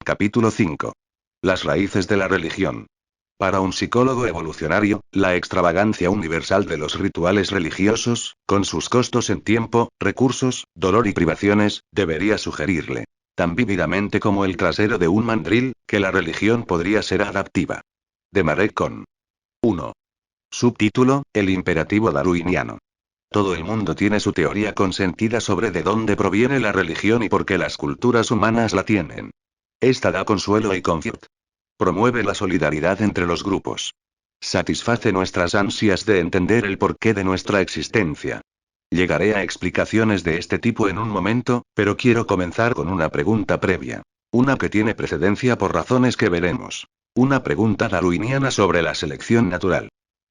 Capítulo 5. Las raíces de la religión. Para un psicólogo evolucionario, la extravagancia universal de los rituales religiosos, con sus costos en tiempo, recursos, dolor y privaciones, debería sugerirle, tan vívidamente como el trasero de un mandril, que la religión podría ser adaptiva. De Marek Kohn. 1. Subtítulo: El imperativo darwiniano. Todo el mundo tiene su teoría consentida sobre de dónde proviene la religión y por qué las culturas humanas la tienen. Esta da consuelo y confort. Promueve la solidaridad entre los grupos. Satisface nuestras ansias de entender el porqué de nuestra existencia. Llegaré a explicaciones de este tipo en un momento, pero quiero comenzar con una pregunta previa. Una que tiene precedencia por razones que veremos. Una pregunta darwiniana sobre la selección natural.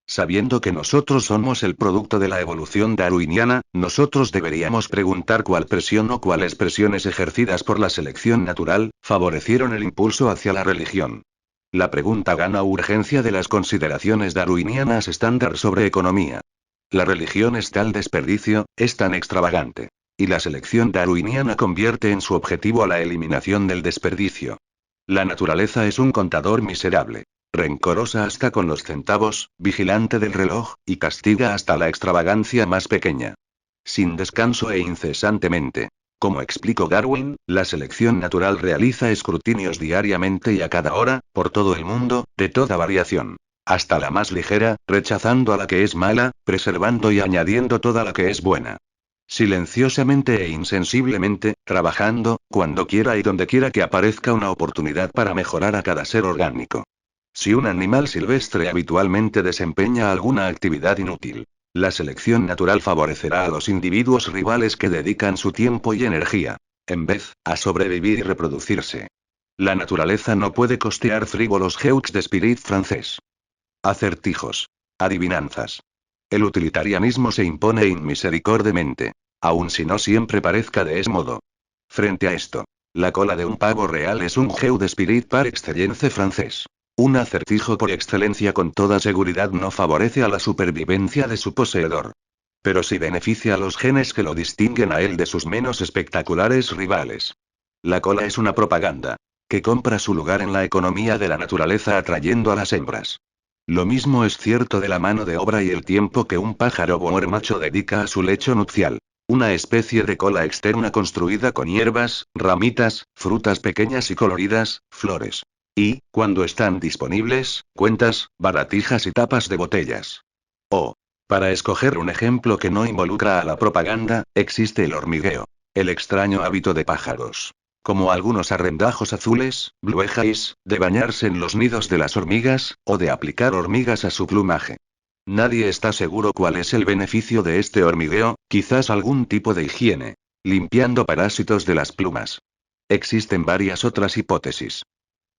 Sabiendo que nosotros somos el producto de la evolución darwiniana, nosotros deberíamos preguntar cuál presión o cuáles presiones ejercidas por la selección natural favorecieron el impulso hacia la religión. La pregunta gana urgencia de las consideraciones darwinianas estándar sobre economía. La religión es tal desperdicio, es tan extravagante. Y la selección darwiniana convierte en su objetivo la eliminación del desperdicio. La naturaleza es un contador miserable. Rencorosa hasta con los centavos, vigilante del reloj, y castiga hasta la extravagancia más pequeña. Sin descanso e incesantemente. Como explicó Darwin, la selección natural realiza escrutinios diariamente y a cada hora, por todo el mundo, de toda variación. Hasta la más ligera, rechazando a la que es mala, preservando y añadiendo toda la que es buena. Silenciosamente e insensiblemente, trabajando, cuando quiera y donde quiera que aparezca una oportunidad para mejorar a cada ser orgánico. Si un animal silvestre habitualmente desempeña alguna actividad inútil, la selección natural favorecerá a los individuos rivales que dedican su tiempo y energía, en vez, a sobrevivir y reproducirse. La naturaleza no puede costear frívolos jeux d'esprit francés. Acertijos. Adivinanzas. El utilitarianismo se impone inmisericordiamente, aun si no siempre parezca de ese modo. Frente a esto, la cola de un pavo real es un jeu d'esprit par excellence francés. Un acertijo por excelencia con toda seguridad no favorece a la supervivencia de su poseedor. Pero sí beneficia a los genes que lo distinguen a él de sus menos espectaculares rivales. La cola es una propaganda, que compra su lugar en la economía de la naturaleza atrayendo a las hembras. Lo mismo es cierto de la mano de obra y el tiempo que un pájaro boer macho dedica a su lecho nupcial. Una especie de cola externa construida con hierbas, ramitas, frutas pequeñas y coloridas, flores. Y, cuando están disponibles, cuentas, baratijas y tapas de botellas. Para escoger un ejemplo que no involucra a la propaganda, existe el hormigueo. El extraño hábito de pájaros. Como algunos arrendajos azules, blue jays, de bañarse en los nidos de las hormigas, o de aplicar hormigas a su plumaje. Nadie está seguro cuál es el beneficio de este hormigueo, quizás algún tipo de higiene. Limpiando parásitos de las plumas. Existen varias otras hipótesis.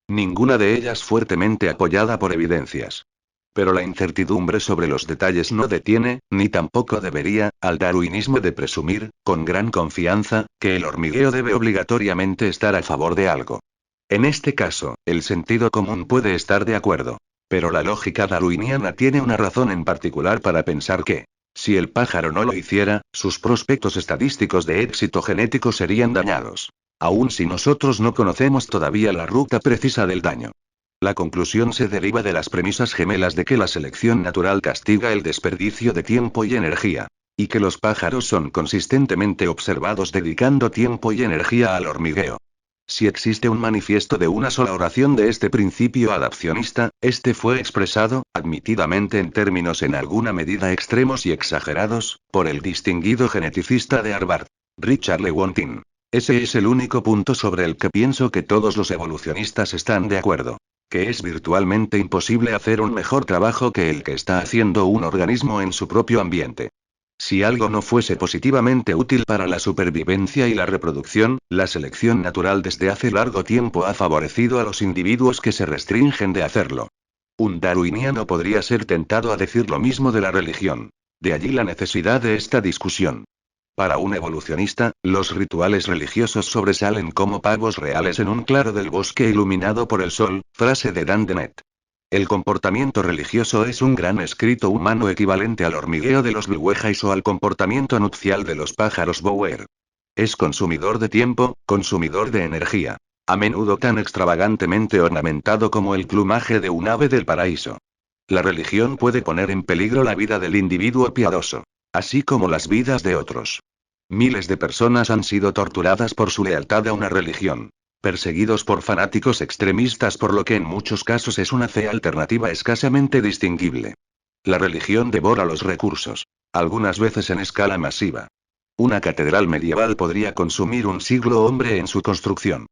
Ninguna de ellas fuertemente apoyada por evidencias. Pero la incertidumbre sobre los detalles no detiene, ni tampoco debería, al darwinismo de presumir, con gran confianza, que el hormigueo debe obligatoriamente estar a favor de algo. En este caso, el sentido común puede estar de acuerdo. Pero la lógica darwiniana tiene una razón en particular para pensar que, si el pájaro no lo hiciera, sus prospectos estadísticos de éxito genético serían dañados. Aun si nosotros no conocemos todavía la ruta precisa del daño. La conclusión se deriva de las premisas gemelas de que la selección natural castiga el desperdicio de tiempo y energía. Y que los pájaros son consistentemente observados dedicando tiempo y energía al hormigueo. Si existe un manifiesto de una sola oración de este principio adapcionista, este fue expresado, admitidamente en términos en alguna medida extremos y exagerados, por el distinguido geneticista de Harvard, Richard Lewontin. Ese es el único punto sobre el que pienso que todos los evolucionistas están de acuerdo. Que es virtualmente imposible hacer un mejor trabajo que el que está haciendo un organismo en su propio ambiente. Si algo no fuese positivamente útil para la supervivencia y la reproducción, la selección natural desde hace largo tiempo ha favorecido a los individuos que se restringen de hacerlo. Un darwiniano podría ser tentado a decir lo mismo de la religión. De allí la necesidad de esta discusión. Para un evolucionista, los rituales religiosos sobresalen como pavos reales en un claro del bosque iluminado por el sol, frase de Dan Dennett. El comportamiento religioso es un gran escrito humano equivalente al hormigueo de los blue jays o al comportamiento nupcial de los pájaros boer. Es consumidor de tiempo, consumidor de energía. A menudo tan extravagantemente ornamentado como el plumaje de un ave del paraíso. La religión puede poner en peligro la vida del individuo piadoso, así como las vidas de otros. Miles de personas han sido torturadas por su lealtad a una religión, perseguidos por fanáticos extremistas, por lo que en muchos casos es una fe alternativa escasamente distinguible. La religión devora los recursos, algunas veces en escala masiva. Una catedral medieval podría consumir un siglo hombre en su construcción.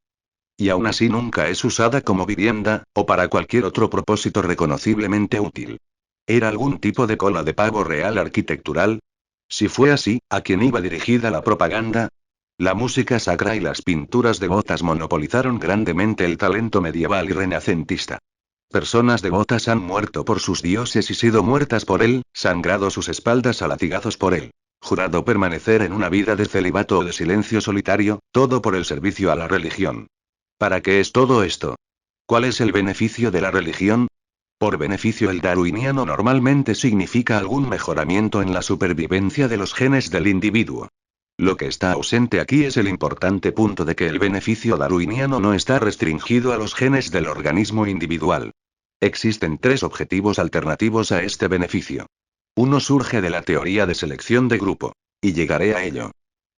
Y aún así nunca es usada como vivienda, o para cualquier otro propósito reconociblemente útil. ¿Era algún tipo de cola de pavo real arquitectural? Si fue así, ¿a quién iba dirigida la propaganda? La música sacra y las pinturas devotas monopolizaron grandemente el talento medieval y renacentista. Personas devotas han muerto por sus dioses y sido muertas por él, sangrado sus espaldas a latigazos por él, jurado permanecer en una vida de celibato o de silencio solitario, todo por el servicio a la religión. ¿Para qué es todo esto? ¿Cuál es el beneficio de la religión? Por beneficio, el darwiniano normalmente significa algún mejoramiento en la supervivencia de los genes del individuo. Lo que está ausente aquí es el importante punto de que el beneficio darwiniano no está restringido a los genes del organismo individual. Existen tres objetivos alternativos a este beneficio. Uno surge de la teoría de selección de grupo. Y llegaré a ello.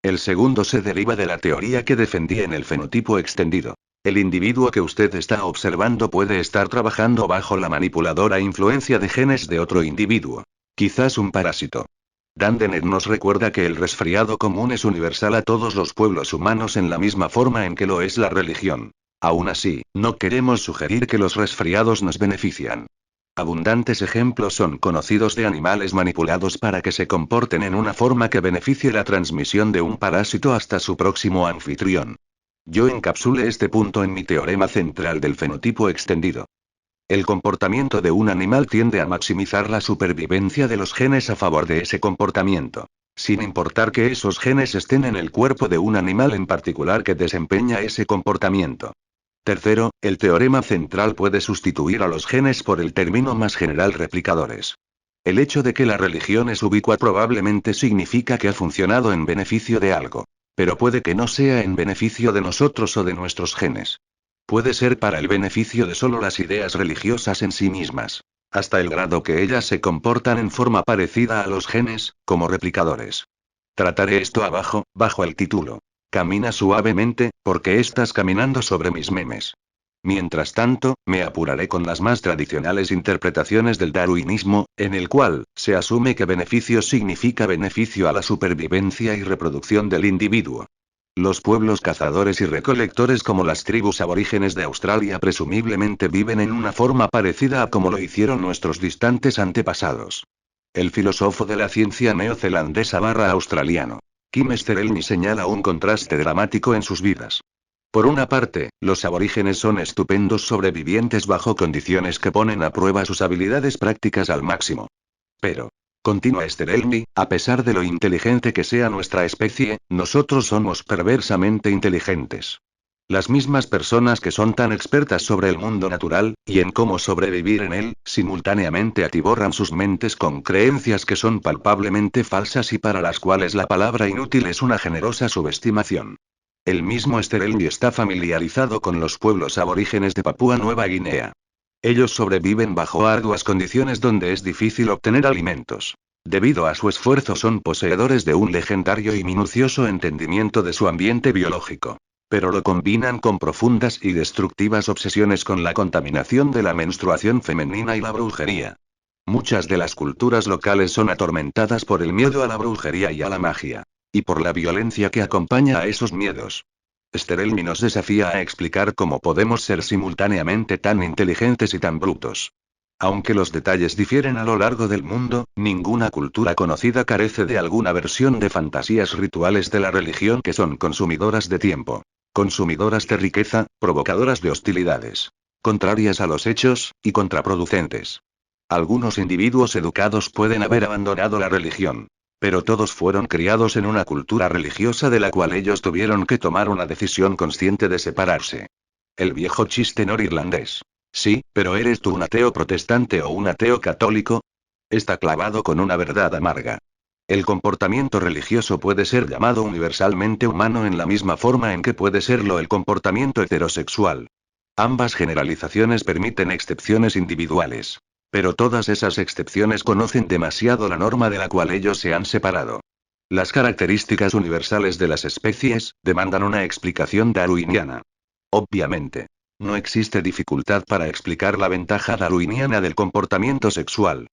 El segundo se deriva de la teoría que defendí en el fenotipo extendido. El individuo que usted está observando puede estar trabajando bajo la manipuladora influencia de genes de otro individuo. Quizás un parásito. Dan Dennett nos recuerda que el resfriado común es universal a todos los pueblos humanos en la misma forma en que lo es la religión. Aún así, no queremos sugerir que los resfriados nos benefician. Abundantes ejemplos son conocidos de animales manipulados para que se comporten en una forma que beneficie la transmisión de un parásito hasta su próximo anfitrión. Yo encapsulé este punto en mi teorema central del fenotipo extendido. El comportamiento de un animal tiende a maximizar la supervivencia de los genes a favor de ese comportamiento, sin importar que esos genes estén en el cuerpo de un animal en particular que desempeña ese comportamiento. Tercero, el teorema central puede sustituir a los genes por el término más general replicadores. El hecho de que la religión es ubicua probablemente significa que ha funcionado en beneficio de algo. Pero puede que no sea en beneficio de nosotros o de nuestros genes. Puede ser para el beneficio de solo las ideas religiosas en sí mismas, hasta el grado que ellas se comportan en forma parecida a los genes, como replicadores. Trataré esto abajo, bajo el título. Camina suavemente, porque estás caminando sobre mis memes. Mientras tanto, me apuraré con las más tradicionales interpretaciones del darwinismo, en el cual se asume que beneficio significa beneficio a la supervivencia y reproducción del individuo. Los pueblos cazadores y recolectores como las tribus aborígenes de Australia presumiblemente viven en una forma parecida a como lo hicieron nuestros distantes antepasados. El filósofo de la ciencia neozelandesa australiano, Kim Sterelny, señala un contraste dramático en sus vidas. Por una parte, los aborígenes son estupendos sobrevivientes bajo condiciones que ponen a prueba sus habilidades prácticas al máximo. Pero, continúa Sterelny, a pesar de lo inteligente que sea nuestra especie, nosotros somos perversamente inteligentes. Las mismas personas que son tan expertas sobre el mundo natural, y en cómo sobrevivir en él, simultáneamente atiborran sus mentes con creencias que son palpablemente falsas y para las cuales la palabra inútil es una generosa subestimación. El mismo Sterelny está familiarizado con los pueblos aborígenes de Papúa Nueva Guinea. Ellos sobreviven bajo arduas condiciones donde es difícil obtener alimentos. Debido a su esfuerzo son poseedores de un legendario y minucioso entendimiento de su ambiente biológico. Pero lo combinan con profundas y destructivas obsesiones con la contaminación de la menstruación femenina y la brujería. Muchas de las culturas locales son atormentadas por el miedo a la brujería y a la magia. Y por la violencia que acompaña a esos miedos. Sterelny nos desafía a explicar cómo podemos ser simultáneamente tan inteligentes y tan brutos. Aunque los detalles difieren a lo largo del mundo, ninguna cultura conocida carece de alguna versión de fantasías rituales de la religión que son consumidoras de tiempo, consumidoras de riqueza, provocadoras de hostilidades, contrarias a los hechos, y contraproducentes. Algunos individuos educados pueden haber abandonado la religión. Pero todos fueron criados en una cultura religiosa de la cual ellos tuvieron que tomar una decisión consciente de separarse. El viejo chiste norirlandés. Sí, pero ¿eres tú un ateo protestante o un ateo católico? Está clavado con una verdad amarga. El comportamiento religioso puede ser llamado universalmente humano en la misma forma en que puede serlo el comportamiento heterosexual. Ambas generalizaciones permiten excepciones individuales. Pero todas esas excepciones conocen demasiado la norma de la cual ellos se han separado. Las características universales de las especies demandan una explicación darwiniana. Obviamente, no existe dificultad para explicar la ventaja darwiniana del comportamiento sexual.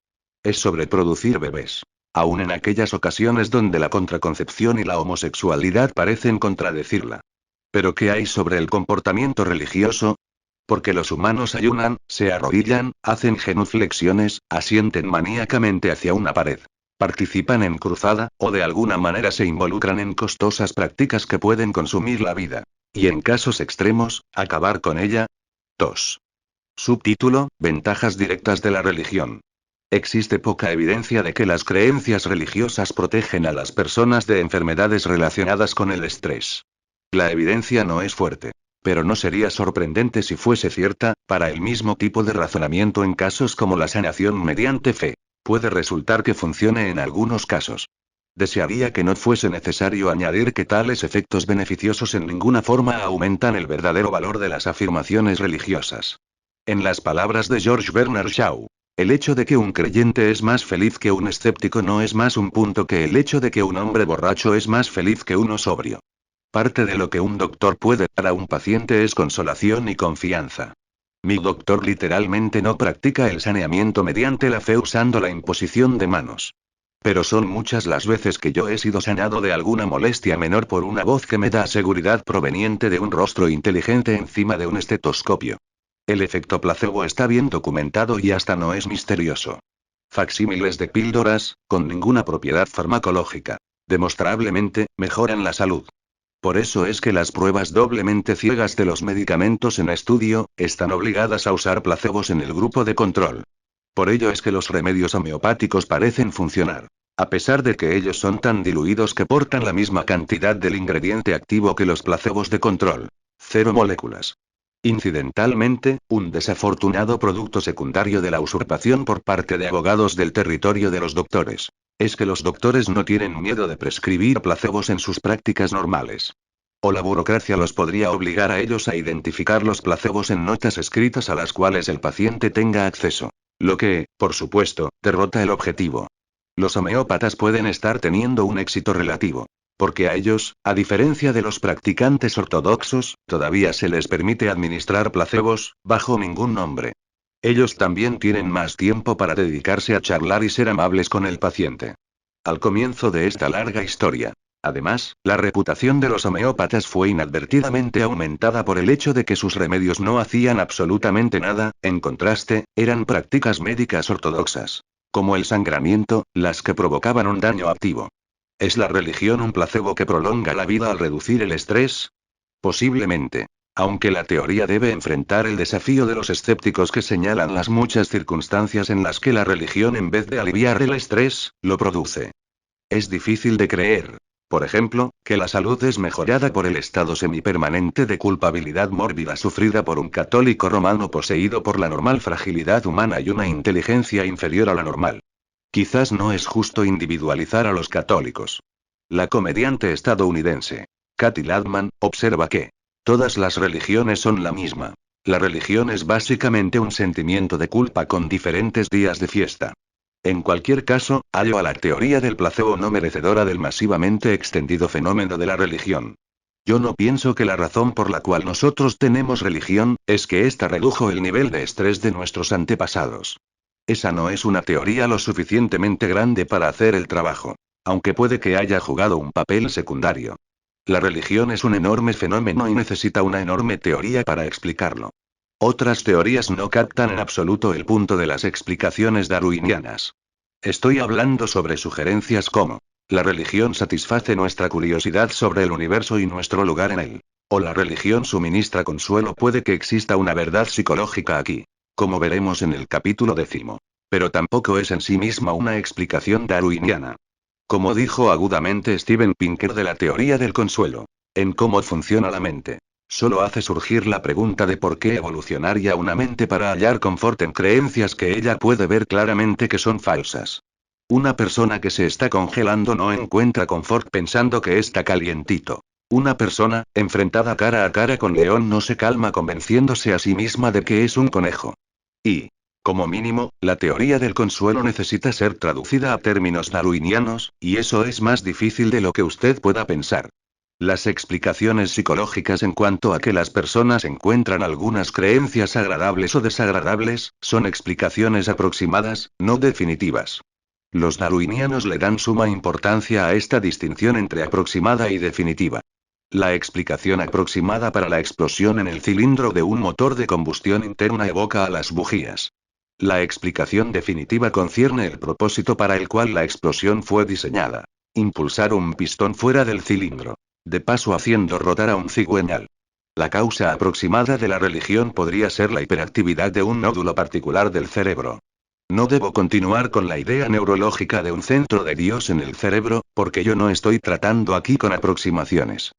Es sobre producir bebés. Aun en aquellas ocasiones donde la contraconcepción y la homosexualidad parecen contradecirla. ¿Pero qué hay sobre el comportamiento religioso? Porque los humanos ayunan, se arrodillan, hacen genuflexiones, asienten maníacamente hacia una pared. Participan en cruzada, o de alguna manera se involucran en costosas prácticas que pueden consumir la vida. Y en casos extremos, acabar con ella. 2. Subtítulo: Ventajas directas de la religión. Existe poca evidencia de que las creencias religiosas protegen a las personas de enfermedades relacionadas con el estrés. La evidencia no es fuerte. Pero no sería sorprendente si fuese cierta, para el mismo tipo de razonamiento en casos como la sanación mediante fe. Puede resultar que funcione en algunos casos. Desearía que no fuese necesario añadir que tales efectos beneficiosos en ninguna forma aumentan el verdadero valor de las afirmaciones religiosas. En las palabras de George Bernard Shaw, el hecho de que un creyente es más feliz que un escéptico no es más un punto que el hecho de que un hombre borracho es más feliz que uno sobrio. Parte de lo que un doctor puede dar a un paciente es consolación y confianza. Mi doctor literalmente no practica el saneamiento mediante la fe usando la imposición de manos. Pero son muchas las veces que yo he sido sanado de alguna molestia menor por una voz que me da seguridad proveniente de un rostro inteligente encima de un estetoscopio. El efecto placebo está bien documentado y hasta no es misterioso. Facsímiles de píldoras, con ninguna propiedad farmacológica. Demostrablemente, mejoran la salud. Por eso es que las pruebas doblemente ciegas de los medicamentos en estudio, están obligadas a usar placebos en el grupo de control. Por ello es que los remedios homeopáticos parecen funcionar. A pesar de que ellos son tan diluidos que portan la misma cantidad del ingrediente activo que los placebos de control. 0 moléculas. Incidentalmente, un desafortunado producto secundario de la usurpación por parte de abogados del territorio de los doctores. Es que los doctores no tienen miedo de prescribir placebos en sus prácticas normales. O la burocracia los podría obligar a ellos a identificar los placebos en notas escritas a las cuales el paciente tenga acceso. Lo que, por supuesto, derrota el objetivo. Los homeópatas pueden estar teniendo un éxito relativo. Porque a ellos, a diferencia de los practicantes ortodoxos, todavía se les permite administrar placebos, bajo ningún nombre. Ellos también tienen más tiempo para dedicarse a charlar y ser amables con el paciente. Al comienzo de esta larga historia. Además, la reputación de los homeópatas fue inadvertidamente aumentada por el hecho de que sus remedios no hacían absolutamente nada, en contraste, eran prácticas médicas ortodoxas. Como el sangramiento, las que provocaban un daño activo. ¿Es la religión un placebo que prolonga la vida al reducir el estrés? Posiblemente. Aunque la teoría debe enfrentar el desafío de los escépticos que señalan las muchas circunstancias en las que la religión en vez de aliviar el estrés, lo produce. Es difícil de creer, por ejemplo, que la salud es mejorada por el estado semipermanente de culpabilidad mórbida sufrida por un católico romano poseído por la normal fragilidad humana y una inteligencia inferior a la normal. Quizás no es justo individualizar a los católicos. La comediante estadounidense Kathy Ladman observa que todas las religiones son la misma. La religión es básicamente un sentimiento de culpa con diferentes días de fiesta. En cualquier caso, hallo a la teoría del placebo no merecedora del masivamente extendido fenómeno de la religión. Yo no pienso que la razón por la cual nosotros tenemos religión, es que ésta redujo el nivel de estrés de nuestros antepasados. Esa no es una teoría lo suficientemente grande para hacer el trabajo. Aunque puede que haya jugado un papel secundario. La religión es un enorme fenómeno y necesita una enorme teoría para explicarlo. Otras teorías no captan en absoluto el punto de las explicaciones darwinianas. Estoy hablando sobre sugerencias como: la religión satisface nuestra curiosidad sobre el universo y nuestro lugar en él. O la religión suministra consuelo. Puede que exista una verdad psicológica aquí. Como veremos en el capítulo 10. Pero tampoco es en sí misma una explicación darwiniana. Como dijo agudamente Steven Pinker de la teoría del consuelo, en cómo funciona la mente, solo hace surgir la pregunta de por qué evolucionaría una mente para hallar confort en creencias que ella puede ver claramente que son falsas. Una persona que se está congelando no encuentra confort pensando que está calientito. Una persona, enfrentada cara a cara con león no se calma convenciéndose a sí misma de que es un conejo. Y, como mínimo, la teoría del consuelo necesita ser traducida a términos darwinianos, y eso es más difícil de lo que usted pueda pensar. Las explicaciones psicológicas en cuanto a que las personas encuentran algunas creencias agradables o desagradables, son explicaciones aproximadas, no definitivas. Los darwinianos le dan suma importancia a esta distinción entre aproximada y definitiva. La explicación aproximada para la explosión en el cilindro de un motor de combustión interna evoca a las bujías. La explicación definitiva concierne el propósito para el cual la explosión fue diseñada. Impulsar un pistón fuera del cilindro. De paso haciendo rotar a un cigüeñal. La causa aproximada de la religión podría ser la hiperactividad de un nódulo particular del cerebro. No debo continuar con la idea neurológica de un centro de Dios en el cerebro, porque yo no estoy tratando aquí con aproximaciones.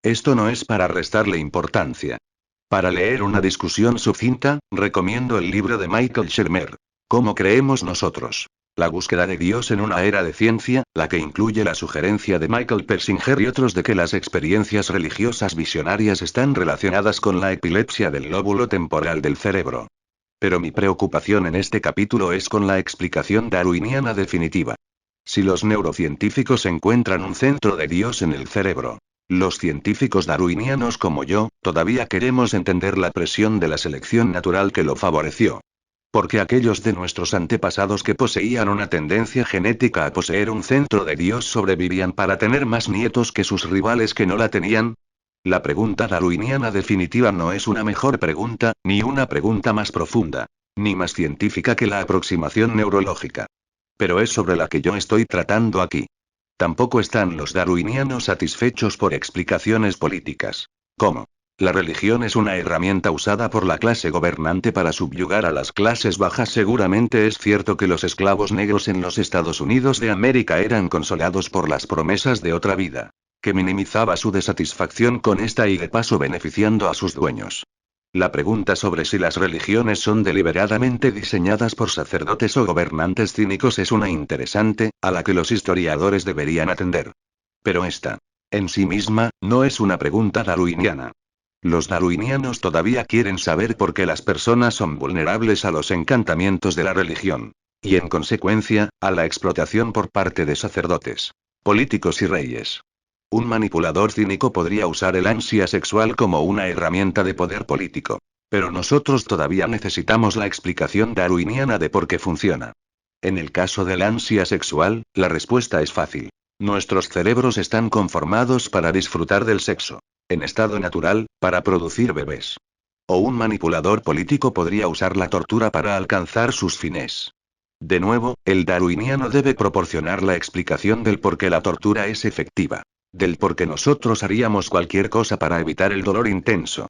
Esto no es para restarle importancia. Para leer una discusión sucinta, recomiendo el libro de Michael Shermer. ¿Cómo creemos nosotros? La búsqueda de Dios en una era de ciencia, la que incluye la sugerencia de Michael Persinger y otros de que las experiencias religiosas visionarias están relacionadas con la epilepsia del lóbulo temporal del cerebro. Pero mi preocupación en este capítulo es con la explicación darwiniana definitiva. Si los neurocientíficos encuentran un centro de Dios en el cerebro, los científicos darwinianos como yo, todavía queremos entender la presión de la selección natural que lo favoreció. Porque aquellos de nuestros antepasados que poseían una tendencia genética a poseer un centro de Dios sobrevivían para tener más nietos que sus rivales que no la tenían. La pregunta darwiniana definitiva no es una mejor pregunta, ni una pregunta más profunda, ni más científica que la aproximación neurológica. Pero es sobre la que yo estoy tratando aquí. Tampoco están los darwinianos satisfechos por explicaciones políticas. ¿Cómo? La religión es una herramienta usada por la clase gobernante para subyugar a las clases bajas. Seguramente es cierto que los esclavos negros en los Estados Unidos de América eran consolados por las promesas de otra vida, que minimizaba su desatisfacción con esta y de paso beneficiando a sus dueños. La pregunta sobre si las religiones son deliberadamente diseñadas por sacerdotes o gobernantes cínicos es una interesante, a la que los historiadores deberían atender. Pero esta, en sí misma, no es una pregunta darwiniana. Los darwinianos todavía quieren saber por qué las personas son vulnerables a los encantamientos de la religión. Y en consecuencia, a la explotación por parte de sacerdotes, políticos y reyes. Un manipulador cínico podría usar el ansia sexual como una herramienta de poder político. Pero nosotros todavía necesitamos la explicación darwiniana de por qué funciona. En el caso del ansia sexual, la respuesta es fácil. Nuestros cerebros están conformados para disfrutar del sexo. En estado natural, para producir bebés. O un manipulador político podría usar la tortura para alcanzar sus fines. De nuevo, el darwiniano debe proporcionar la explicación del por qué la tortura es efectiva. Del por qué nosotros haríamos cualquier cosa para evitar el dolor intenso.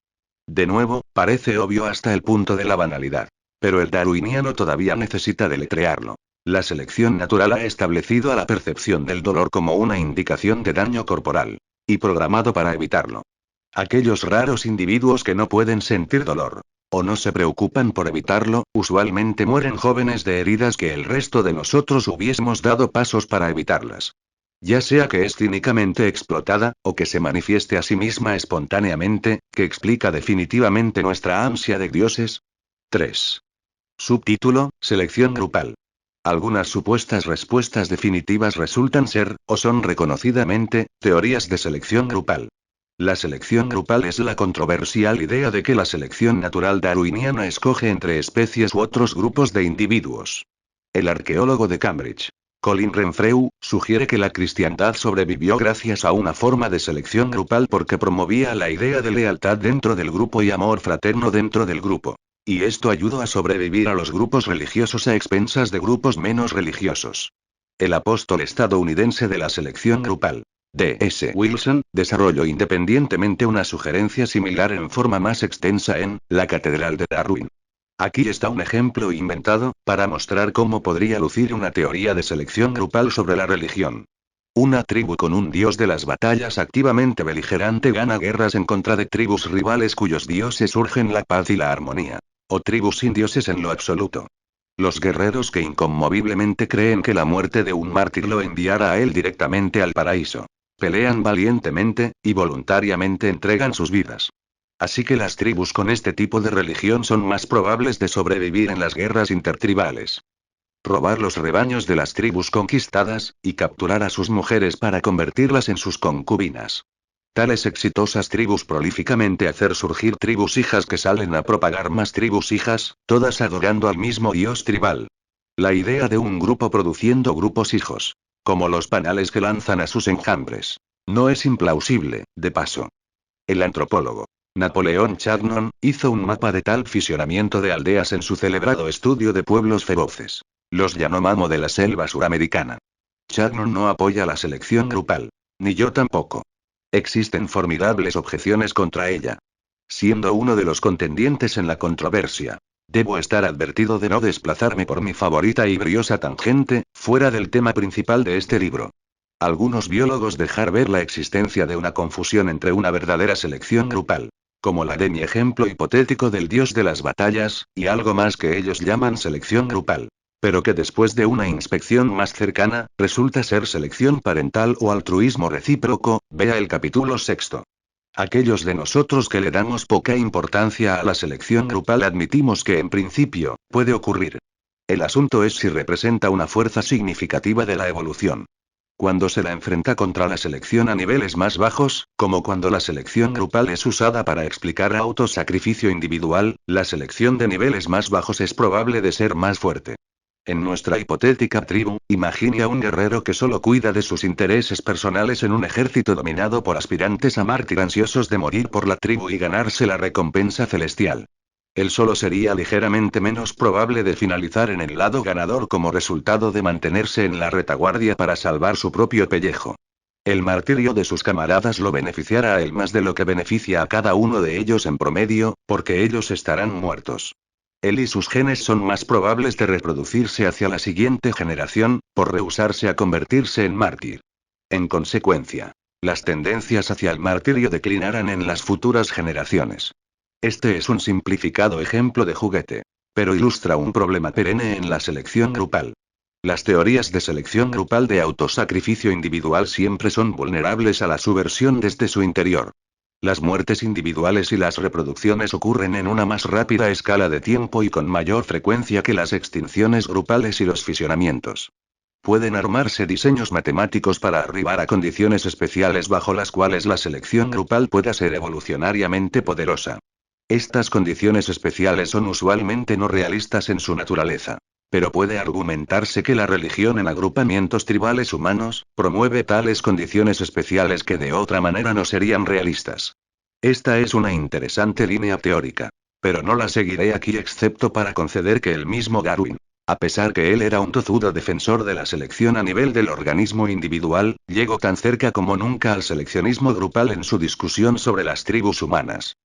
De nuevo, parece obvio hasta el punto de la banalidad. Pero el darwiniano todavía necesita deletrearlo. La selección natural ha establecido a la percepción del dolor como una indicación de daño corporal. Y programado para evitarlo. Aquellos raros individuos que no pueden sentir dolor, o no se preocupan por evitarlo, usualmente mueren jóvenes de heridas que el resto de nosotros hubiésemos dado pasos para evitarlas. Ya sea que es cínicamente explotada, o que se manifieste a sí misma espontáneamente, que explica definitivamente nuestra ansia de dioses. 3. Subtítulo, selección grupal. Algunas supuestas respuestas definitivas resultan ser, o son reconocidamente, teorías de selección grupal. La selección grupal es la controversial idea de que la selección natural darwiniana escoge entre especies u otros grupos de individuos. El arqueólogo de Cambridge, Colin Renfrew, sugiere que la cristiandad sobrevivió gracias a una forma de selección grupal porque promovía la idea de lealtad dentro del grupo y amor fraterno dentro del grupo. Y esto ayudó a sobrevivir a los grupos religiosos a expensas de grupos menos religiosos. El apóstol estadounidense de la selección grupal, D.S. Wilson, desarrolló independientemente una sugerencia similar en forma más extensa en La Catedral de Darwin. Aquí está un ejemplo inventado, para mostrar cómo podría lucir una teoría de selección grupal sobre la religión. Una tribu con un dios de las batallas activamente beligerante gana guerras en contra de tribus rivales cuyos dioses urgen la paz y la armonía. O tribus sin dioses en lo absoluto. Los guerreros que inconmoviblemente creen que la muerte de un mártir lo enviará a él directamente al paraíso. Pelean valientemente, y voluntariamente entregan sus vidas. Así que las tribus con este tipo de religión son más probables de sobrevivir en las guerras intertribales. Robar los rebaños de las tribus conquistadas, y capturar a sus mujeres para convertirlas en sus concubinas. Tales exitosas tribus prolíficamente hacer surgir tribus hijas que salen a propagar más tribus hijas, todas adorando al mismo dios tribal. La idea de un grupo produciendo grupos hijos. Como los panales que lanzan a sus enjambres. No es implausible, de paso. El antropólogo Napoleón Chagnon hizo un mapa de tal fisionamiento de aldeas en su celebrado estudio de pueblos feroces. Los Yanomamo de la selva suramericana. Chagnon no apoya la selección grupal. Ni yo tampoco. Existen formidables objeciones contra ella. Siendo uno de los contendientes en la controversia, debo estar advertido de no desplazarme por mi favorita y briosa tangente, fuera del tema principal de este libro. Algunos biólogos dejar ver la existencia de una confusión entre una verdadera selección grupal, como la de mi ejemplo hipotético del dios de las batallas, y algo más que ellos llaman selección grupal. Pero que después de una inspección más cercana, resulta ser selección parental o altruismo recíproco, vea el capítulo 6. Aquellos de nosotros que le damos poca importancia a la selección grupal admitimos que en principio, puede ocurrir. El asunto es si representa una fuerza significativa de la evolución. Cuando se la enfrenta contra la selección a niveles más bajos, como cuando la selección grupal es usada para explicar autosacrificio individual, la selección de niveles más bajos es probable de ser más fuerte. En nuestra hipotética tribu, imagine a un guerrero que solo cuida de sus intereses personales en un ejército dominado por aspirantes a mártir ansiosos de morir por la tribu y ganarse la recompensa celestial. Él solo sería ligeramente menos probable de finalizar en el lado ganador como resultado de mantenerse en la retaguardia para salvar su propio pellejo. El martirio de sus camaradas lo beneficiará a él más de lo que beneficia a cada uno de ellos en promedio, porque ellos estarán muertos. Él y sus genes son más probables de reproducirse hacia la siguiente generación, por rehusarse a convertirse en mártir. En consecuencia, las tendencias hacia el martirio declinarán en las futuras generaciones. Este es un simplificado ejemplo de juguete. Pero ilustra un problema perenne en la selección grupal. Las teorías de selección grupal de autosacrificio individual siempre son vulnerables a la subversión desde su interior. Las muertes individuales y las reproducciones ocurren en una más rápida escala de tiempo y con mayor frecuencia que las extinciones grupales y los fisionamientos. Pueden armarse diseños matemáticos para arribar a condiciones especiales bajo las cuales la selección grupal pueda ser evolucionariamente poderosa. Estas condiciones especiales son usualmente no realistas en su naturaleza. Pero puede argumentarse que la religión en agrupamientos tribales humanos, promueve tales condiciones especiales que de otra manera no serían realistas. Esta es una interesante línea teórica. Pero no la seguiré aquí excepto para conceder que el mismo Darwin, a pesar que él era un tozudo defensor de la selección a nivel del organismo individual, llegó tan cerca como nunca al seleccionismo grupal en su discusión sobre las tribus humanas.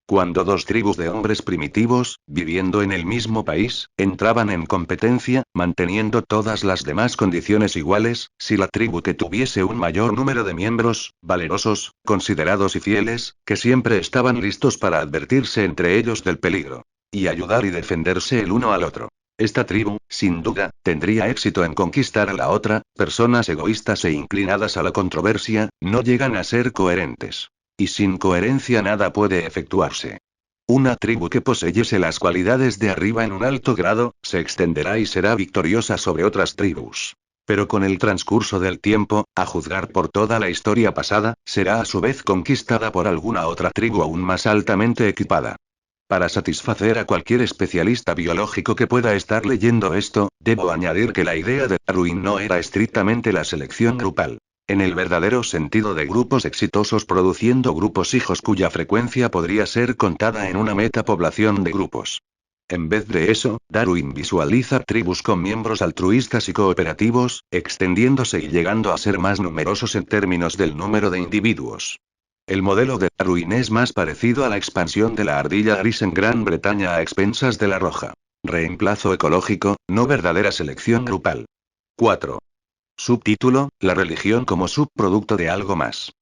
Cuando dos tribus de hombres primitivos, viviendo en el mismo país, entraban en competencia, manteniendo todas las demás condiciones iguales, si la tribu que tuviese un mayor número de miembros, valerosos, considerados y fieles, que siempre estaban listos para advertirse entre ellos del peligro, y ayudar y defenderse el uno al otro. Esta tribu, sin duda, tendría éxito en conquistar a la otra. Personas egoístas e inclinadas a la controversia, no llegan a ser coherentes. Y sin coherencia nada puede efectuarse. Una tribu que poseyese las cualidades de arriba en un alto grado, se extenderá y será victoriosa sobre otras tribus. Pero con el transcurso del tiempo, a juzgar por toda la historia pasada, será a su vez conquistada por alguna otra tribu aún más altamente equipada. Para satisfacer a cualquier especialista biológico que pueda estar leyendo esto, debo añadir que la idea de Darwin no era estrictamente la selección grupal. En el verdadero sentido de grupos exitosos produciendo grupos hijos cuya frecuencia podría ser contada en una metapoblación de grupos. En vez de eso, Darwin visualiza tribus con miembros altruistas y cooperativos, extendiéndose y llegando a ser más numerosos en términos del número de individuos. El modelo de Darwin es más parecido a la expansión de la ardilla gris en Gran Bretaña a expensas de la roja. Reemplazo ecológico, no verdadera selección grupal. 4. Subtítulo: La religión como subproducto de algo más.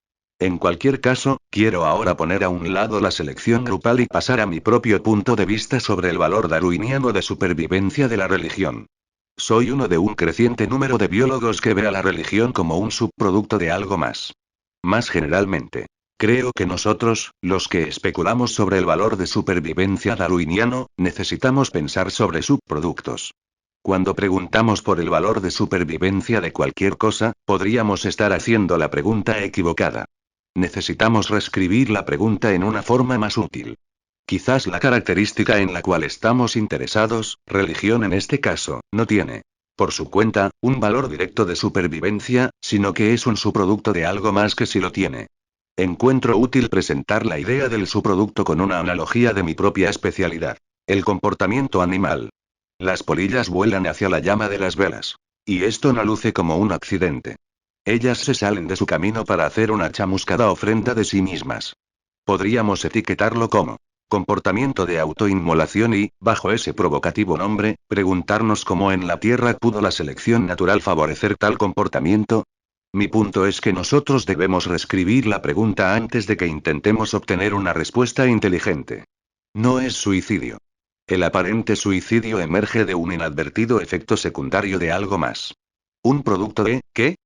En cualquier caso, quiero ahora poner a un lado la selección grupal y pasar a mi propio punto de vista sobre el valor darwiniano de supervivencia de la religión. Soy uno de un creciente número de biólogos que ve a la religión como un subproducto de algo más. Más generalmente, creo que nosotros, los que especulamos sobre el valor de supervivencia darwiniano, necesitamos pensar sobre subproductos. Cuando preguntamos por el valor de supervivencia de cualquier cosa, podríamos estar haciendo la pregunta equivocada. Necesitamos reescribir la pregunta en una forma más útil. Quizás la característica en la cual estamos interesados, religión en este caso, no tiene, por su cuenta, un valor directo de supervivencia, sino que es un subproducto de algo más que sí lo tiene. Encuentro útil presentar la idea del subproducto con una analogía de mi propia especialidad. El comportamiento animal. Las polillas vuelan hacia la llama de las velas. Y esto no luce como un accidente. Ellas se salen de su camino para hacer una chamuscada ofrenda de sí mismas. Podríamos etiquetarlo como comportamiento de autoinmolación y, bajo ese provocativo nombre, preguntarnos cómo en la Tierra pudo la selección natural favorecer tal comportamiento. Mi punto es que nosotros debemos reescribir la pregunta antes de que intentemos obtener una respuesta inteligente. No es suicidio. El aparente suicidio emerge de un inadvertido efecto secundario de algo más. ¿Un producto de qué?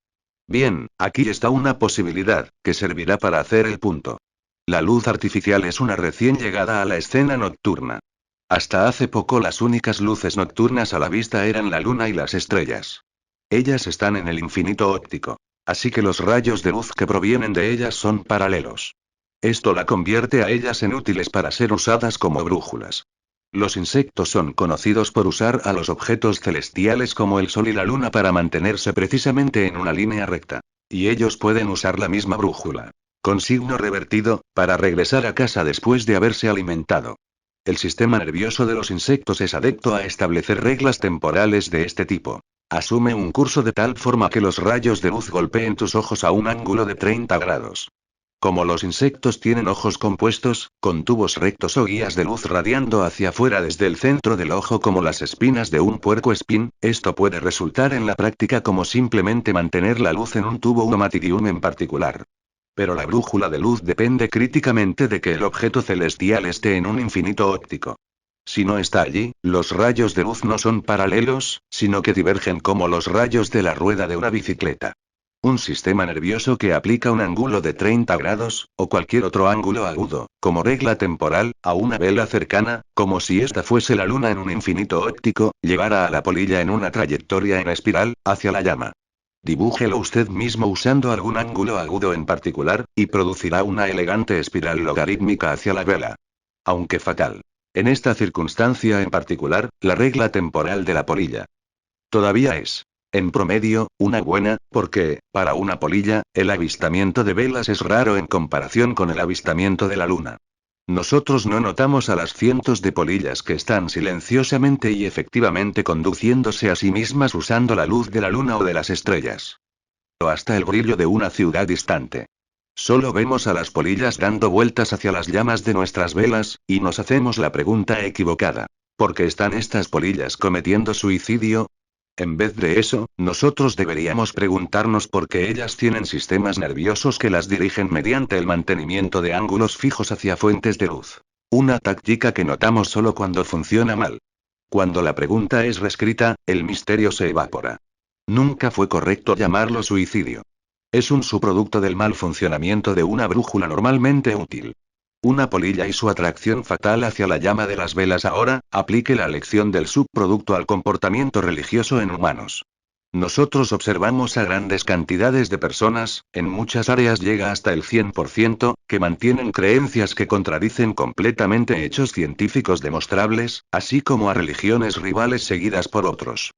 Bien, aquí está una posibilidad, que servirá para hacer el punto. La luz artificial es una recién llegada a la escena nocturna. Hasta hace poco las únicas luces nocturnas a la vista eran la luna y las estrellas. Ellas están en el infinito óptico. Así que los rayos de luz que provienen de ellas son paralelos. Esto la convierte a ellas en útiles para ser usadas como brújulas. Los insectos son conocidos por usar a los objetos celestiales como el sol y la luna para mantenerse precisamente en una línea recta. Y ellos pueden usar la misma brújula, con signo revertido, para regresar a casa después de haberse alimentado. El sistema nervioso de los insectos es adepto a establecer reglas temporales de este tipo. Asume un curso de tal forma que los rayos de luz golpeen tus ojos a un ángulo de 30 grados. Como los insectos tienen ojos compuestos, con tubos rectos o guías de luz radiando hacia afuera desde el centro del ojo como las espinas de un puercoespín, esto puede resultar en la práctica como simplemente mantener la luz en un tubo umatidium en particular. Pero la brújula de luz depende críticamente de que el objeto celestial esté en un infinito óptico. Si no está allí, los rayos de luz no son paralelos, sino que divergen como los rayos de la rueda de una bicicleta. Un sistema nervioso que aplica un ángulo de 30 grados, o cualquier otro ángulo agudo, como regla temporal, a una vela cercana, como si esta fuese la luna en un infinito óptico, llevará a la polilla en una trayectoria en espiral, hacia la llama. Dibújelo usted mismo usando algún ángulo agudo en particular, y producirá una elegante espiral logarítmica hacia la vela. Aunque fatal. En esta circunstancia en particular, la regla temporal de la polilla todavía es, en promedio, una buena, porque, para una polilla, el avistamiento de velas es raro en comparación con el avistamiento de la luna. Nosotros no notamos a las cientos de polillas que están silenciosamente y efectivamente conduciéndose a sí mismas usando la luz de la luna o de las estrellas. O hasta el brillo de una ciudad distante. Solo vemos a las polillas dando vueltas hacia las llamas de nuestras velas, y nos hacemos la pregunta equivocada. ¿Por qué están estas polillas cometiendo suicidio? En vez de eso, nosotros deberíamos preguntarnos por qué ellas tienen sistemas nerviosos que las dirigen mediante el mantenimiento de ángulos fijos hacia fuentes de luz. Una táctica que notamos solo cuando funciona mal. Cuando la pregunta es reescrita, el misterio se evapora. Nunca fue correcto llamarlo suicidio. Es un subproducto del mal funcionamiento de una brújula normalmente útil. Una polilla y su atracción fatal hacia la llama de las velas ahora, aplique la lección del subproducto al comportamiento religioso en humanos. Nosotros observamos a grandes cantidades de personas, en muchas áreas llega hasta el 100%, que mantienen creencias que contradicen completamente hechos científicos demostrables, así como a religiones rivales seguidas por otros.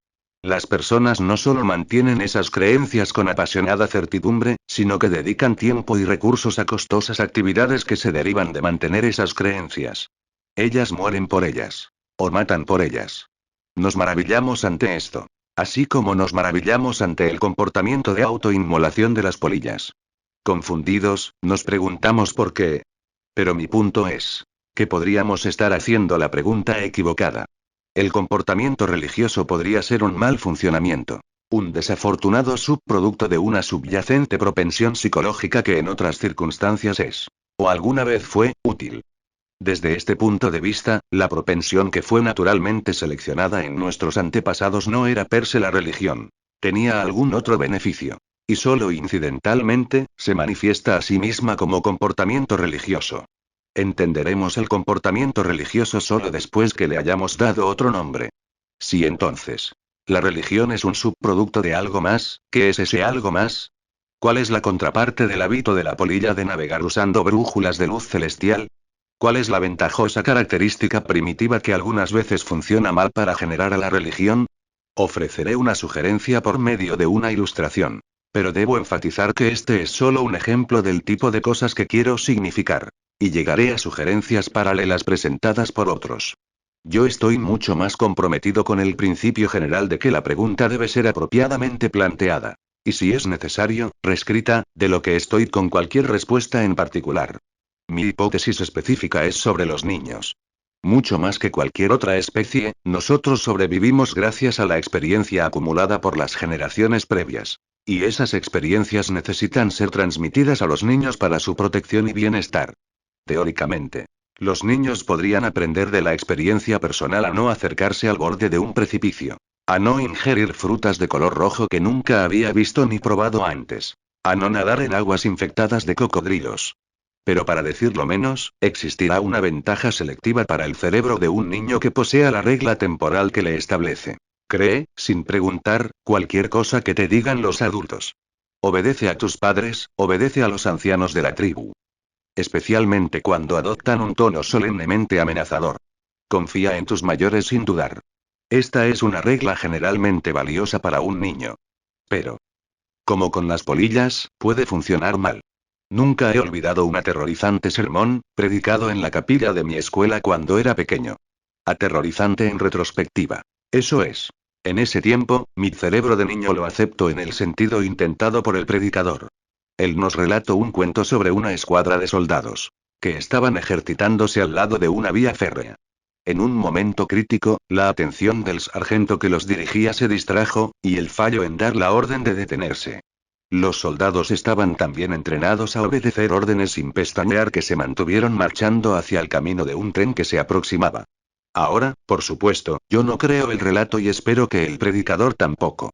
Las personas no solo mantienen esas creencias con apasionada certidumbre, sino que dedican tiempo y recursos a costosas actividades que se derivan de mantener esas creencias. Ellas mueren por ellas. O matan por ellas. Nos maravillamos ante esto. Así como nos maravillamos ante el comportamiento de autoinmolación de las polillas. Confundidos, nos preguntamos por qué. Pero mi punto es, que podríamos estar haciendo la pregunta equivocada. El comportamiento religioso podría ser un mal funcionamiento. Un desafortunado subproducto de una subyacente propensión psicológica que en otras circunstancias es, o alguna vez fue, útil. Desde este punto de vista, la propensión que fue naturalmente seleccionada en nuestros antepasados no era per se la religión. Tenía algún otro beneficio. Y solo incidentalmente, se manifiesta a sí misma como comportamiento religioso. Entenderemos el comportamiento religioso solo después que le hayamos dado otro nombre. Si entonces, la religión es un subproducto de algo más, ¿qué es ese algo más? ¿Cuál es la contraparte del hábito de la polilla de navegar usando brújulas de luz celestial? ¿Cuál es la ventajosa característica primitiva que algunas veces funciona mal para generar a la religión? Ofreceré una sugerencia por medio de una ilustración. Pero debo enfatizar que este es solo un ejemplo del tipo de cosas que quiero significar. Y llegaré a sugerencias paralelas presentadas por otros. Yo estoy mucho más comprometido con el principio general de que la pregunta debe ser apropiadamente planteada. Y si es necesario, reescrita, de lo que estoy con cualquier respuesta en particular. Mi hipótesis específica es sobre los niños. Mucho más que cualquier otra especie, nosotros sobrevivimos gracias a la experiencia acumulada por las generaciones previas. Y esas experiencias necesitan ser transmitidas a los niños para su protección y bienestar. Teóricamente, los niños podrían aprender de la experiencia personal a no acercarse al borde de un precipicio. A no ingerir frutas de color rojo que nunca había visto ni probado antes. A no nadar en aguas infectadas de cocodrilos. Pero para decirlo menos, existirá una ventaja selectiva para el cerebro de un niño que posea la regla temporal que le establece. Cree, sin preguntar, cualquier cosa que te digan los adultos. Obedece a tus padres, obedece a los ancianos de la tribu. Especialmente cuando adoptan un tono solemnemente amenazador. Confía en tus mayores sin dudar. Esta es una regla generalmente valiosa para un niño. Pero, como con las polillas, puede funcionar mal. Nunca he olvidado un aterrorizante sermón, predicado en la capilla de mi escuela cuando era pequeño. Aterrorizante en retrospectiva. Eso es. En ese tiempo, mi cerebro de niño lo aceptó en el sentido intentado por el predicador. Él nos relató un cuento sobre una escuadra de soldados, que estaban ejercitándose al lado de una vía férrea. En un momento crítico, la atención del sargento que los dirigía se distrajo, y él falló en dar la orden de detenerse. Los soldados estaban tan bien entrenados a obedecer órdenes sin pestañear que se mantuvieron marchando hacia el camino de un tren que se aproximaba. Ahora, por supuesto, yo no creo el relato y espero que el predicador tampoco.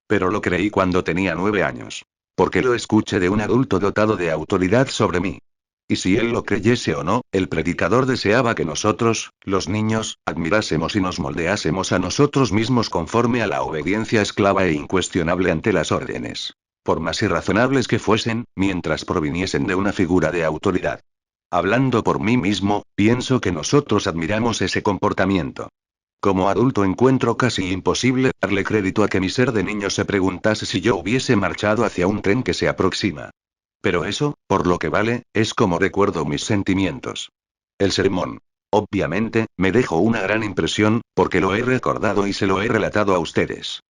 Pero lo creí cuando tenía 9 años. Porque lo escuché de un adulto dotado de autoridad sobre mí. Y si él lo creyese o no, el predicador deseaba que nosotros, los niños, admirásemos y nos moldeásemos a nosotros mismos conforme a la obediencia esclava e incuestionable ante las órdenes. Por más irrazonables que fuesen, mientras proviniesen de una figura de autoridad. Hablando por mí mismo, pienso que nosotros admiramos ese comportamiento. Como adulto encuentro casi imposible darle crédito a que mi ser de niño se preguntase si yo hubiese marchado hacia un tren que se aproxima. Pero eso, por lo que vale, es como recuerdo mis sentimientos. El sermón. Obviamente, me dejó una gran impresión, porque lo he recordado y se lo he relatado a ustedes.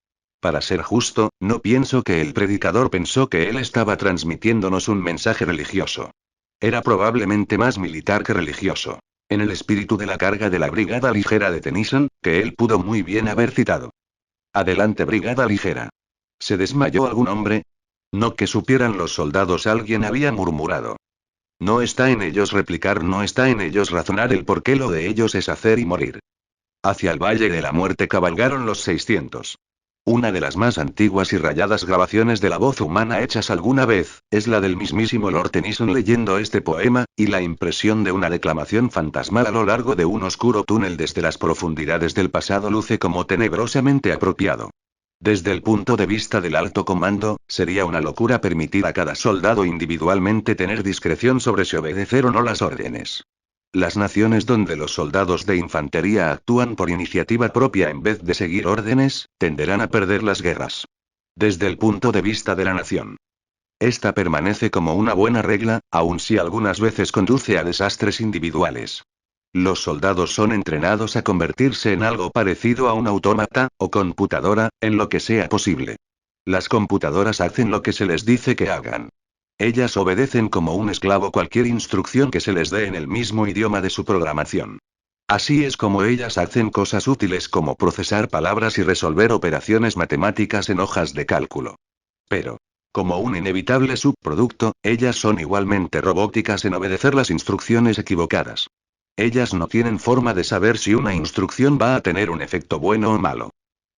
Para ser justo, no pienso que el predicador pensó que él estaba transmitiéndonos un mensaje religioso. Era probablemente más militar que religioso. En el espíritu de la carga de la Brigada Ligera de Tennyson, que él pudo muy bien haber citado. Adelante, Brigada Ligera. ¿Se desmayó algún hombre? No que supieran los soldados, alguien había murmurado. No está en ellos replicar, no está en ellos razonar, el por qué lo de ellos es hacer y morir. Hacia el Valle de la Muerte cabalgaron los 600. Una de las más antiguas y rayadas grabaciones de la voz humana hechas alguna vez, es la del mismísimo Lord Tennyson leyendo este poema, y la impresión de una declamación fantasmal a lo largo de un oscuro túnel desde las profundidades del pasado luce como tenebrosamente apropiado. Desde el punto de vista del alto comando, sería una locura permitir a cada soldado individualmente tener discreción sobre si obedecer o no las órdenes. Las naciones donde los soldados de infantería actúan por iniciativa propia en vez de seguir órdenes, tenderán a perder las guerras. Desde el punto de vista de la nación. Esta permanece como una buena regla, aun si algunas veces conduce a desastres individuales. Los soldados son entrenados a convertirse en algo parecido a un autómata, o computadora, en lo que sea posible. Las computadoras hacen lo que se les dice que hagan. Ellas obedecen como un esclavo cualquier instrucción que se les dé en el mismo idioma de su programación. Así es como ellas hacen cosas útiles como procesar palabras y resolver operaciones matemáticas en hojas de cálculo. Pero, como un inevitable subproducto, ellas son igualmente robóticas en obedecer las instrucciones equivocadas. Ellas no tienen forma de saber si una instrucción va a tener un efecto bueno o malo.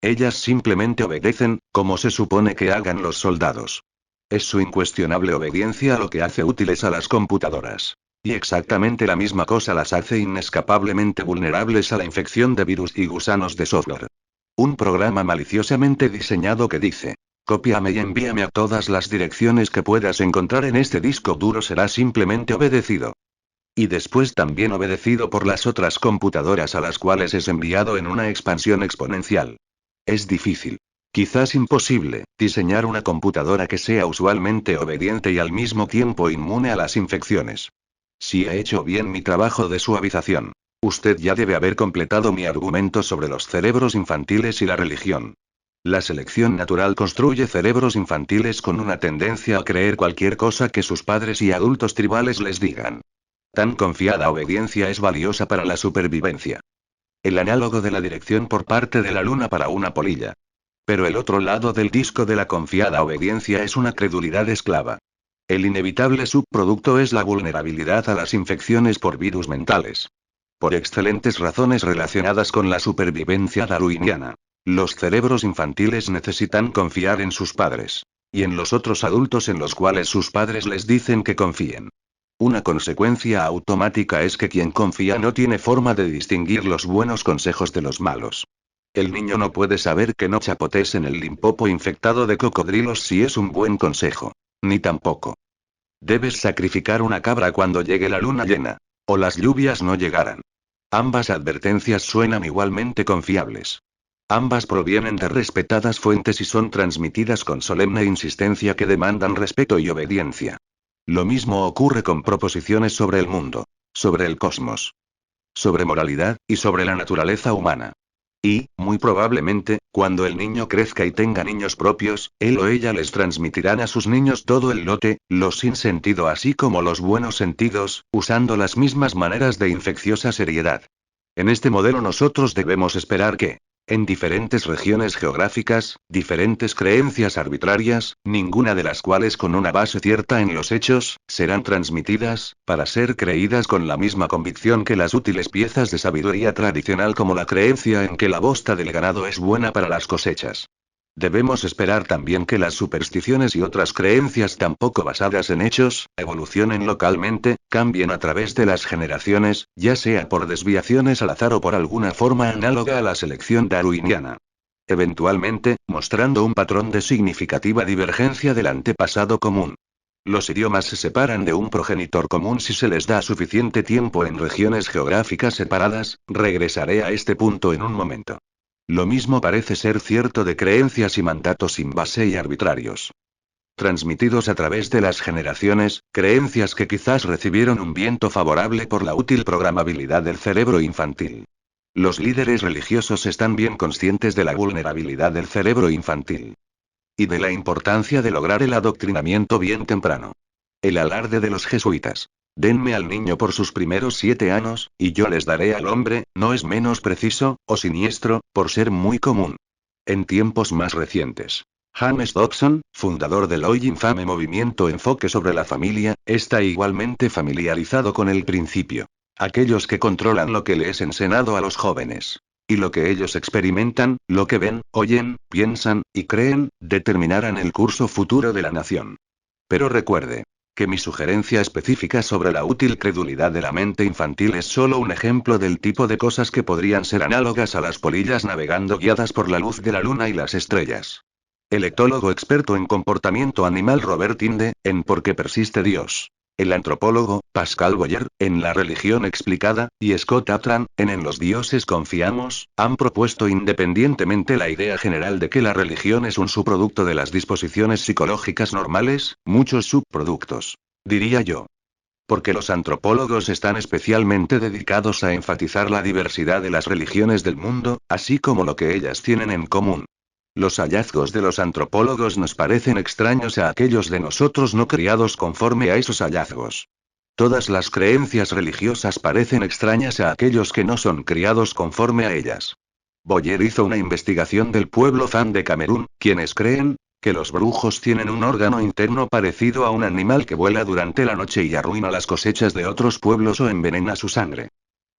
Ellas simplemente obedecen, como se supone que hagan los soldados. Es su incuestionable obediencia lo que hace útiles a las computadoras. Y exactamente la misma cosa las hace inescapablemente vulnerables a la infección de virus y gusanos de software. Un programa maliciosamente diseñado que dice: cópiame y envíame a todas las direcciones que puedas encontrar en este disco duro será simplemente obedecido. Y después también obedecido por las otras computadoras a las cuales es enviado en una expansión exponencial. Es difícil, quizás imposible, diseñar una computadora que sea usualmente obediente y al mismo tiempo inmune a las infecciones. Si he hecho bien mi trabajo de suavización, usted ya debe haber completado mi argumento sobre los cerebros infantiles y la religión. La selección natural construye cerebros infantiles con una tendencia a creer cualquier cosa que sus padres y adultos tribales les digan. Tan confiada obediencia es valiosa para la supervivencia. El análogo de la dirección por parte de la luna para una polilla. Pero el otro lado del disco de la confiada obediencia es una credulidad esclava. El inevitable subproducto es la vulnerabilidad a las infecciones por virus mentales. Por excelentes razones relacionadas con la supervivencia darwiniana. Los cerebros infantiles necesitan confiar en sus padres. Y en los otros adultos en los cuales sus padres les dicen que confíen. Una consecuencia automática es que quien confía no tiene forma de distinguir los buenos consejos de los malos. El niño no puede saber que no chapotees en el Limpopo infectado de cocodrilos si es un buen consejo. Ni tampoco. Debes sacrificar una cabra cuando llegue la luna llena. O las lluvias no llegarán. Ambas advertencias suenan igualmente confiables. Ambas provienen de respetadas fuentes y son transmitidas con solemne insistencia que demandan respeto y obediencia. Lo mismo ocurre con proposiciones sobre el mundo, sobre el cosmos, sobre moralidad, y sobre la naturaleza humana. Y, muy probablemente, cuando el niño crezca y tenga niños propios, él o ella les transmitirán a sus niños todo el lote, los sin sentido así como los buenos sentidos, usando las mismas maneras de infecciosa seriedad. En este modelo nosotros debemos esperar que, en diferentes regiones geográficas, diferentes creencias arbitrarias, ninguna de las cuales con una base cierta en los hechos, serán transmitidas, para ser creídas con la misma convicción que las útiles piezas de sabiduría tradicional como la creencia en que la bosta del ganado es buena para las cosechas. Debemos esperar también que las supersticiones y otras creencias tampoco basadas en hechos, evolucionen localmente, cambien a través de las generaciones, ya sea por desviaciones al azar o por alguna forma análoga a la selección darwiniana. Eventualmente, mostrando un patrón de significativa divergencia del antepasado común. Los idiomas se separan de un progenitor común si se les da suficiente tiempo en regiones geográficas separadas, regresaré a este punto en un momento. Lo mismo parece ser cierto de creencias y mandatos sin base y arbitrarios. Transmitidos a través de las generaciones, creencias que quizás recibieron un viento favorable por la útil programabilidad del cerebro infantil. Los líderes religiosos están bien conscientes de la vulnerabilidad del cerebro infantil. Y de la importancia de lograr el adoctrinamiento bien temprano. El alarde de los jesuitas. Denme al niño por sus primeros 7 años, y yo les daré al hombre, no es menos preciso, o siniestro, por ser muy común. En tiempos más recientes. James Dobson, fundador del hoy infame movimiento Enfoque sobre la familia, está igualmente familiarizado con el principio. Aquellos que controlan lo que le es enseñado a los jóvenes. Y lo que ellos experimentan, lo que ven, oyen, piensan, y creen, determinarán el curso futuro de la nación. Pero recuerde, que mi sugerencia específica sobre la útil credulidad de la mente infantil es solo un ejemplo del tipo de cosas que podrían ser análogas a las polillas navegando guiadas por la luz de la luna y las estrellas. El etólogo experto en comportamiento animal Robert Inde, en Por qué persiste Dios. El antropólogo, Pascal Boyer, en La religión explicada, y Scott Atran, en los dioses confiamos, han propuesto independientemente la idea general de que la religión es un subproducto de las disposiciones psicológicas normales, muchos subproductos. Diría yo. Porque los antropólogos están especialmente dedicados a enfatizar la diversidad de las religiones del mundo, así como lo que ellas tienen en común. Los hallazgos de los antropólogos nos parecen extraños a aquellos de nosotros no criados conforme a esos hallazgos. Todas las creencias religiosas parecen extrañas a aquellos que no son criados conforme a ellas. Boyer hizo una investigación del pueblo Fan de Camerún, quienes creen que los brujos tienen un órgano interno parecido a un animal que vuela durante la noche y arruina las cosechas de otros pueblos o envenena su sangre.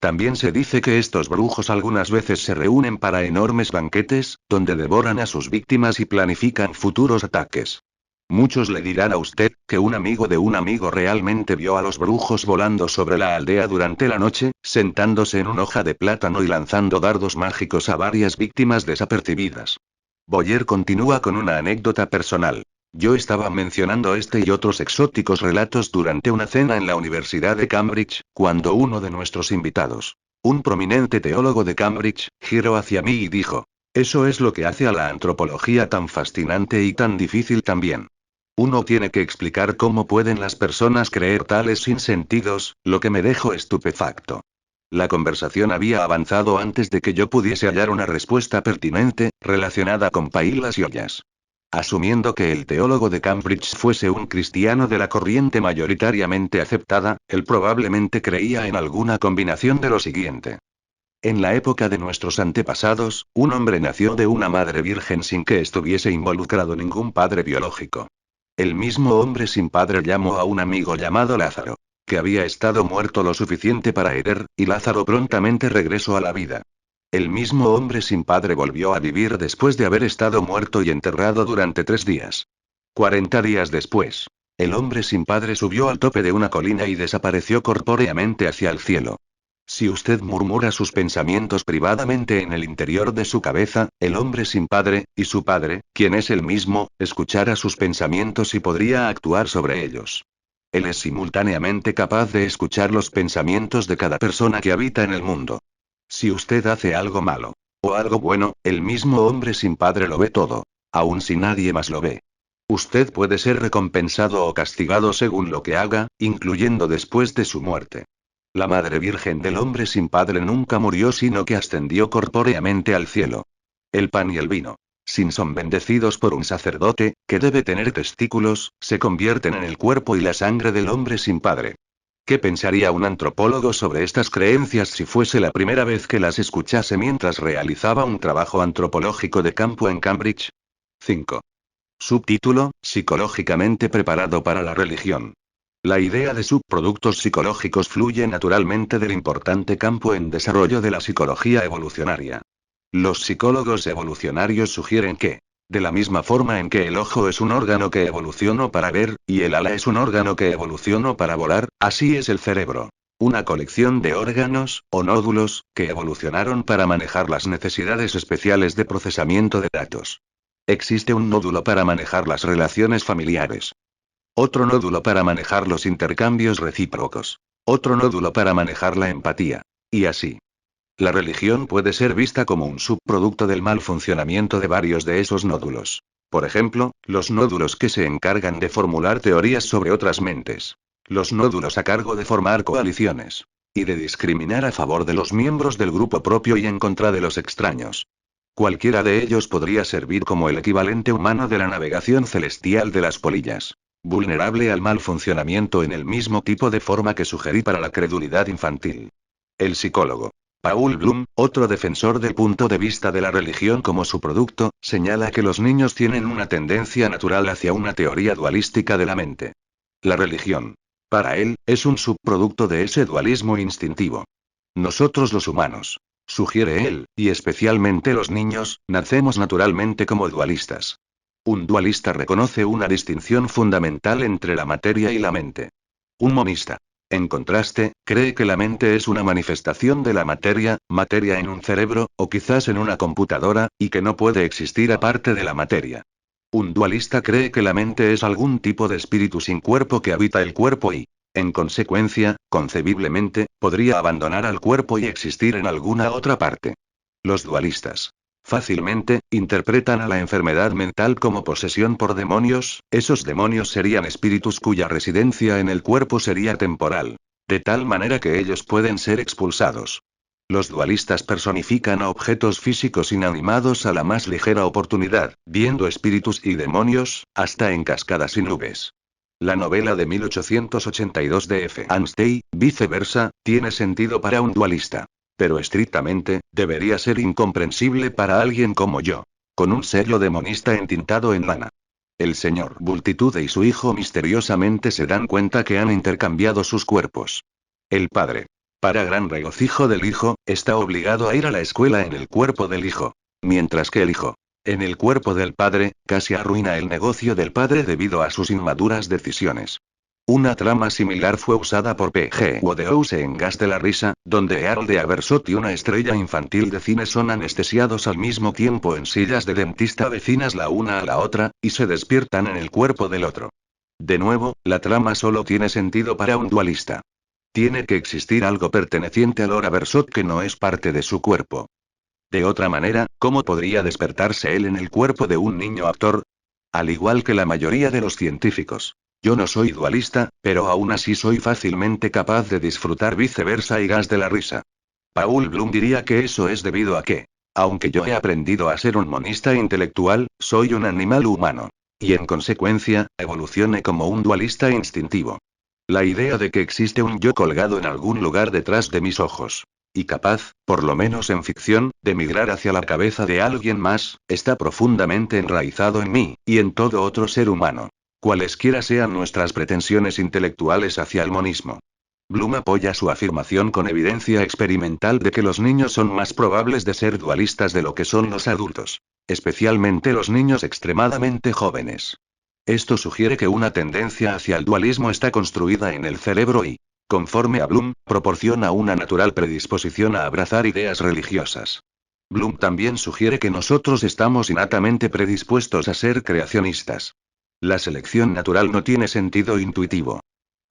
También se dice que estos brujos algunas veces se reúnen para enormes banquetes, donde devoran a sus víctimas y planifican futuros ataques. Muchos le dirán a usted que un amigo de un amigo realmente vio a los brujos volando sobre la aldea durante la noche, sentándose en una hoja de plátano y lanzando dardos mágicos a varias víctimas desapercibidas. Boyer continúa con una anécdota personal. Yo estaba mencionando este y otros exóticos relatos durante una cena en la Universidad de Cambridge, cuando uno de nuestros invitados, un prominente teólogo de Cambridge, giró hacia mí y dijo: eso es lo que hace a la antropología tan fascinante y tan difícil también. Uno tiene que explicar cómo pueden las personas creer tales sinsentidos, lo que me dejó estupefacto. La conversación había avanzado antes de que yo pudiese hallar una respuesta pertinente, relacionada con paílas y ollas. Asumiendo que el teólogo de Cambridge fuese un cristiano de la corriente mayoritariamente aceptada, él probablemente creía en alguna combinación de lo siguiente. En la época de nuestros antepasados, un hombre nació de una madre virgen sin que estuviese involucrado ningún padre biológico. El mismo hombre sin padre llamó a un amigo llamado Lázaro, que había estado muerto lo suficiente para herer, y Lázaro prontamente regresó a la vida. El mismo hombre sin padre volvió a vivir después de haber estado muerto y enterrado durante 3 días. 40 días después, el hombre sin padre subió al tope de una colina y desapareció corpóreamente hacia el cielo. Si usted murmura sus pensamientos privadamente en el interior de su cabeza, el hombre sin padre, y su padre, quien es el mismo, escuchará sus pensamientos y podría actuar sobre ellos. Él es simultáneamente capaz de escuchar los pensamientos de cada persona que habita en el mundo. Si usted hace algo malo, o algo bueno, el mismo hombre sin padre lo ve todo, aun si nadie más lo ve. Usted puede ser recompensado o castigado según lo que haga, incluyendo después de su muerte. La Madre Virgen del hombre sin padre nunca murió, sino que ascendió corpóreamente al cielo. El pan y el vino, si son bendecidos por un sacerdote, que debe tener testículos, se convierten en el cuerpo y la sangre del hombre sin padre. ¿Qué pensaría un antropólogo sobre estas creencias si fuese la primera vez que las escuchase mientras realizaba un trabajo antropológico de campo en Cambridge? 5. Subtítulo: psicológicamente preparado para la religión. La idea de subproductos psicológicos fluye naturalmente del importante campo en desarrollo de la psicología evolucionaria. Los psicólogos evolucionarios sugieren que, de la misma forma en que el ojo es un órgano que evolucionó para ver, y el ala es un órgano que evolucionó para volar, así es el cerebro. Una colección de órganos, o nódulos, que evolucionaron para manejar las necesidades especiales de procesamiento de datos. Existe un nódulo para manejar las relaciones familiares. Otro nódulo para manejar los intercambios recíprocos. Otro nódulo para manejar la empatía. Y así. La religión puede ser vista como un subproducto del mal funcionamiento de varios de esos nódulos. Por ejemplo, los nódulos que se encargan de formular teorías sobre otras mentes. Los nódulos a cargo de formar coaliciones. Y de discriminar a favor de los miembros del grupo propio y en contra de los extraños. Cualquiera de ellos podría servir como el equivalente humano de la navegación celestial de las polillas. Vulnerable al mal funcionamiento en el mismo tipo de forma que sugerí para la credulidad infantil. El psicólogo Paul Bloom, otro defensor del punto de vista de la religión como su producto, señala que los niños tienen una tendencia natural hacia una teoría dualística de la mente. La religión, para él, es un subproducto de ese dualismo instintivo. Nosotros los humanos, sugiere él, y especialmente los niños, nacemos naturalmente como dualistas. Un dualista reconoce una distinción fundamental entre la materia y la mente. Un monista, en contraste, cree que la mente es una manifestación de la materia, materia en un cerebro, o quizás en una computadora, y que no puede existir aparte de la materia. Un dualista cree que la mente es algún tipo de espíritu sin cuerpo que habita el cuerpo y, en consecuencia, concebiblemente, podría abandonar al cuerpo y existir en alguna otra parte. Los dualistas fácilmente interpretan a la enfermedad mental como posesión por demonios. Esos demonios serían espíritus cuya residencia en el cuerpo sería temporal. De tal manera que ellos pueden ser expulsados. Los dualistas personifican a objetos físicos inanimados a la más ligera oportunidad, viendo espíritus y demonios, hasta en cascadas y nubes. La novela de 1882 de F. Anstey, viceversa, tiene sentido para un dualista. Pero estrictamente, debería ser incomprensible para alguien como yo. Con un sello demonista entintado en lana. El señor Bultitude y su hijo misteriosamente se dan cuenta que han intercambiado sus cuerpos. El padre, para gran regocijo del hijo, está obligado a ir a la escuela en el cuerpo del hijo. Mientras que el hijo, en el cuerpo del padre, casi arruina el negocio del padre debido a sus inmaduras decisiones. Una trama similar fue usada por P.G. Wodehouse en Gas de la Risa, donde Earl de Abersoth y una estrella infantil de cine son anestesiados al mismo tiempo en sillas de dentista vecinas la una a la otra, y se despiertan en el cuerpo del otro. De nuevo, la trama solo tiene sentido para un dualista. Tiene que existir algo perteneciente a Lord Abersoth que no es parte de su cuerpo. De otra manera, ¿cómo podría despertarse él en el cuerpo de un niño actor? Al igual que la mayoría de los científicos. Yo no soy dualista, pero aún así soy fácilmente capaz de disfrutar viceversa y Gas de la Risa. Paul Bloom diría que eso es debido a que, aunque yo he aprendido a ser un monista intelectual, soy un animal humano. Y en consecuencia, evolucioné como un dualista instintivo. La idea de que existe un yo colgado en algún lugar detrás de mis ojos. Y capaz, por lo menos en ficción, de migrar hacia la cabeza de alguien más, está profundamente enraizado en mí, y en todo otro ser humano. Cualesquiera sean nuestras pretensiones intelectuales hacia el monismo. Bloom apoya su afirmación con evidencia experimental de que los niños son más probables de ser dualistas de lo que son los adultos. Especialmente los niños extremadamente jóvenes. Esto sugiere que una tendencia hacia el dualismo está construida en el cerebro y, conforme a Bloom, proporciona una natural predisposición a abrazar ideas religiosas. Bloom también sugiere que nosotros estamos innatamente predispuestos a ser creacionistas. La selección natural no tiene sentido intuitivo.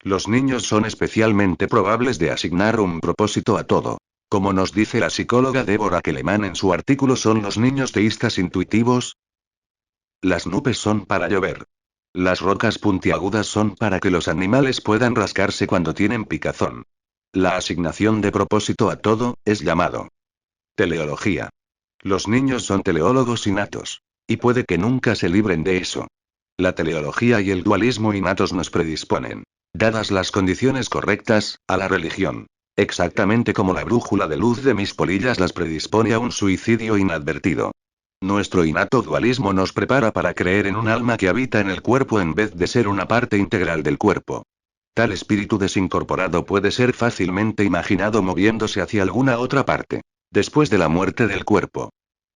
Los niños son especialmente probables de asignar un propósito a todo. Como nos dice la psicóloga Deborah Kelleman en su artículo ¿Son los niños teístas intuitivos? Las nubes son para llover. Las rocas puntiagudas son para que los animales puedan rascarse cuando tienen picazón. La asignación de propósito a todo, es llamado teleología. Los niños son teleólogos innatos. Y puede que nunca se libren de eso. La teleología y el dualismo innatos nos predisponen, dadas las condiciones correctas, a la religión. Exactamente como la brújula de luz de mis polillas las predispone a un suicidio inadvertido. Nuestro innato dualismo nos prepara para creer en un alma que habita en el cuerpo en vez de ser una parte integral del cuerpo. Tal espíritu desincorporado puede ser fácilmente imaginado moviéndose hacia alguna otra parte, después de la muerte del cuerpo.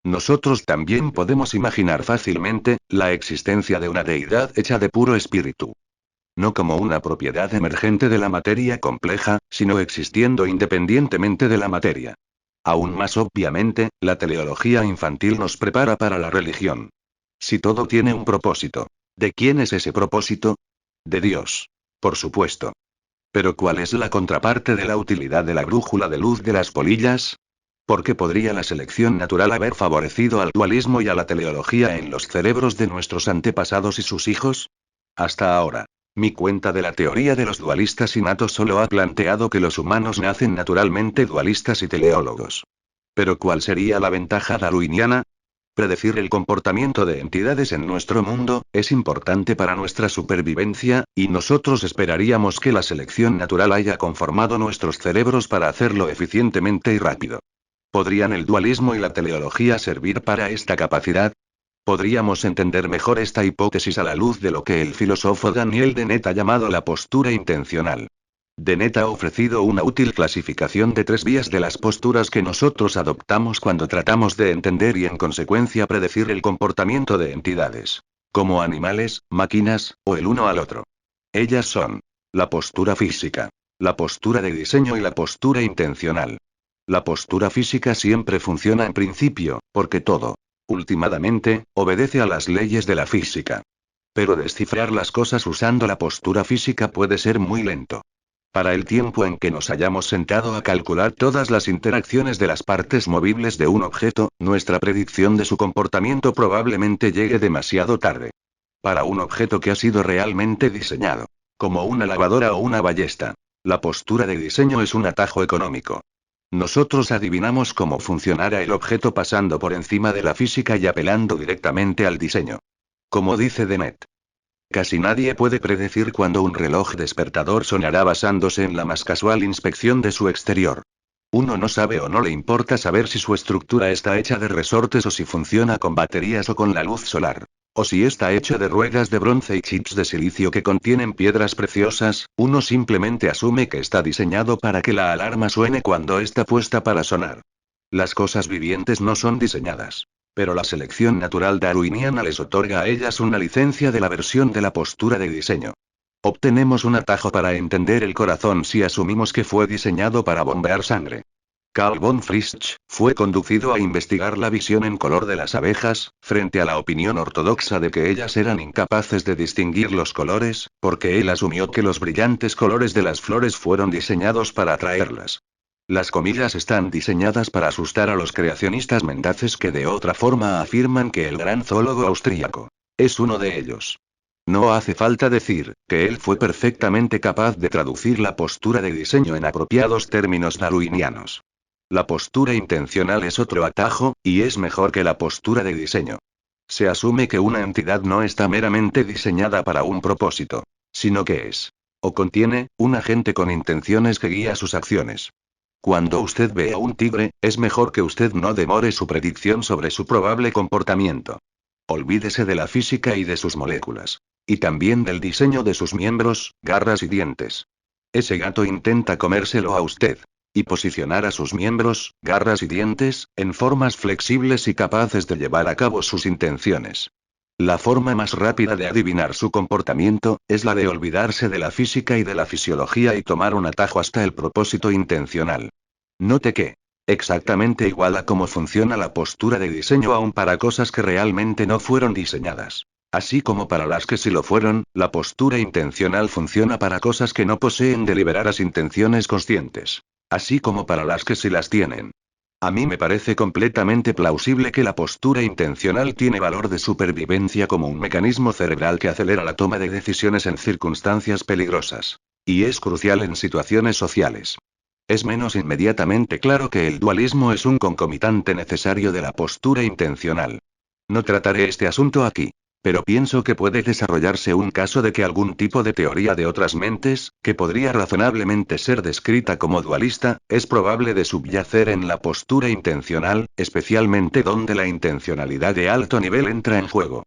Nosotros también podemos imaginar fácilmente la existencia de una deidad hecha de puro espíritu. No como una propiedad emergente de la materia compleja, sino existiendo independientemente de la materia. Aún más obviamente, la teleología infantil nos prepara para la religión. Si todo tiene un propósito, ¿de quién es ese propósito? De Dios. Por supuesto. Pero ¿cuál es la contraparte de la utilidad de la brújula de luz de las polillas? ¿Por qué podría la selección natural haber favorecido al dualismo y a la teleología en los cerebros de nuestros antepasados y sus hijos? Hasta ahora, mi cuenta de la teoría de los dualistas innatos solo ha planteado que los humanos nacen naturalmente dualistas y teleólogos. Pero ¿cuál sería la ventaja darwiniana? Predecir el comportamiento de entidades en nuestro mundo, es importante para nuestra supervivencia, y nosotros esperaríamos que la selección natural haya conformado nuestros cerebros para hacerlo eficientemente y rápido. ¿Podrían el dualismo y la teleología servir para esta capacidad? Podríamos entender mejor esta hipótesis a la luz de lo que el filósofo Daniel Dennett ha llamado la postura intencional. Dennett ha ofrecido una útil clasificación de 3 vías de las posturas que nosotros adoptamos cuando tratamos de entender y en consecuencia predecir el comportamiento de entidades, como animales, máquinas, o el uno al otro. Ellas son la postura física, la postura de diseño y la postura intencional. La postura física siempre funciona en principio, porque todo, últimamente, obedece a las leyes de la física. Pero descifrar las cosas usando la postura física puede ser muy lento. Para el tiempo en que nos hayamos sentado a calcular todas las interacciones de las partes movibles de un objeto, nuestra predicción de su comportamiento probablemente llegue demasiado tarde. Para un objeto que ha sido realmente diseñado, como una lavadora o una ballesta, la postura de diseño es un atajo económico. Nosotros adivinamos cómo funcionará el objeto pasando por encima de la física y apelando directamente al diseño. Como dice Dennett. Casi nadie puede predecir cuándo un reloj despertador sonará basándose en la más casual inspección de su exterior. Uno no sabe o no le importa saber si su estructura está hecha de resortes o si funciona con baterías o con la luz solar. O si está hecho de ruedas de bronce y chips de silicio que contienen piedras preciosas, uno simplemente asume que está diseñado para que la alarma suene cuando está puesta para sonar. Las cosas vivientes no son diseñadas. Pero la selección natural darwiniana les otorga a ellas una licencia de la versión de la postura de diseño. Obtenemos un atajo para entender el corazón si asumimos que fue diseñado para bombear sangre. Carl von Frisch fue conducido a investigar la visión en color de las abejas, frente a la opinión ortodoxa de que ellas eran incapaces de distinguir los colores, porque él asumió que los brillantes colores de las flores fueron diseñados para atraerlas. Las comillas están diseñadas para asustar a los creacionistas mendaces que de otra forma afirman que el gran zoólogo austríaco es uno de ellos. No hace falta decir que él fue perfectamente capaz de traducir la postura de diseño en apropiados términos darwinianos. La postura intencional es otro atajo, y es mejor que la postura de diseño. Se asume que una entidad no está meramente diseñada para un propósito, sino que es, o contiene, un agente con intenciones que guía sus acciones. Cuando usted ve a un tigre, es mejor que usted no demore su predicción sobre su probable comportamiento. Olvídese de la física y de sus moléculas. Y también del diseño de sus miembros, garras y dientes. Ese gato intenta comérselo a usted. Y posicionar a sus miembros, garras y dientes, en formas flexibles y capaces de llevar a cabo sus intenciones. La forma más rápida de adivinar su comportamiento, es la de olvidarse de la física y de la fisiología y tomar un atajo hasta el propósito intencional. Note que, exactamente igual a cómo funciona la postura de diseño aún para cosas que realmente no fueron diseñadas. Así como para las que sí lo fueron, la postura intencional funciona para cosas que no poseen deliberadas intenciones conscientes. Así como para las que sí las tienen. A mí me parece completamente plausible que la postura intencional tiene valor de supervivencia como un mecanismo cerebral que acelera la toma de decisiones en circunstancias peligrosas. Y es crucial en situaciones sociales. Es menos inmediatamente claro que el dualismo es un concomitante necesario de la postura intencional. No trataré este asunto aquí. Pero pienso que puede desarrollarse un caso de que algún tipo de teoría de otras mentes, que podría razonablemente ser descrita como dualista, es probable de subyacer en la postura intencional, especialmente donde la intencionalidad de alto nivel entra en juego.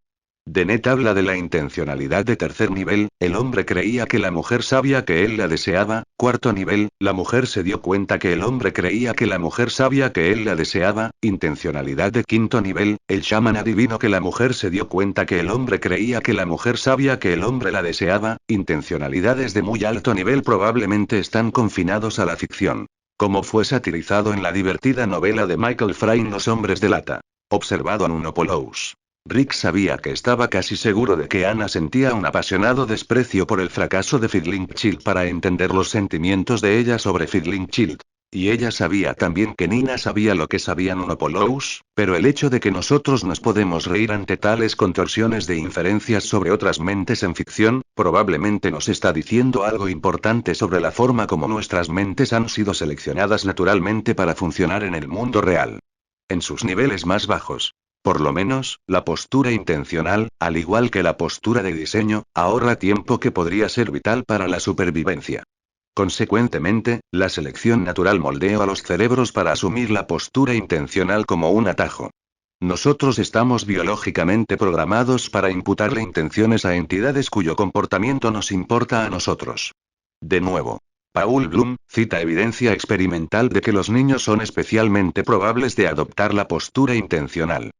Dennett habla de la intencionalidad de tercer nivel, el hombre creía que la mujer sabía que él la deseaba; cuarto nivel, la mujer se dio cuenta que el hombre creía que la mujer sabía que él la deseaba; intencionalidad de quinto nivel, el chamán adivinó que la mujer se dio cuenta que el hombre creía que la mujer sabía que el hombre la deseaba; intencionalidades de muy alto nivel probablemente están confinados a la ficción. Como fue satirizado en la divertida novela de Michael Frayn Los hombres de lata. Observado en Unopoulos. Rick sabía que estaba casi seguro de que Anna sentía un apasionado desprecio por el fracaso de Fiddling Child para entender los sentimientos de ella sobre Fiddling Child. Y ella sabía también que Nina sabía lo que sabía Unopoulos, pero el hecho de que nosotros nos podemos reír ante tales contorsiones de inferencias sobre otras mentes en ficción, probablemente nos está diciendo algo importante sobre la forma como nuestras mentes han sido seleccionadas naturalmente para funcionar en el mundo real. En sus niveles más bajos. Por lo menos, la postura intencional, al igual que la postura de diseño, ahorra tiempo que podría ser vital para la supervivencia. Consecuentemente, la selección natural moldeó a los cerebros para asumir la postura intencional como un atajo. Nosotros estamos biológicamente programados para imputarle intenciones a entidades cuyo comportamiento nos importa a nosotros. De nuevo. Paul Bloom cita evidencia experimental de que los niños son especialmente probables de adoptar la postura intencional.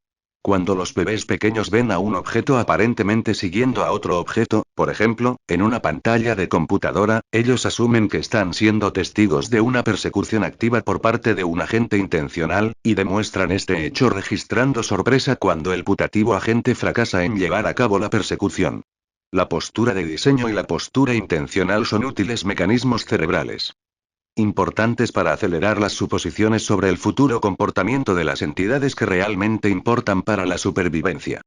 Cuando los bebés pequeños ven a un objeto aparentemente siguiendo a otro objeto, por ejemplo, en una pantalla de computadora, ellos asumen que están siendo testigos de una persecución activa por parte de un agente intencional, y demuestran este hecho registrando sorpresa cuando el putativo agente fracasa en llevar a cabo la persecución. La postura de diseño y la postura intencional son útiles mecanismos cerebrales. Importantes para acelerar las suposiciones sobre el futuro comportamiento de las entidades que realmente importan para la supervivencia.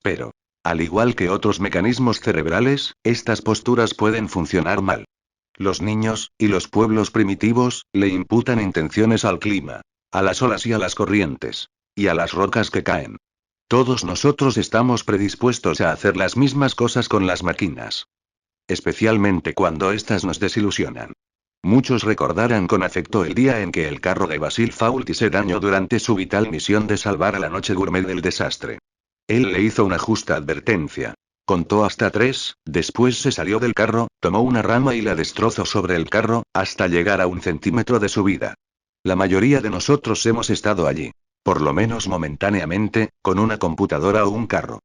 Pero, al igual que otros mecanismos cerebrales, estas posturas pueden funcionar mal. Los niños, y los pueblos primitivos, le imputan intenciones al clima, a las olas y a las corrientes, y a las rocas que caen. Todos nosotros estamos predispuestos a hacer las mismas cosas con las máquinas. Especialmente cuando éstas nos desilusionan. Muchos recordarán con afecto el día en que el carro de Basil Fawlty se dañó durante su vital misión de salvar a la noche gourmet del desastre. Él le hizo una justa advertencia. Contó hasta 3, después se salió del carro, tomó una rama y la destrozó sobre el carro, hasta llegar a 1 centímetro de su vida. La mayoría de nosotros hemos estado allí. Por lo menos momentáneamente, con una computadora o un carro.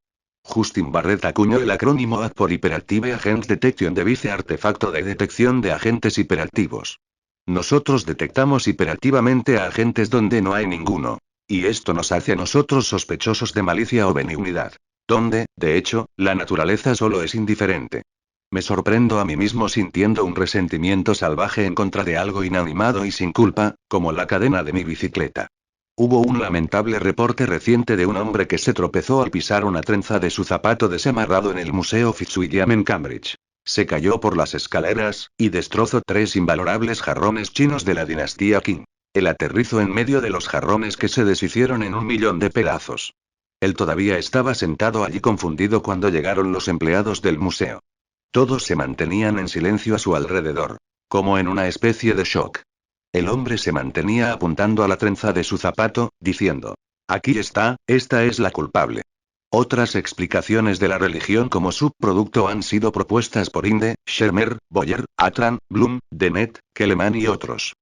Justin Barrett acuñó el acrónimo AD por Hyperactive Agent Detection Device, artefacto de detección de agentes hiperactivos. Nosotros detectamos hiperactivamente a agentes donde no hay ninguno. Y esto nos hace a nosotros sospechosos de malicia o benignidad. Donde, de hecho, la naturaleza solo es indiferente. Me sorprendo a mí mismo sintiendo un resentimiento salvaje en contra de algo inanimado y sin culpa, como la cadena de mi bicicleta. Hubo un lamentable reporte reciente de un hombre que se tropezó al pisar una trenza de su zapato desamarrado en el Museo Fitzwilliam en Cambridge. Se cayó por las escaleras, y destrozó 3 invalorables jarrones chinos de la dinastía Qing. Él aterrizó en medio de los jarrones que se deshicieron en 1 millón de pedazos. Él todavía estaba sentado allí confundido cuando llegaron los empleados del museo. Todos se mantenían en silencio a su alrededor. Como en una especie de shock. El hombre se mantenía apuntando a la trenza de su zapato, diciendo: aquí está, esta es la culpable. Otras explicaciones de la religión como subproducto han sido propuestas por Inde, Shermer, Boyer, Atran, Bloom, Dennett, Kelleman y otros.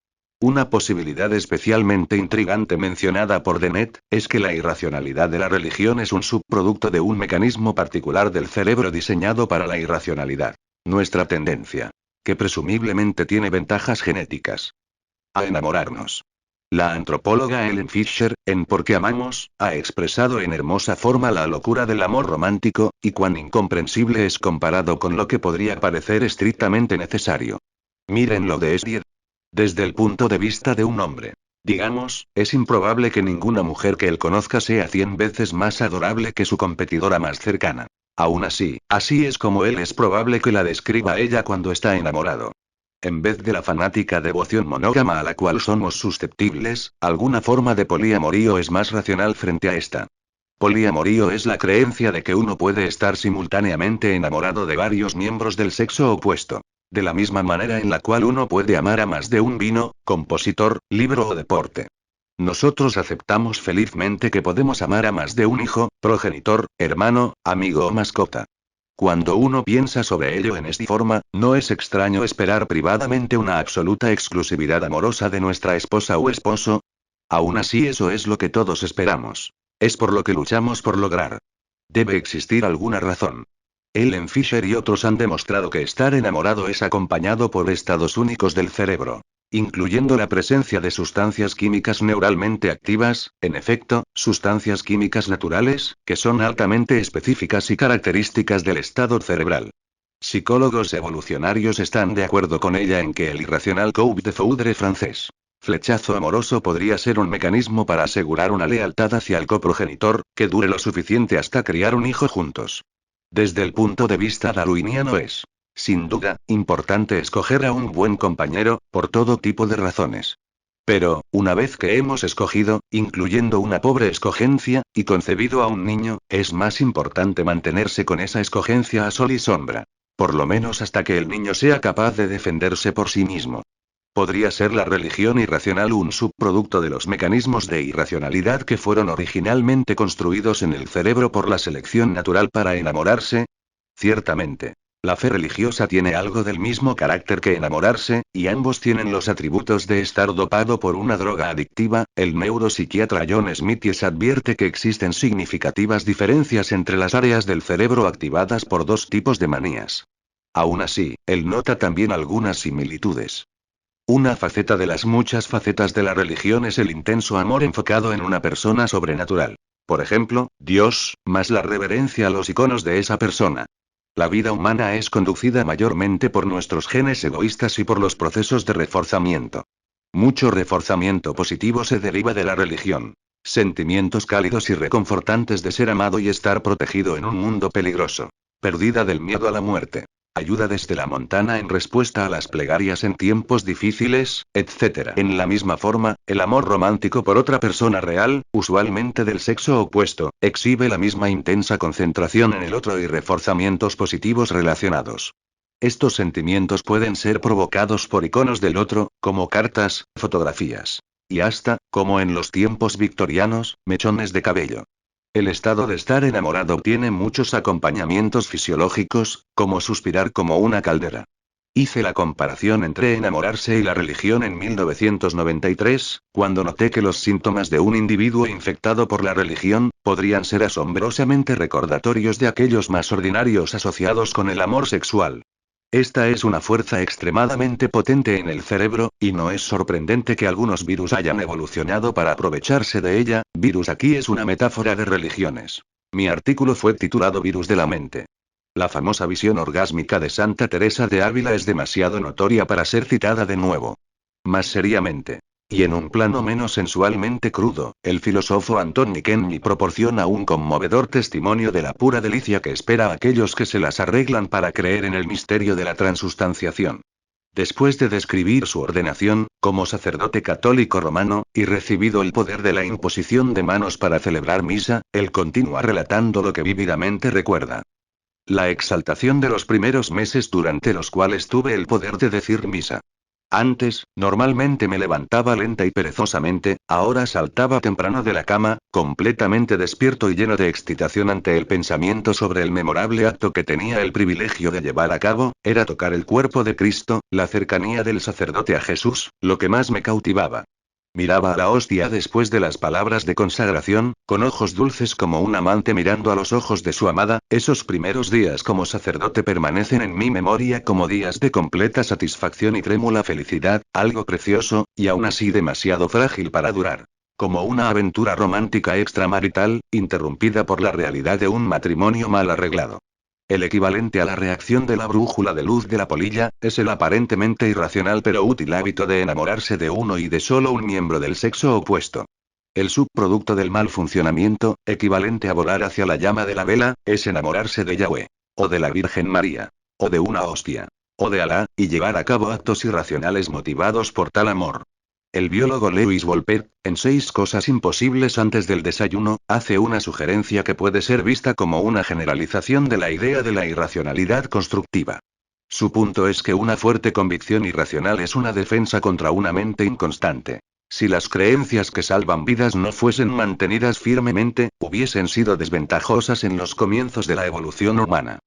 Una posibilidad especialmente intrigante mencionada por Dennett, es que la irracionalidad de la religión es un subproducto de un mecanismo particular del cerebro diseñado para la irracionalidad. Nuestra tendencia. Que presumiblemente tiene ventajas genéticas. A enamorarnos. La antropóloga Ellen Fisher, en Porque amamos, ha expresado en hermosa forma la locura del amor romántico, y cuán incomprensible es comparado con lo que podría parecer estrictamente necesario. Miren lo de Esdier. Desde el punto de vista de un hombre. Digamos, es improbable que ninguna mujer que él conozca sea 100 veces más adorable que su competidora más cercana. Aún así, así es como él es probable que la describa a ella cuando está enamorado. En vez de la fanática devoción monógama a la cual somos susceptibles, alguna forma de poliamorío es más racional frente a esta. Poliamorío es la creencia de que uno puede estar simultáneamente enamorado de varios miembros del sexo opuesto. De la misma manera en la cual uno puede amar a más de un vino, compositor, libro o deporte. Nosotros aceptamos felizmente que podemos amar a más de un hijo, progenitor, hermano, amigo o mascota. Cuando uno piensa sobre ello en esta forma, no es extraño esperar privadamente una absoluta exclusividad amorosa de nuestra esposa o esposo. Aún así, eso es lo que todos esperamos. Es por lo que luchamos por lograr. Debe existir alguna razón. Ellen Fisher y otros han demostrado que estar enamorado es acompañado por estados únicos del cerebro. Incluyendo la presencia de sustancias químicas neuralmente activas, en efecto, sustancias químicas naturales, que son altamente específicas y características del estado cerebral. Psicólogos evolucionarios están de acuerdo con ella en que el irracional coup de foudre francés, flechazo amoroso, podría ser un mecanismo para asegurar una lealtad hacia el coprogenitor, que dure lo suficiente hasta criar un hijo juntos. Desde el punto de vista darwiniano es, sin duda, importante escoger a un buen compañero, por todo tipo de razones. Pero, una vez que hemos escogido, incluyendo una pobre escogencia, y concebido a un niño, es más importante mantenerse con esa escogencia a sol y sombra. Por lo menos hasta que el niño sea capaz de defenderse por sí mismo. ¿Podría ser la religión irracional un subproducto de los mecanismos de irracionalidad que fueron originalmente construidos en el cerebro por la selección natural para enamorarse? Ciertamente. La fe religiosa tiene algo del mismo carácter que enamorarse, y ambos tienen los atributos de estar dopado por una droga adictiva. El neuropsiquiatra John Smithies advierte que existen significativas diferencias entre las áreas del cerebro activadas por dos tipos de manías. Aún así, él nota también algunas similitudes. Una faceta de las muchas facetas de la religión es el intenso amor enfocado en una persona sobrenatural. Por ejemplo, Dios, más la reverencia a los iconos de esa persona. La vida humana es conducida mayormente por nuestros genes egoístas y por los procesos de reforzamiento. Mucho reforzamiento positivo se deriva de la religión. Sentimientos cálidos y reconfortantes de ser amado y estar protegido en un mundo peligroso. Pérdida del miedo a la muerte. ayuda desde la montana en respuesta a las plegarias en tiempos difíciles, etc. En la misma forma, el amor romántico por otra persona real, usualmente del sexo opuesto, exhibe la misma intensa concentración en el otro y reforzamientos positivos relacionados. Estos sentimientos pueden ser provocados por iconos del otro, como cartas, fotografías. Y hasta, como en los tiempos victorianos, mechones de cabello. El estado de estar enamorado tiene muchos acompañamientos fisiológicos, como suspirar como una caldera. Hice la comparación entre enamorarse y la religión en 1993, cuando noté que los síntomas de un individuo infectado por la religión podrían ser asombrosamente recordatorios de aquellos más ordinarios asociados con el amor sexual. Esta es una fuerza extremadamente potente en el cerebro, y no es sorprendente que algunos virus hayan evolucionado para aprovecharse de ella. Virus aquí es una metáfora de religiones. Mi artículo fue titulado Virus de la mente. La famosa visión orgásmica de Santa Teresa de Ávila es demasiado notoria para ser citada de nuevo. Más seriamente, y en un plano menos sensualmente crudo, el filósofo Anton Nikenyi proporciona un conmovedor testimonio de la pura delicia que espera a aquellos que se las arreglan para creer en el misterio de la transustanciación. Después de describir su ordenación, como sacerdote católico romano, y recibido el poder de la imposición de manos para celebrar misa, él continúa relatando lo que vívidamente recuerda. La exaltación de los primeros meses durante los cuales tuve el poder de decir misa. Antes, normalmente me levantaba lenta y perezosamente, ahora saltaba temprano de la cama, completamente despierto y lleno de excitación ante el pensamiento sobre el memorable acto que tenía el privilegio de llevar a cabo, era tocar el cuerpo de Cristo, la cercanía del sacerdote a Jesús, lo que más me cautivaba. Miraba a la hostia después de las palabras de consagración, con ojos dulces como un amante mirando a los ojos de su amada. Esos primeros días como sacerdote permanecen en mi memoria como días de completa satisfacción y trémula felicidad, algo precioso, y aún así demasiado frágil para durar. Como una aventura romántica extramarital, interrumpida por la realidad de un matrimonio mal arreglado. El equivalente a la reacción de la brújula de luz de la polilla, es el aparentemente irracional pero útil hábito de enamorarse de uno y de solo un miembro del sexo opuesto. El subproducto del mal funcionamiento, equivalente a volar hacia la llama de la vela, es enamorarse de Yahweh. O de la Virgen María. O de una hostia. O de Alá, y llevar a cabo actos irracionales motivados por tal amor. El biólogo Lewis Wolpert, en 6 cosas imposibles antes del desayuno, hace una sugerencia que puede ser vista como una generalización de la idea de la irracionalidad constructiva. Su punto es que una fuerte convicción irracional es una defensa contra una mente inconstante. Si las creencias que salvan vidas no fuesen mantenidas firmemente, hubiesen sido desventajosas en los comienzos de la evolución humana.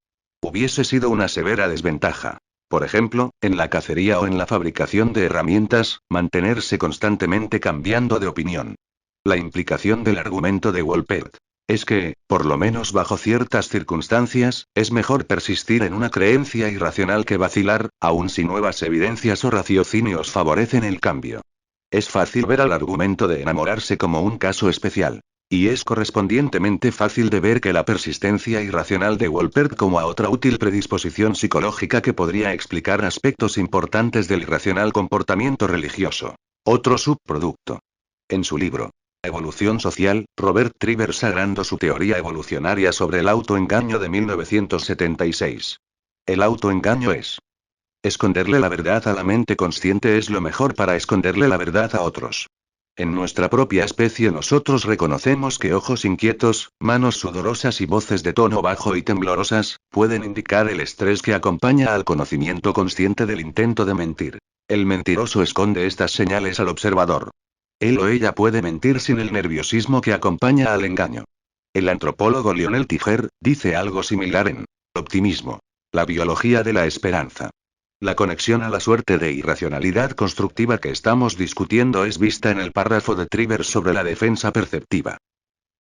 Hubiese sido una severa desventaja. Por ejemplo, en la cacería o en la fabricación de herramientas, mantenerse constantemente cambiando de opinión. La implicación del argumento de Wolpert es que, por lo menos bajo ciertas circunstancias, es mejor persistir en una creencia irracional que vacilar, aun si nuevas evidencias o raciocinios favorecen el cambio. Es fácil ver al argumento de enamorarse como un caso especial. Y es correspondientemente fácil de ver que la persistencia irracional de Wolpert como a otra útil predisposición psicológica que podría explicar aspectos importantes del irracional comportamiento religioso. Otro subproducto. En su libro, Evolución Social, Robert Trivers agrandó su teoría evolucionaria sobre el autoengaño de 1976. El autoengaño es esconderle la verdad a la mente consciente es lo mejor para esconderle la verdad a otros. En nuestra propia especie nosotros reconocemos que ojos inquietos, manos sudorosas y voces de tono bajo y temblorosas, pueden indicar el estrés que acompaña al conocimiento consciente del intento de mentir. El mentiroso esconde estas señales al observador. Él o ella puede mentir sin el nerviosismo que acompaña al engaño. El antropólogo Lionel Tiger dice algo similar en Optimismo. La biología de la esperanza. La conexión a la suerte de irracionalidad constructiva que estamos discutiendo es vista en el párrafo de Trivers sobre la defensa perceptiva.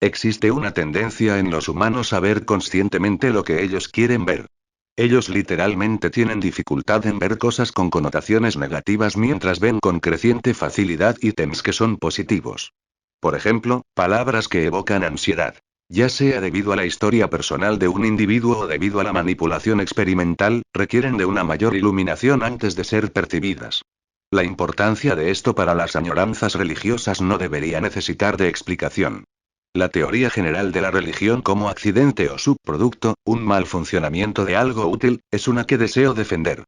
Existe una tendencia en los humanos a ver conscientemente lo que ellos quieren ver. Ellos literalmente tienen dificultad en ver cosas con connotaciones negativas mientras ven con creciente facilidad ítems que son positivos. Por ejemplo, palabras que evocan ansiedad. Ya sea debido a la historia personal de un individuo o debido a la manipulación experimental, requieren de una mayor iluminación antes de ser percibidas. La importancia de esto para las añoranzas religiosas no debería necesitar de explicación. La teoría general de la religión como accidente o subproducto, un mal funcionamiento de algo útil, es una que deseo defender.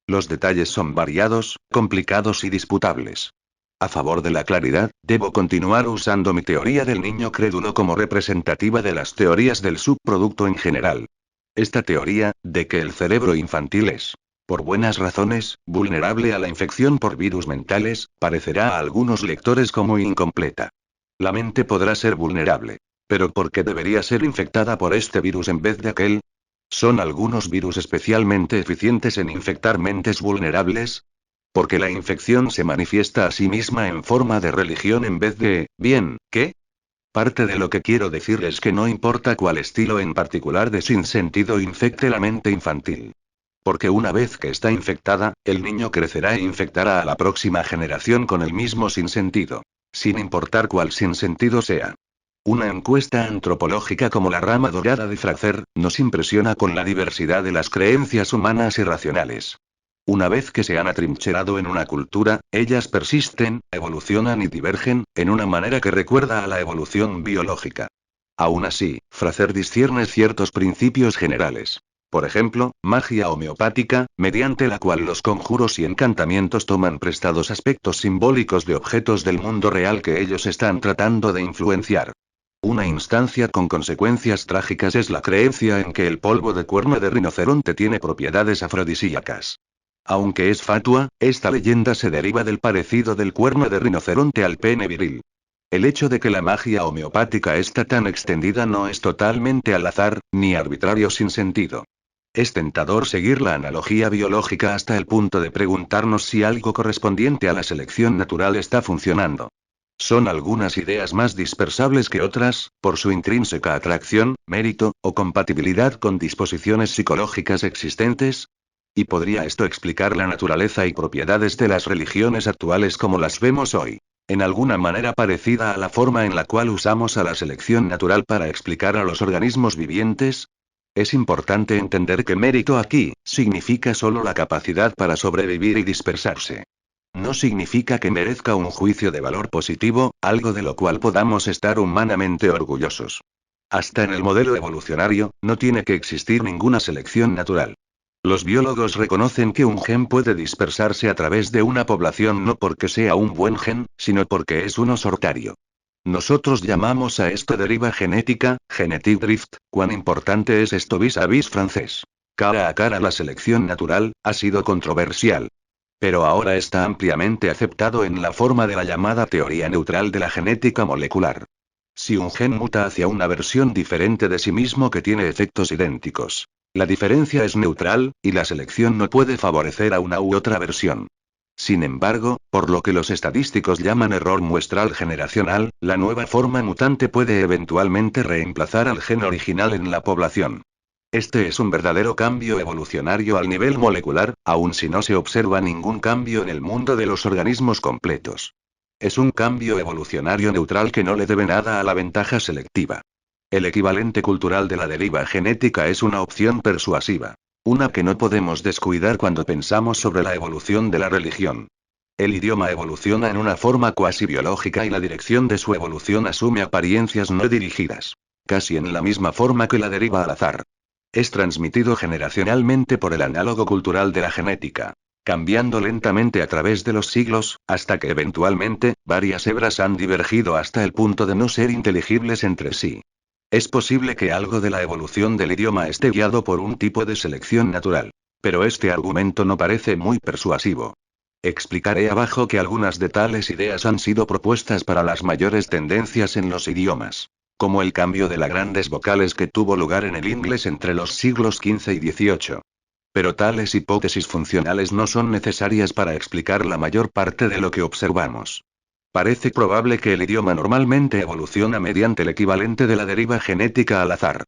Los detalles son variados, complicados y disputables. A favor de la claridad, debo continuar usando mi teoría del niño crédulo como representativa de las teorías del subproducto en general. Esta teoría, de que el cerebro infantil es, por buenas razones, vulnerable a la infección por virus mentales, parecerá a algunos lectores como incompleta. La mente podrá ser vulnerable. ¿Pero por qué debería ser infectada por este virus en vez de aquel? ¿Son algunos virus especialmente eficientes en infectar mentes vulnerables? Porque la infección se manifiesta a sí misma en forma de religión en vez de, bien, ¿qué? Parte de lo que quiero decir es que no importa cuál estilo en particular de sinsentido infecte la mente infantil. Porque una vez que está infectada, el niño crecerá e infectará a la próxima generación con el mismo sinsentido. Sin importar cuál sinsentido sea. Una encuesta antropológica como la rama dorada de Frazer, nos impresiona con la diversidad de las creencias humanas y racionales. Una vez que se han atrincherado en una cultura, ellas persisten, evolucionan y divergen, en una manera que recuerda a la evolución biológica. Aún así, Frazer discierne ciertos principios generales. Por ejemplo, magia homeopática, mediante la cual los conjuros y encantamientos toman prestados aspectos simbólicos de objetos del mundo real que ellos están tratando de influenciar. Una instancia con consecuencias trágicas es la creencia en que el polvo de cuerno de rinoceronte tiene propiedades afrodisíacas. Aunque es fatua, esta leyenda se deriva del parecido del cuerno de rinoceronte al pene viril. El hecho de que la magia homeopática está tan extendida no es totalmente al azar, ni arbitrario sin sentido. Es tentador seguir la analogía biológica hasta el punto de preguntarnos si algo correspondiente a la selección natural está funcionando. Son algunas ideas más dispersables que otras, por su intrínseca atracción, mérito, o compatibilidad con disposiciones psicológicas existentes. ¿Y podría esto explicar la naturaleza y propiedades de las religiones actuales como las vemos hoy? En alguna manera parecida a la forma en la cual usamos a la selección natural para explicar a los organismos vivientes. Es importante entender que mérito aquí, significa solo la capacidad para sobrevivir y dispersarse. No significa que merezca un juicio de valor positivo, algo de lo cual podamos estar humanamente orgullosos. Hasta en el modelo evolucionario, no tiene que existir ninguna selección natural. Los biólogos reconocen que un gen puede dispersarse a través de una población no porque sea un buen gen, sino porque es uno sortario. Nosotros llamamos a esto deriva genética, genetic drift. ¿Cuán importante es esto vis-a-vis francés? Cara a cara la selección natural, ha sido controversial. Pero ahora está ampliamente aceptado en la forma de la llamada teoría neutral de la genética molecular. Si un gen muta hacia una versión diferente de sí mismo que tiene efectos idénticos, la diferencia es neutral, y la selección no puede favorecer a una u otra versión. Sin embargo, por lo que los estadísticos llaman error muestral generacional, la nueva forma mutante puede eventualmente reemplazar al gen original en la población. Este es un verdadero cambio evolucionario al nivel molecular, aun si no se observa ningún cambio en el mundo de los organismos completos. Es un cambio evolucionario neutral que no le debe nada a la ventaja selectiva. El equivalente cultural de la deriva genética es una opción persuasiva. Una que no podemos descuidar cuando pensamos sobre la evolución de la religión. El idioma evoluciona en una forma cuasi biológica y la dirección de su evolución asume apariencias no dirigidas. Casi en la misma forma que la deriva al azar. Es transmitido generacionalmente por el análogo cultural de la genética, cambiando lentamente a través de los siglos, hasta que eventualmente, varias hebras han divergido hasta el punto de no ser inteligibles entre sí. Es posible que algo de la evolución del idioma esté guiado por un tipo de selección natural. Pero este argumento no parece muy persuasivo. Explicaré abajo que algunas de tales ideas han sido propuestas para las mayores tendencias en los idiomas. Como el cambio de las grandes vocales que tuvo lugar en el inglés entre los siglos XV y XVIII. Pero tales hipótesis funcionales no son necesarias para explicar la mayor parte de lo que observamos. Parece probable que el idioma normalmente evoluciona mediante el equivalente de la deriva genética al azar.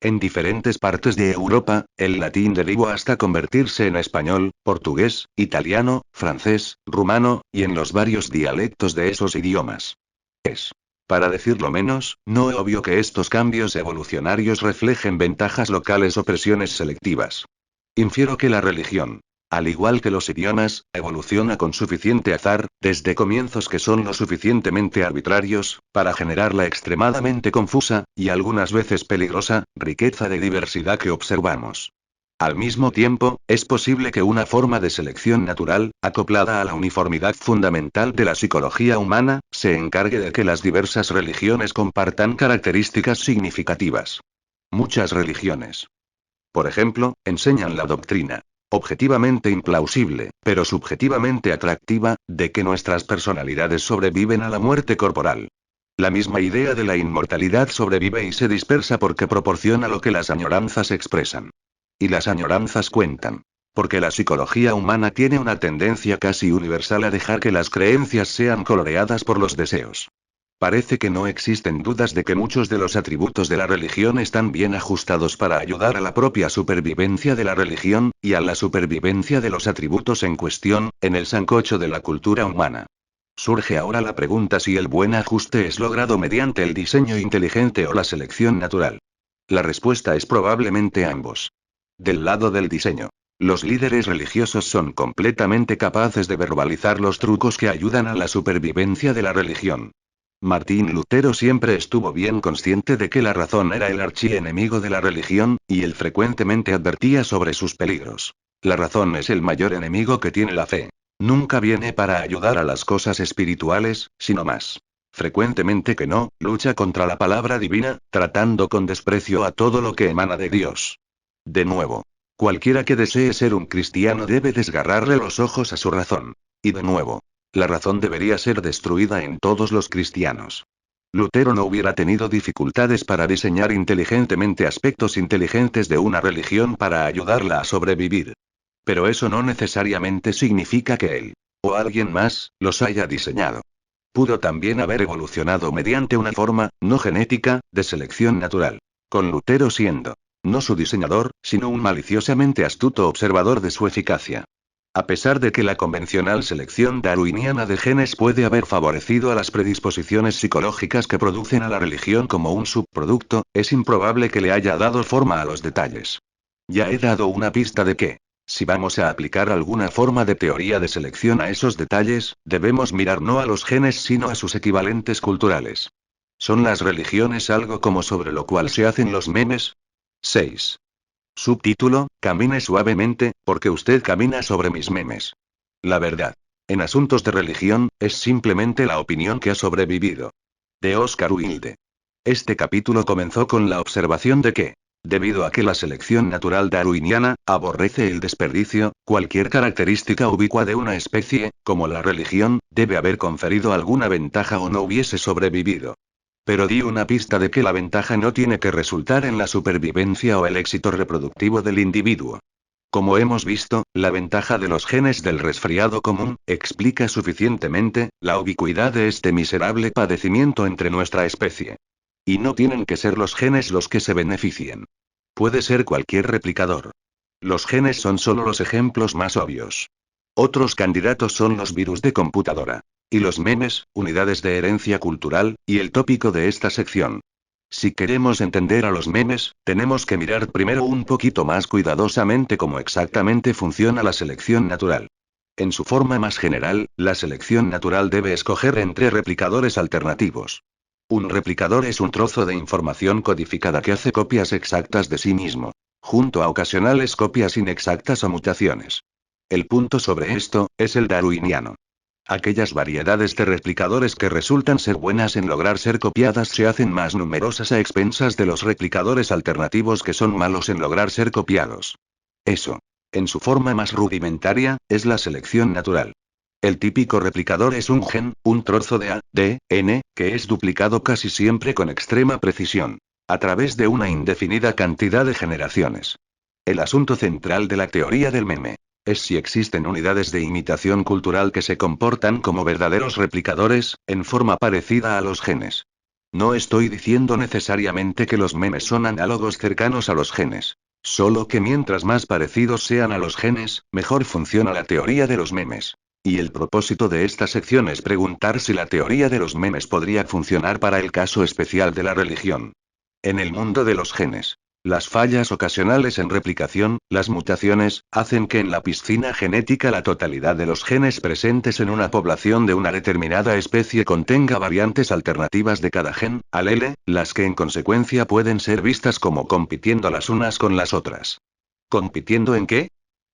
En diferentes partes de Europa, el latín derivó hasta convertirse en español, portugués, italiano, francés, rumano, y en los varios dialectos de esos idiomas. Es, para decirlo menos, no obvio que estos cambios evolucionarios reflejen ventajas locales o presiones selectivas. Infiero que la religión Al igual que los idiomas, evoluciona con suficiente azar, desde comienzos que son lo suficientemente arbitrarios, para generar la extremadamente confusa, y algunas veces peligrosa, riqueza de diversidad que observamos. Al mismo tiempo, es posible que una forma de selección natural, acoplada a la uniformidad fundamental de la psicología humana, se encargue de que las diversas religiones compartan características significativas. Muchas religiones, por ejemplo, enseñan la doctrina, objetivamente implausible, pero subjetivamente atractiva, de que nuestras personalidades sobreviven a la muerte corporal. La misma idea de la inmortalidad sobrevive y se dispersa porque proporciona lo que las añoranzas expresan. Y las añoranzas cuentan. Porque la psicología humana tiene una tendencia casi universal a dejar que las creencias sean coloreadas por los deseos. Parece que no existen dudas de que muchos de los atributos de la religión están bien ajustados para ayudar a la propia supervivencia de la religión, y a la supervivencia de los atributos en cuestión, en el sancocho de la cultura humana. Surge ahora la pregunta si el buen ajuste es logrado mediante el diseño inteligente o la selección natural. La respuesta es probablemente ambos. Del lado del diseño, los líderes religiosos son completamente capaces de verbalizar los trucos que ayudan a la supervivencia de la religión. Martín Lutero siempre estuvo bien consciente de que la razón era el archienemigo de la religión, y él frecuentemente advertía sobre sus peligros. La razón es el mayor enemigo que tiene la fe. Nunca viene para ayudar a las cosas espirituales, sino más frecuentemente que no, lucha contra la palabra divina, tratando con desprecio a todo lo que emana de Dios. De nuevo, cualquiera que desee ser un cristiano debe desgarrarle los ojos a su razón. Y de nuevo, la razón debería ser destruida en todos los cristianos. Lutero no hubiera tenido dificultades para diseñar inteligentemente aspectos inteligentes de una religión para ayudarla a sobrevivir. Pero eso no necesariamente significa que él, o alguien más, los haya diseñado. Pudo también haber evolucionado mediante una forma, no genética, de selección natural. Con Lutero siendo, no su diseñador, sino un maliciosamente astuto observador de su eficacia. A pesar de que la convencional selección darwiniana de genes puede haber favorecido a las predisposiciones psicológicas que producen a la religión como un subproducto, es improbable que le haya dado forma a los detalles. Ya he dado una pista de que, si vamos a aplicar alguna forma de teoría de selección a esos detalles, debemos mirar no a los genes sino a sus equivalentes culturales. ¿Son las religiones algo como sobre lo cual se hacen los memes? 6. Subtítulo: Camine suavemente, porque usted camina sobre mis memes. La verdad, en asuntos de religión, es simplemente la opinión que ha sobrevivido. De Oscar Wilde. Este capítulo comenzó con la observación de que, debido a que la selección natural darwiniana aborrece el desperdicio, cualquier característica ubicua de una especie, como la religión, debe haber conferido alguna ventaja o no hubiese sobrevivido. Pero di una pista de que la ventaja no tiene que resultar en la supervivencia o el éxito reproductivo del individuo. Como hemos visto, la ventaja de los genes del resfriado común explica suficientemente la ubicuidad de este miserable padecimiento entre nuestra especie. Y no tienen que ser los genes los que se beneficien. Puede ser cualquier replicador. Los genes son solo los ejemplos más obvios. Otros candidatos son los virus de computadora. Y los memes, unidades de herencia cultural, y el tópico de esta sección. Si queremos entender a los memes, tenemos que mirar primero un poquito más cuidadosamente cómo exactamente funciona la selección natural. En su forma más general, la selección natural debe escoger entre replicadores alternativos. Un replicador es un trozo de información codificada que hace copias exactas de sí mismo, junto a ocasionales copias inexactas o mutaciones. El punto sobre esto es el darwiniano. Aquellas variedades de replicadores que resultan ser buenas en lograr ser copiadas se hacen más numerosas a expensas de los replicadores alternativos que son malos en lograr ser copiados. Eso, en su forma más rudimentaria, es la selección natural. El típico replicador es un gen, un trozo de ADN, que es duplicado casi siempre con extrema precisión, a través de una indefinida cantidad de generaciones. El asunto central de la teoría del meme es si existen unidades de imitación cultural que se comportan como verdaderos replicadores, en forma parecida a los genes. No estoy diciendo necesariamente que los memes son análogos cercanos a los genes. Solo que mientras más parecidos sean a los genes, mejor funciona la teoría de los memes. Y el propósito de esta sección es preguntar si la teoría de los memes podría funcionar para el caso especial de la religión. En el mundo de los genes, Las fallas ocasionales en replicación, las mutaciones, hacen que en la piscina genética la totalidad de los genes presentes en una población de una determinada especie contenga variantes alternativas de cada gen, alele, las que en consecuencia pueden ser vistas como compitiendo las unas con las otras. ¿Compitiendo en qué?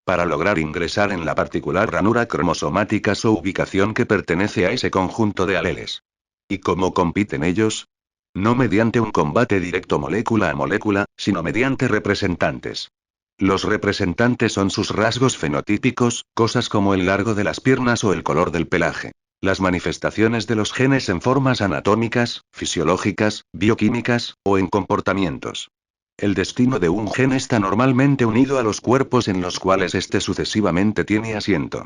Para lograr ingresar en la particular ranura cromosomática su ubicación que pertenece a ese conjunto de aleles. ¿Y cómo compiten ellos? No mediante un combate directo molécula a molécula, sino mediante representantes. Los representantes son sus rasgos fenotípicos, cosas como el largo de las piernas o el color del pelaje. Las manifestaciones de los genes en formas anatómicas, fisiológicas, bioquímicas, o en comportamientos. El destino de un gen está normalmente unido a los cuerpos en los cuales éste sucesivamente tiene asiento.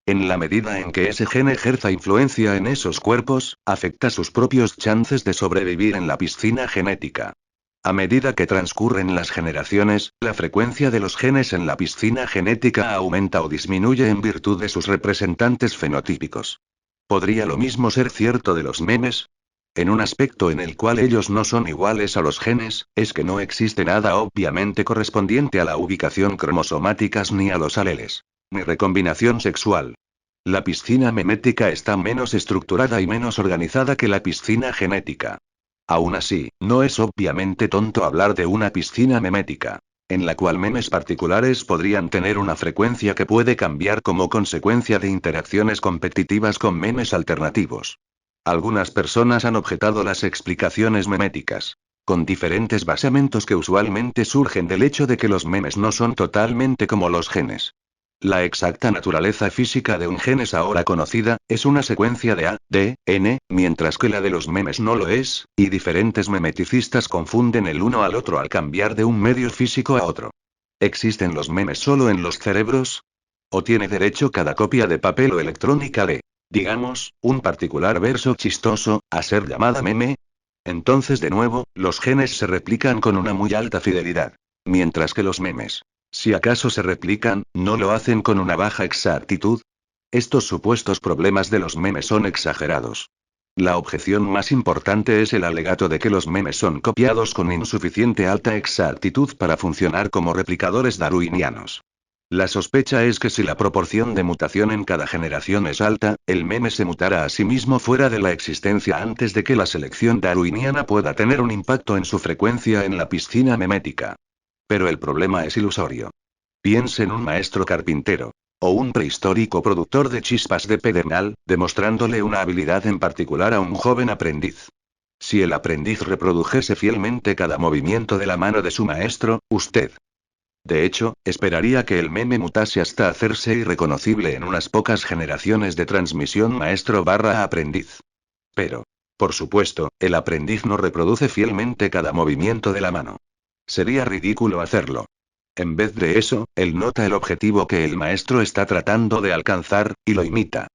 En la medida en que ese gen ejerza influencia en esos cuerpos, afecta sus propios chances de sobrevivir en la piscina genética. A medida que transcurren las generaciones, la frecuencia de los genes en la piscina genética aumenta o disminuye en virtud de sus representantes fenotípicos. ¿Podría lo mismo ser cierto de los memes? En un aspecto en el cual ellos no son iguales a los genes, es que no existe nada obviamente correspondiente a la ubicación cromosomáticas ni a los aleles. Ni recombinación sexual. La piscina memética está menos estructurada y menos organizada que la piscina genética. Aún así, no es obviamente tonto hablar de una piscina memética, en la cual memes particulares podrían tener una frecuencia que puede cambiar como consecuencia de interacciones competitivas con memes alternativos. Algunas personas han objetado las explicaciones meméticas, con diferentes basamentos que usualmente surgen del hecho de que los memes no son totalmente como los genes. La exacta naturaleza física de un gen es ahora conocida, es una secuencia de A, D, N, mientras que la de los memes no lo es, y diferentes memeticistas confunden el uno al otro al cambiar de un medio físico a otro. ¿Existen los memes solo en los cerebros? ¿O tiene derecho cada copia de papel o electrónica de, digamos, un particular verso chistoso, a ser llamada meme? Entonces de nuevo, los genes se replican con una muy alta fidelidad. Mientras que los memes, si acaso se replican, no lo hacen con una baja exactitud. Estos supuestos problemas de los memes son exagerados. La objeción más importante es el alegato de que los memes son copiados con insuficiente alta exactitud para funcionar como replicadores darwinianos. La sospecha es que si la proporción de mutación en cada generación es alta, el meme se mutará a sí mismo fuera de la existencia antes de que la selección darwiniana pueda tener un impacto en su frecuencia en la piscina memética. Pero el problema es ilusorio. Piense en un maestro carpintero. O un prehistórico productor de chispas de pedernal, demostrándole una habilidad en particular a un joven aprendiz. Si el aprendiz reprodujese fielmente cada movimiento de la mano de su maestro, usted. De hecho, esperaría que el meme mutase hasta hacerse irreconocible en unas pocas generaciones de transmisión maestro/aprendiz. Pero, por supuesto, el aprendiz no reproduce fielmente cada movimiento de la mano. Sería ridículo hacerlo. En vez de eso, él nota el objetivo que el maestro está tratando de alcanzar, y lo imita.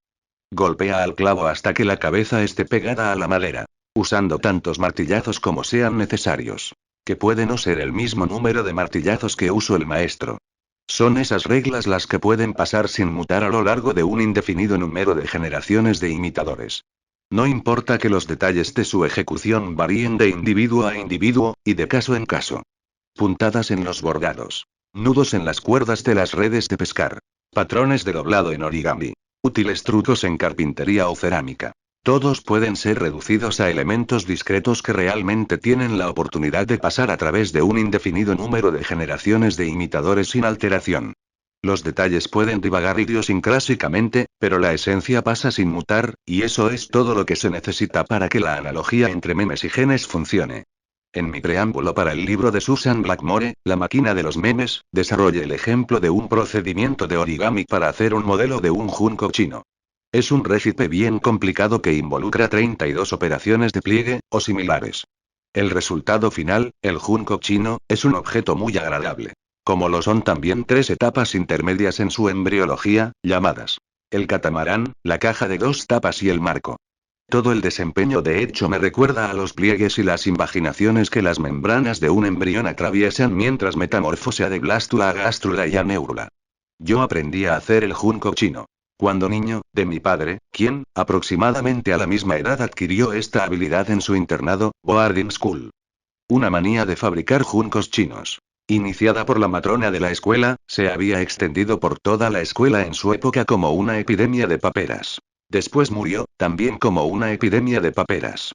Golpea al clavo hasta que la cabeza esté pegada a la madera, usando tantos martillazos como sean necesarios. Que puede no ser el mismo número de martillazos que usó el maestro. Son esas reglas las que pueden pasar sin mutar a lo largo de un indefinido número de generaciones de imitadores. No importa que los detalles de su ejecución varíen de individuo a individuo, y de caso en caso. Puntadas en los bordados. Nudos en las cuerdas de las redes de pescar. Patrones de doblado en origami. Útiles trucos en carpintería o cerámica. Todos pueden ser reducidos a elementos discretos que realmente tienen la oportunidad de pasar a través de un indefinido número de generaciones de imitadores sin alteración. Los detalles pueden divagar idiosincrásicamente, pero la esencia pasa sin mutar, y eso es todo lo que se necesita para que la analogía entre memes y genes funcione. En mi preámbulo para el libro de Susan Blackmore, La máquina de los memes, desarrollé el ejemplo de un procedimiento de origami para hacer un modelo de un junco chino. Es un récipe bien complicado que involucra 32 operaciones de pliegue, o similares. El resultado final, el junco chino, es un objeto muy agradable. Como lo son también 3 etapas intermedias en su embriología, llamadas el catamarán, la caja de 2 tapas y el marco. Todo el desempeño de hecho me recuerda a los pliegues y las invaginaciones que las membranas de un embrión atraviesan mientras metamorfosea de blástula a gástrula y a neurula. Yo aprendí a hacer el junco chino cuando niño, de mi padre, quien, aproximadamente a la misma edad adquirió esta habilidad en su internado, boarding school. Una manía de fabricar juncos chinos. Iniciada por la matrona de la escuela, se había extendido por toda la escuela en su época como una epidemia de paperas. Después murió, también como una epidemia de paperas.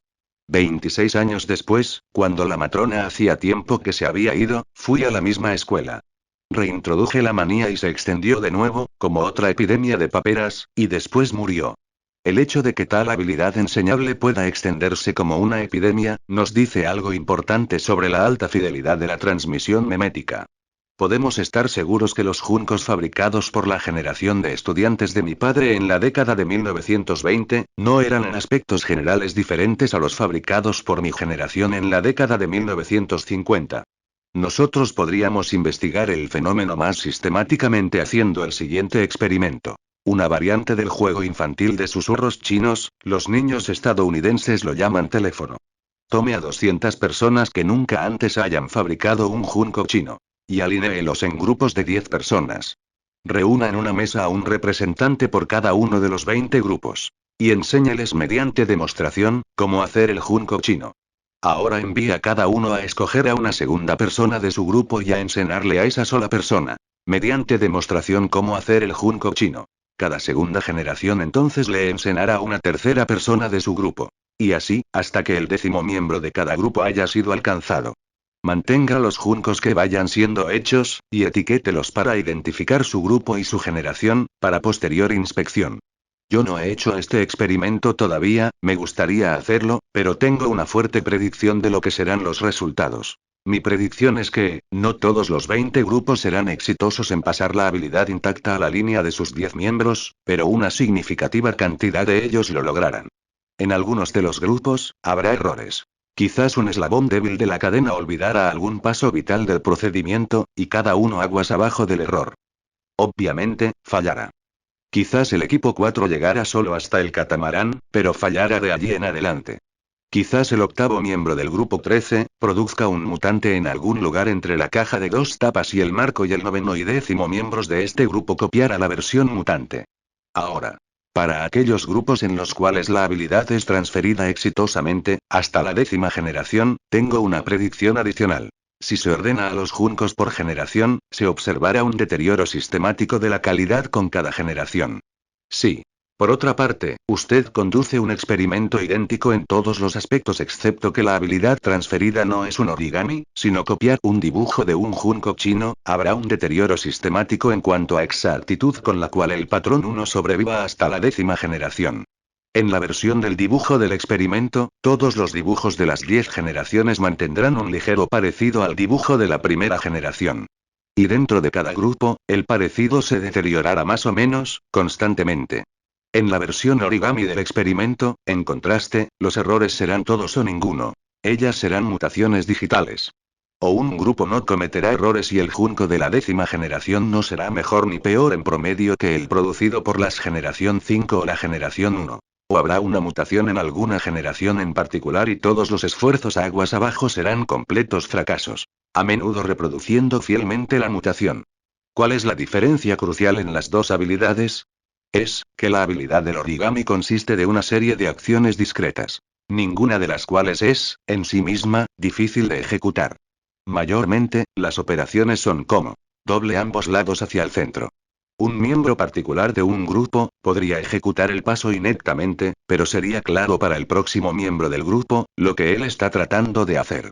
26 años después, cuando la matrona hacía tiempo que se había ido, fui a la misma escuela. Reintroduje la manía y se extendió de nuevo, como otra epidemia de paperas, y después murió. El hecho de que tal habilidad enseñable pueda extenderse como una epidemia, nos dice algo importante sobre la alta fidelidad de la transmisión memética. Podemos estar seguros que los juncos fabricados por la generación de estudiantes de mi padre en la década de 1920, no eran en aspectos generales diferentes a los fabricados por mi generación en la década de 1950. Nosotros podríamos investigar el fenómeno más sistemáticamente haciendo el siguiente experimento. Una variante del juego infantil de susurros chinos, los niños estadounidenses lo llaman teléfono. Tome a 200 personas que nunca antes hayan fabricado un junco chino. Y alinéelos en grupos de 10 personas. Reúna en una mesa a un representante por cada uno de los 20 grupos. Y enséñeles mediante demostración, cómo hacer el junco chino. Ahora envíe a cada uno a escoger a una segunda persona de su grupo y a enseñarle a esa sola persona, mediante demostración cómo hacer el junco chino. Cada segunda generación entonces le enseñará a una tercera persona de su grupo. Y así, hasta que el 10º miembro de cada grupo haya sido alcanzado. Mantenga los juncos que vayan siendo hechos, y etiquételos para identificar su grupo y su generación, para posterior inspección. Yo no he hecho este experimento todavía, me gustaría hacerlo, pero tengo una fuerte predicción de lo que serán los resultados. Mi predicción es que, no todos los 20 grupos serán exitosos en pasar la habilidad intacta a la línea de sus 10 miembros, pero una significativa cantidad de ellos lo lograrán. En algunos de los grupos, habrá errores. Quizás un eslabón débil de la cadena olvidara algún paso vital del procedimiento, y cada uno aguas abajo del error. Obviamente, fallará. Quizás el equipo 4 llegara solo hasta el catamarán, pero fallara de allí en adelante. Quizás el 8º miembro del grupo 13, produzca un mutante en algún lugar entre la caja de 2 tapas y el marco y el 9º y 10º miembros de este grupo copiara la versión mutante. Ahora. Para aquellos grupos en los cuales la habilidad es transferida exitosamente, hasta la 10ª generación, tengo una predicción adicional. Si se ordena a los juncos por generación, se observará un deterioro sistemático de la calidad con cada generación. Sí. Por otra parte, usted conduce un experimento idéntico en todos los aspectos excepto que la habilidad transferida no es un origami, sino copiar un dibujo de un junco chino, habrá un deterioro sistemático en cuanto a exactitud con la cual el patrón 1 sobreviva hasta la 10ª generación. En la versión del dibujo del experimento, todos los dibujos de las 10 generaciones mantendrán un ligero parecido al dibujo de la primera generación. Y dentro de cada grupo, el parecido se deteriorará más o menos, constantemente. En la versión origami del experimento, en contraste, los errores serán todos o ninguno. Ellas serán mutaciones digitales. O un grupo no cometerá errores y el junco de la 10ª generación no será mejor ni peor en promedio que el producido por las generación 5 o la generación 1. O habrá una mutación en alguna generación en particular y todos los esfuerzos aguas abajo serán completos fracasos. A menudo reproduciendo fielmente la mutación. ¿Cuál es la diferencia crucial en las dos habilidades? Es, que la habilidad del origami consiste de una serie de acciones discretas. Ninguna de las cuales es, en sí misma, difícil de ejecutar. Mayormente, las operaciones son como doble ambos lados hacia el centro. Un miembro particular de un grupo, podría ejecutar el paso ineptamente, pero sería claro para el próximo miembro del grupo, lo que él está tratando de hacer.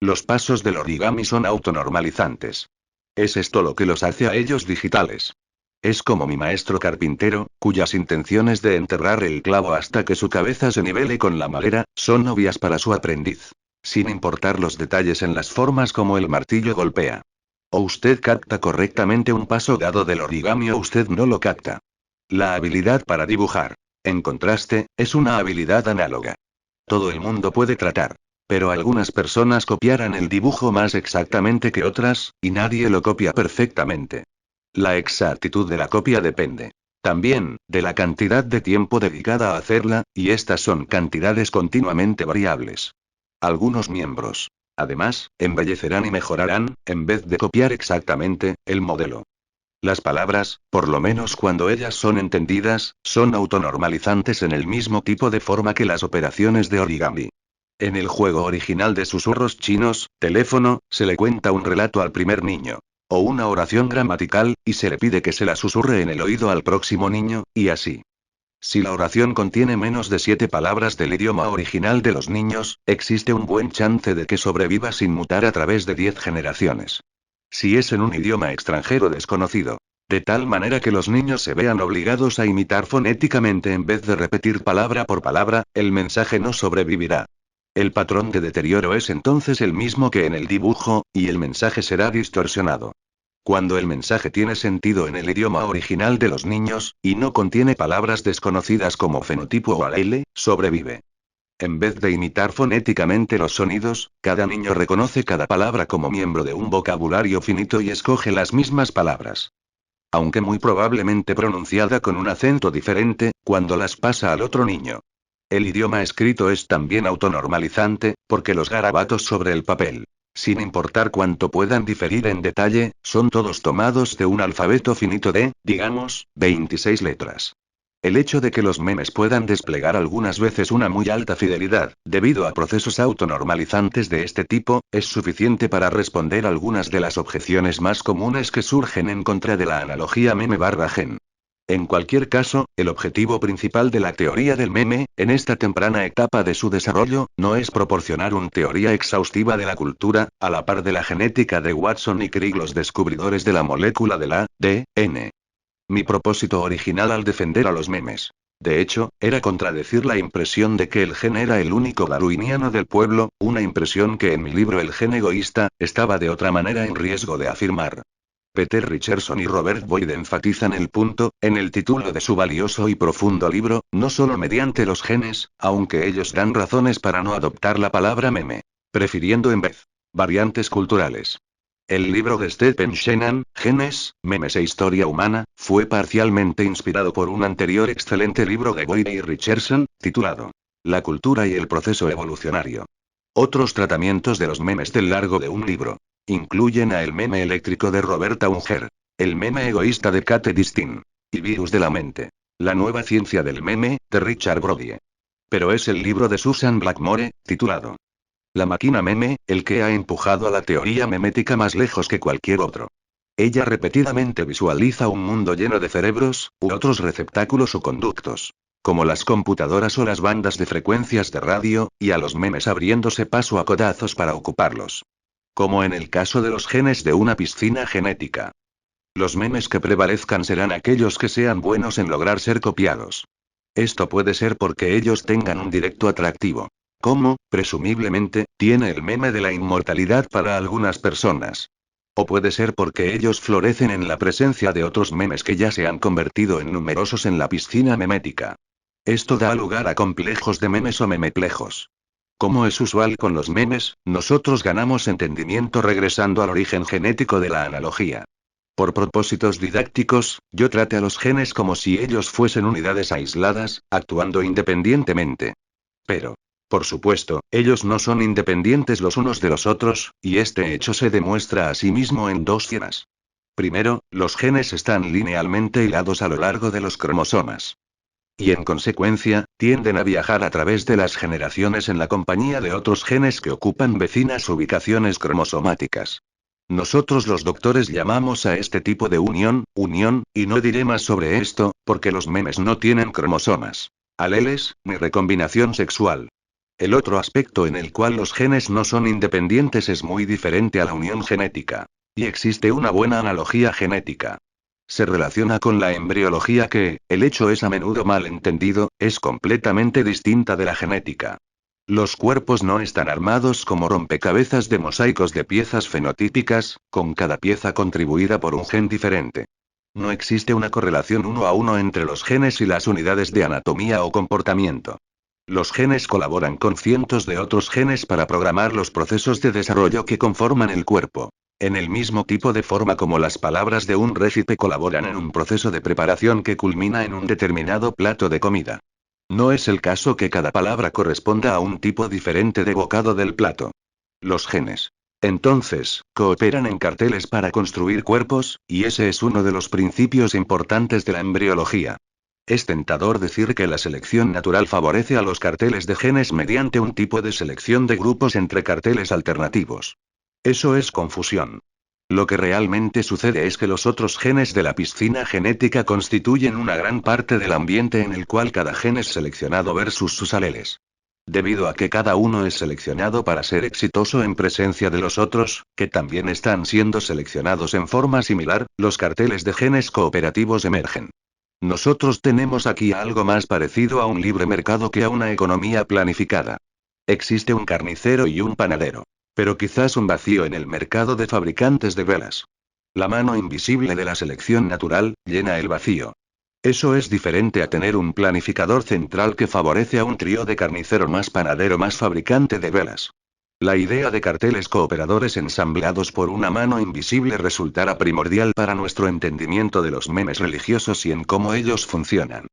Los pasos del origami son autonormalizantes. Es esto lo que los hace a ellos digitales. Es como mi maestro carpintero, cuyas intenciones de enterrar el clavo hasta que su cabeza se nivele con la madera, son obvias para su aprendiz. Sin importar los detalles en las formas como el martillo golpea. O usted capta correctamente un paso dado del origami o usted no lo capta. La habilidad para dibujar, en contraste, es una habilidad análoga. Todo el mundo puede tratar. Pero algunas personas copiarán el dibujo más exactamente que otras, y nadie lo copia perfectamente. La exactitud de la copia depende. También, de la cantidad de tiempo dedicada a hacerla, y estas son cantidades continuamente variables. Algunos miembros, además, embellecerán y mejorarán, en vez de copiar exactamente, el modelo. Las palabras, por lo menos cuando ellas son entendidas, son autonormalizantes en el mismo tipo de forma que las operaciones de origami. En el juego original de susurros chinos, teléfono, se le cuenta un relato al primer niño. O una oración gramatical, y se le pide que se la susurre en el oído al próximo niño, y así. Si la oración contiene menos de 7 palabras del idioma original de los niños, existe un buen chance de que sobreviva sin mutar a través de 10 generaciones. Si es en un idioma extranjero desconocido. De tal manera que los niños se vean obligados a imitar fonéticamente en vez de repetir palabra por palabra, el mensaje no sobrevivirá. El patrón de deterioro es entonces el mismo que en el dibujo, y el mensaje será distorsionado. Cuando el mensaje tiene sentido en el idioma original de los niños, y no contiene palabras desconocidas como fenotipo o alele, sobrevive. En vez de imitar fonéticamente los sonidos, cada niño reconoce cada palabra como miembro de un vocabulario finito y escoge las mismas palabras. Aunque muy probablemente pronunciada con un acento diferente, cuando las pasa al otro niño. El idioma escrito es también autonormalizante, porque los garabatos sobre el papel, sin importar cuánto puedan diferir en detalle, son todos tomados de un alfabeto finito de, digamos, 26 letras. El hecho de que los memes puedan desplegar algunas veces una muy alta fidelidad, debido a procesos autonormalizantes de este tipo, es suficiente para responder algunas de las objeciones más comunes que surgen en contra de la analogía meme/gen. En cualquier caso, el objetivo principal de la teoría del meme, en esta temprana etapa de su desarrollo, no es proporcionar una teoría exhaustiva de la cultura, a la par de la genética de Watson y Crick, los descubridores de la molécula del ADN. Mi propósito original al defender a los memes, de hecho, era contradecir la impresión de que el gen era el único darwiniano del pueblo, una impresión que en mi libro El gen egoísta, estaba de otra manera en riesgo de afirmar. Peter Richardson y Robert Boyd enfatizan el punto, en el título de su valioso y profundo libro, no solo mediante los genes, aunque ellos dan razones para no adoptar la palabra meme, prefiriendo en vez variantes culturales. El libro de Stephen Shannon, Genes, Memes e Historia Humana, fue parcialmente inspirado por un anterior excelente libro de Boyd y Richardson, titulado La cultura y el proceso evolucionario. Otros tratamientos de los memes del largo de un libro incluyen a El meme eléctrico de Roberta Unger, El meme egoísta de Kate Distin, y Virus de la mente, La nueva ciencia del meme, de Richard Brody. Pero es el libro de Susan Blackmore, titulado La máquina meme, el que ha empujado a la teoría memética más lejos que cualquier otro. Ella repetidamente visualiza un mundo lleno de cerebros, u otros receptáculos o conductos, como las computadoras o las bandas de frecuencias de radio, y a los memes abriéndose paso a codazos para ocuparlos. Como en el caso de los genes de una piscina genética. Los memes que prevalezcan serán aquellos que sean buenos en lograr ser copiados. Esto puede ser porque ellos tengan un directo atractivo. Como, presumiblemente, tiene el meme de la inmortalidad para algunas personas. O puede ser porque ellos florecen en la presencia de otros memes que ya se han convertido en numerosos en la piscina memética. Esto da lugar a complejos de memes o memeplejos. Como es usual con los memes, nosotros ganamos entendimiento regresando al origen genético de la analogía. Por propósitos didácticos, yo trate a los genes como si ellos fuesen unidades aisladas, actuando independientemente. Pero, por supuesto, ellos no son independientes los unos de los otros, y este hecho se demuestra a sí mismo en dos cimas. Primero, los genes están linealmente hilados a lo largo de los cromosomas. Y en consecuencia, tienden a viajar a través de las generaciones en la compañía de otros genes que ocupan vecinas ubicaciones cromosomáticas. Nosotros los doctores llamamos a este tipo de unión, y no diré más sobre esto, porque los memes no tienen cromosomas, aleles, ni recombinación sexual. El otro aspecto en el cual los genes no son independientes es muy diferente a la unión genética. Y existe una buena analogía genética. Se relaciona con la embriología que, el hecho es a menudo mal entendido, es completamente distinta de la genética. Los cuerpos no están armados como rompecabezas de mosaicos de piezas fenotípicas, con cada pieza contribuida por un gen diferente. No existe una correlación uno a uno entre los genes y las unidades de anatomía o comportamiento. Los genes colaboran con cientos de otros genes para programar los procesos de desarrollo que conforman el cuerpo. En el mismo tipo de forma como las palabras de un récipe colaboran en un proceso de preparación que culmina en un determinado plato de comida. No es el caso que cada palabra corresponda a un tipo diferente de bocado del plato. Los genes, entonces, cooperan en carteles para construir cuerpos, y ese es uno de los principios importantes de la embriología. Es tentador decir que la selección natural favorece a los carteles de genes mediante un tipo de selección de grupos entre carteles alternativos. Eso es confusión. Lo que realmente sucede es que los otros genes de la piscina genética constituyen una gran parte del ambiente en el cual cada gen es seleccionado versus sus aleles. Debido a que cada uno es seleccionado para ser exitoso en presencia de los otros, que también están siendo seleccionados en forma similar, los carteles de genes cooperativos emergen. Nosotros tenemos aquí algo más parecido a un libre mercado que a una economía planificada. Existe un carnicero y un panadero. Pero quizás un vacío en el mercado de fabricantes de velas. La mano invisible de la selección natural llena el vacío. Eso es diferente a tener un planificador central que favorece a un trío de carnicero más panadero más fabricante de velas. La idea de carteles cooperadores ensamblados por una mano invisible resultará primordial para nuestro entendimiento de los memes religiosos y en cómo ellos funcionan.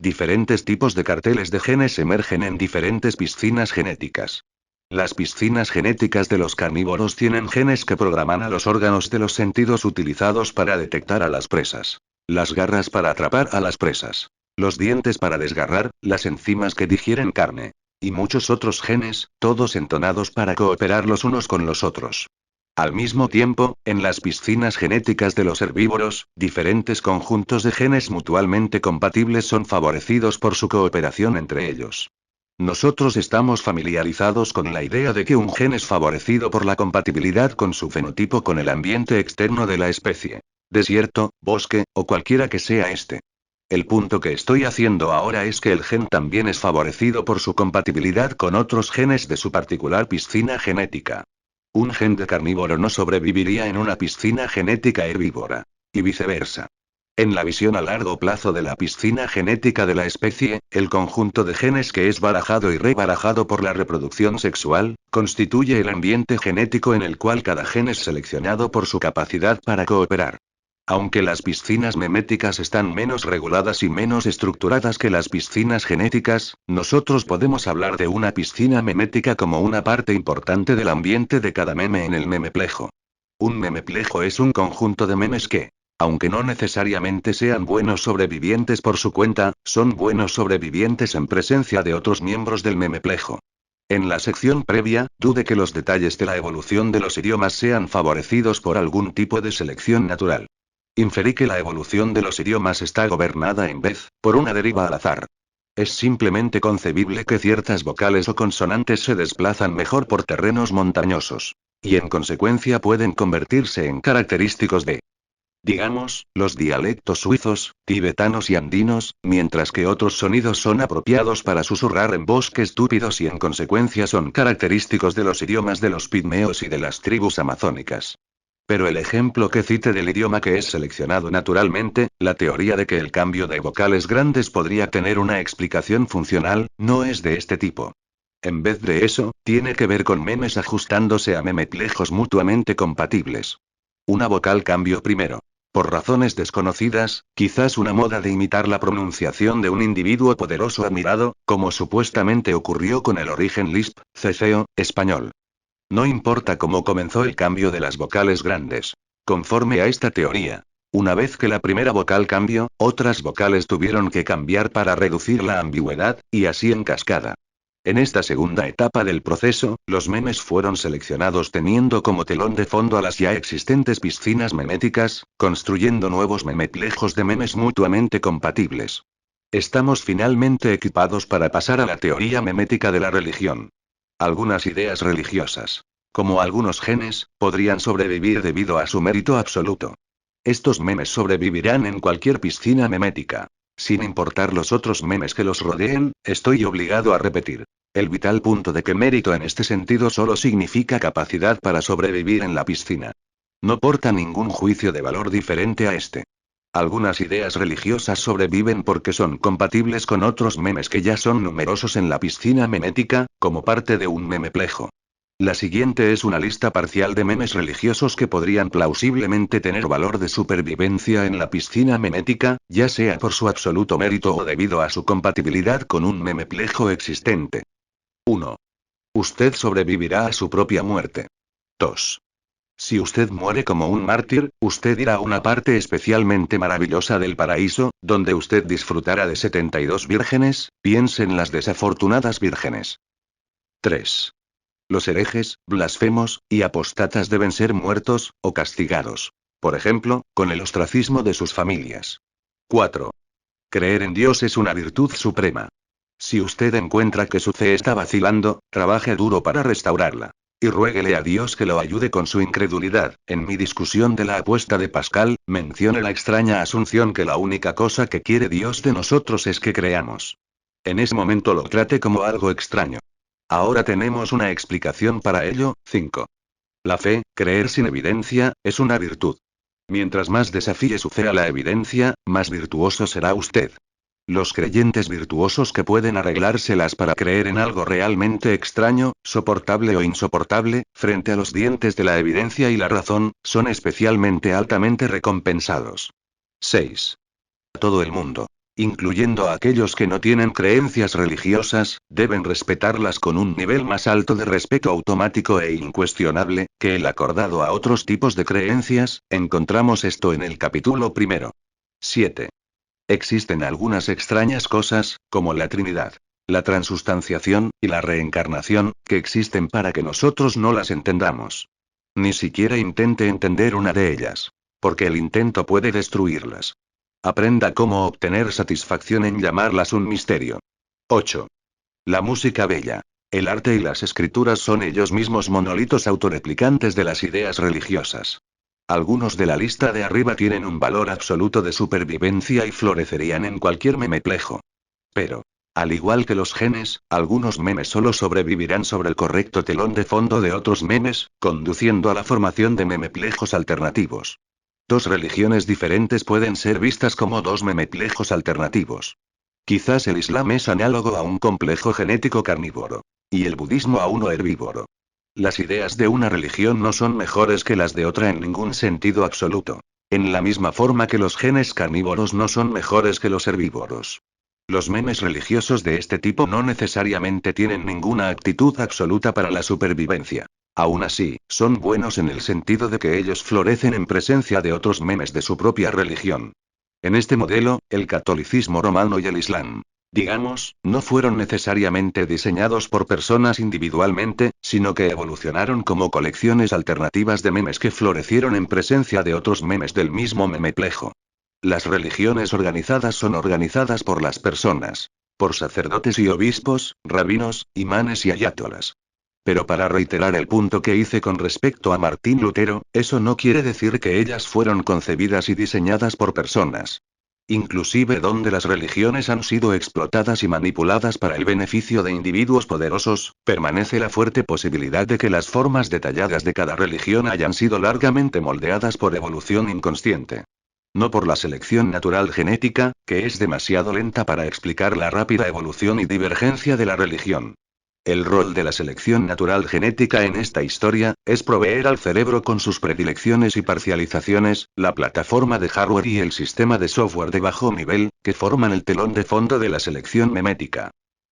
Diferentes tipos de carteles de genes emergen en diferentes piscinas genéticas. Las piscinas genéticas de los carnívoros tienen genes que programan a los órganos de los sentidos utilizados para detectar a las presas. Las garras para atrapar a las presas. Los dientes para desgarrar, las enzimas que digieren carne. Y muchos otros genes, todos entonados para cooperar los unos con los otros. Al mismo tiempo, en las piscinas genéticas de los herbívoros, diferentes conjuntos de genes mutuamente compatibles son favorecidos por su cooperación entre ellos. Nosotros estamos familiarizados con la idea de que un gen es favorecido por la compatibilidad con su fenotipo con el ambiente externo de la especie. Desierto, bosque, o cualquiera que sea este. El punto que estoy haciendo ahora es que el gen también es favorecido por su compatibilidad con otros genes de su particular piscina genética. Un gen de carnívoro no sobreviviría en una piscina genética herbívora. Y viceversa. En la visión a largo plazo de la piscina genética de la especie, el conjunto de genes que es barajado y rebarajado por la reproducción sexual, constituye el ambiente genético en el cual cada gen es seleccionado por su capacidad para cooperar. Aunque las piscinas meméticas están menos reguladas y menos estructuradas que las piscinas genéticas, nosotros podemos hablar de una piscina memética como una parte importante del ambiente de cada meme en el memeplejo. Un memeplejo es un conjunto de memes que, aunque no necesariamente sean buenos sobrevivientes por su cuenta, son buenos sobrevivientes en presencia de otros miembros del memeplejo. En la sección previa, dude que los detalles de la evolución de los idiomas sean favorecidos por algún tipo de selección natural. Inferí que la evolución de los idiomas está gobernada en vez, por una deriva al azar. Es simplemente concebible que ciertas vocales o consonantes se desplazan mejor por terrenos montañosos. Y en consecuencia pueden convertirse en característicos de, digamos, los dialectos suizos, tibetanos y andinos, mientras que otros sonidos son apropiados para susurrar en bosques túpidos y en consecuencia son característicos de los idiomas de los pigmeos y de las tribus amazónicas. Pero el ejemplo que cite del idioma que es seleccionado naturalmente, la teoría de que el cambio de vocales grandes podría tener una explicación funcional, no es de este tipo. En vez de eso, tiene que ver con memes ajustándose a memeplejos mutuamente compatibles. Una vocal cambio primero. Por razones desconocidas, quizás una moda de imitar la pronunciación de un individuo poderoso admirado, como supuestamente ocurrió con el origen Lisp, ceceo, español. No importa cómo comenzó el cambio de las vocales grandes. Conforme a esta teoría, una vez que la primera vocal cambió, otras vocales tuvieron que cambiar para reducir la ambigüedad, y así en cascada. En esta segunda etapa del proceso, los memes fueron seleccionados teniendo como telón de fondo a las ya existentes piscinas meméticas, construyendo nuevos memeplejos de memes mutuamente compatibles. Estamos finalmente equipados para pasar a la teoría memética de la religión. Algunas ideas religiosas, como algunos genes, podrían sobrevivir debido a su mérito absoluto. Estos memes sobrevivirán en cualquier piscina memética. Sin importar los otros memes que los rodeen, estoy obligado a repetir. El vital punto de que mérito en este sentido solo significa capacidad para sobrevivir en la piscina. No porta ningún juicio de valor diferente a este. Algunas ideas religiosas sobreviven porque son compatibles con otros memes que ya son numerosos en la piscina memética, como parte de un memeplejo. La siguiente es una lista parcial de memes religiosos que podrían plausiblemente tener valor de supervivencia en la piscina memética, ya sea por su absoluto mérito o debido a su compatibilidad con un memeplejo existente. 1. Usted sobrevivirá a su propia muerte. 2. Si usted muere como un mártir, usted irá a una parte especialmente maravillosa del paraíso, donde usted disfrutará de 72 vírgenes, piense en las desafortunadas vírgenes. 3. Los herejes, blasfemos, y apóstatas deben ser muertos, o castigados. Por ejemplo, con el ostracismo de sus familias. 4. Creer en Dios es una virtud suprema. Si usted encuentra que su fe está vacilando, trabaje duro para restaurarla. Y ruéguele a Dios que lo ayude con su incredulidad. En mi discusión de la apuesta de Pascal, mencioné la extraña asunción que la única cosa que quiere Dios de nosotros es que creamos. En ese momento lo trate como algo extraño. Ahora tenemos una explicación para ello. 5. La fe, creer sin evidencia, es una virtud. Mientras más desafíe su fe a la evidencia, más virtuoso será usted. Los creyentes virtuosos que pueden arreglárselas para creer en algo realmente extraño, soportable o insoportable, frente a los dientes de la evidencia y la razón, son especialmente altamente recompensados. 6. Todo el mundo, incluyendo a aquellos que no tienen creencias religiosas, deben respetarlas con un nivel más alto de respeto automático e incuestionable, que el acordado a otros tipos de creencias. Encontramos esto en el capítulo 1. 7. Existen algunas extrañas cosas, como la Trinidad, la transustanciación, y la reencarnación, que existen para que nosotros no las entendamos. Ni siquiera intente entender una de ellas. Porque el intento puede destruirlas. Aprenda cómo obtener satisfacción en llamarlas un misterio. 8. La música bella. El arte y las escrituras son ellos mismos monolitos autorreplicantes de las ideas religiosas. Algunos de la lista de arriba tienen un valor absoluto de supervivencia y florecerían en cualquier memeplejo. Pero, al igual que los genes, algunos memes solo sobrevivirán sobre el correcto telón de fondo de otros memes, conduciendo a la formación de memeplejos alternativos. Dos religiones diferentes pueden ser vistas como dos memeplejos alternativos. Quizás el Islam es análogo a un complejo genético carnívoro. Y el budismo a uno herbívoro. Las ideas de una religión no son mejores que las de otra en ningún sentido absoluto. En la misma forma que los genes carnívoros no son mejores que los herbívoros. Los memes religiosos de este tipo no necesariamente tienen ninguna actitud absoluta para la supervivencia. Aún así, son buenos en el sentido de que ellos florecen en presencia de otros memes de su propia religión. En este modelo, el catolicismo romano y el islam, digamos, no fueron necesariamente diseñados por personas individualmente, sino que evolucionaron como colecciones alternativas de memes que florecieron en presencia de otros memes del mismo memeplejo. Las religiones organizadas son organizadas por las personas. Por sacerdotes y obispos, rabinos, imanes y ayatolas. Pero para reiterar el punto que hice con respecto a Martín Lutero, eso no quiere decir que ellas fueron concebidas y diseñadas por personas. Inclusive donde las religiones han sido explotadas y manipuladas para el beneficio de individuos poderosos, permanece la fuerte posibilidad de que las formas detalladas de cada religión hayan sido largamente moldeadas por evolución inconsciente. No por la selección natural genética, que es demasiado lenta para explicar la rápida evolución y divergencia de la religión. El rol de la selección natural genética en esta historia, es proveer al cerebro con sus predilecciones y parcializaciones, la plataforma de hardware y el sistema de software de bajo nivel, que forman el telón de fondo de la selección memética.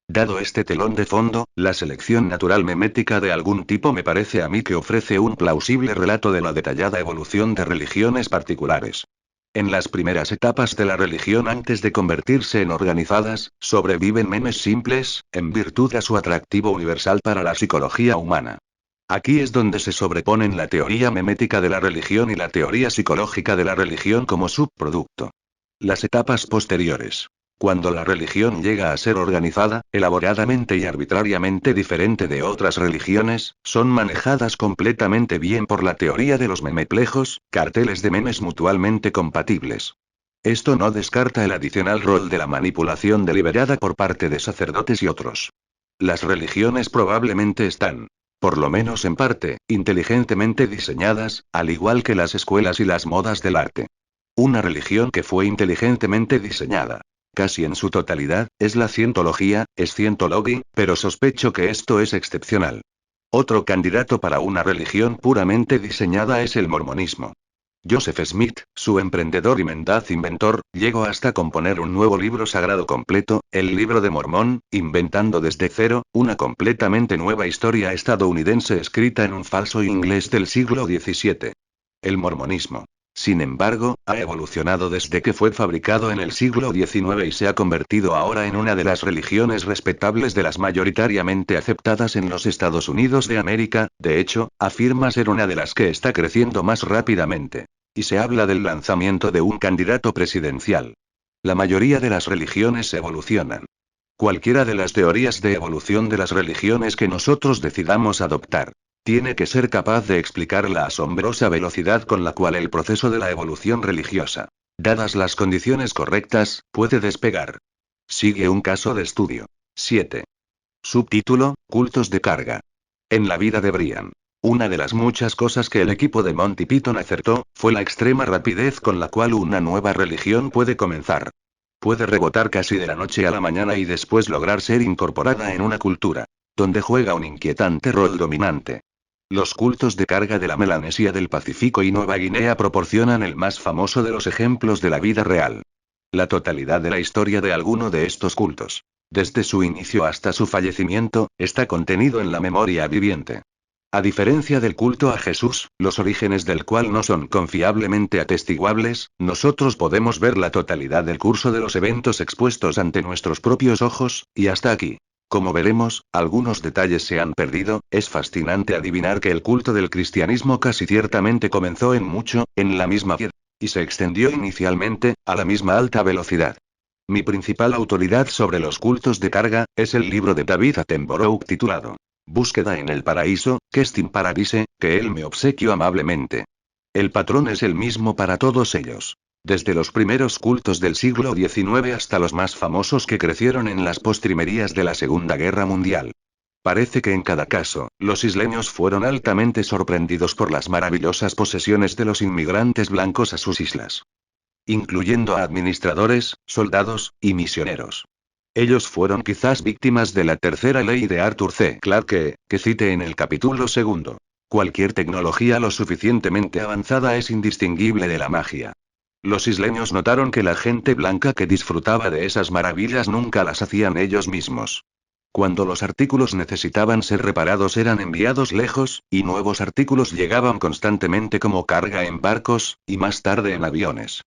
Dado este telón de fondo, la selección natural memética de algún tipo me parece a mí que ofrece un plausible relato de la detallada evolución de religiones particulares. En las primeras etapas de la religión antes de convertirse en organizadas, sobreviven memes simples, en virtud a su atractivo universal para la psicología humana. Aquí es donde se sobreponen la teoría memética de la religión y la teoría psicológica de la religión como subproducto. Las etapas posteriores. Cuando la religión llega a ser organizada, elaboradamente y arbitrariamente diferente de otras religiones, son manejadas completamente bien por la teoría de los memeplejos, carteles de memes mutuamente compatibles. Esto no descarta el adicional rol de la manipulación deliberada por parte de sacerdotes y otros. Las religiones probablemente están, por lo menos en parte, inteligentemente diseñadas, al igual que las escuelas y las modas del arte. Una religión que fue inteligentemente diseñada, casi en su totalidad, es la cientología, Scientology, pero sospecho que esto es excepcional. Otro candidato para una religión puramente diseñada es el mormonismo. Joseph Smith, su emprendedor y mendaz inventor, llegó hasta componer un nuevo libro sagrado completo, el Libro de Mormón, inventando desde cero, una completamente nueva historia estadounidense escrita en un falso inglés del siglo XVII. El mormonismo, sin embargo, ha evolucionado desde que fue fabricado en el siglo XIX y se ha convertido ahora en una de las religiones respetables de las mayoritariamente aceptadas en los Estados Unidos de América. De hecho, afirma ser una de las que está creciendo más rápidamente. Y se habla del lanzamiento de un candidato presidencial. La mayoría de las religiones evolucionan. Cualquiera de las teorías de evolución de las religiones que nosotros decidamos adoptar tiene que ser capaz de explicar la asombrosa velocidad con la cual el proceso de la evolución religiosa, dadas las condiciones correctas, puede despegar. Sigue un caso de estudio. 7. Subtítulo: Cultos de carga. En la vida de Brian. Una de las muchas cosas que el equipo de Monty Python acertó, fue la extrema rapidez con la cual una nueva religión puede comenzar. Puede rebotar casi de la noche a la mañana y después lograr ser incorporada en una cultura, donde juega un inquietante rol dominante. Los cultos de carga de la Melanesia del Pacífico y Nueva Guinea proporcionan el más famoso de los ejemplos de la vida real. La totalidad de la historia de alguno de estos cultos, desde su inicio hasta su fallecimiento, está contenido en la memoria viviente. A diferencia del culto a Jesús, los orígenes del cual no son confiablemente atestiguables, nosotros podemos ver la totalidad del curso de los eventos expuestos ante nuestros propios ojos, y hasta aquí. Como veremos, algunos detalles se han perdido. Es fascinante adivinar que el culto del cristianismo casi ciertamente comenzó en la misma piedra, y se extendió inicialmente, a la misma alta velocidad. Mi principal autoridad sobre los cultos de carga, es el libro de David Attenborough titulado Búsqueda en el paraíso, Quest in Paradise, que él me obsequió amablemente. El patrón es el mismo para todos ellos. Desde los primeros cultos del siglo XIX hasta los más famosos que crecieron en las postrimerías de la Segunda Guerra Mundial. Parece que en cada caso, los isleños fueron altamente sorprendidos por las maravillosas posesiones de los inmigrantes blancos a sus islas. Incluyendo a administradores, soldados, y misioneros. Ellos fueron quizás víctimas de la tercera ley de Arthur C. Clarke, que cité en el capítulo 2. Cualquier tecnología lo suficientemente avanzada es indistinguible de la magia. Los isleños notaron que la gente blanca que disfrutaba de esas maravillas nunca las hacían ellos mismos. Cuando los artículos necesitaban ser reparados eran enviados lejos, y nuevos artículos llegaban constantemente como carga en barcos, y más tarde en aviones.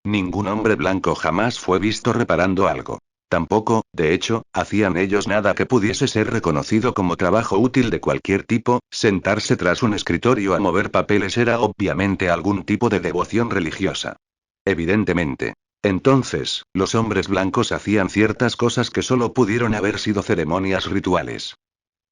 Ningún hombre blanco jamás fue visto reparando algo. Tampoco, de hecho, hacían ellos nada que pudiese ser reconocido como trabajo útil de cualquier tipo. Sentarse tras un escritorio a mover papeles era obviamente algún tipo de devoción religiosa. Evidentemente. Entonces, los hombres blancos hacían ciertas cosas que solo pudieron haber sido ceremonias rituales.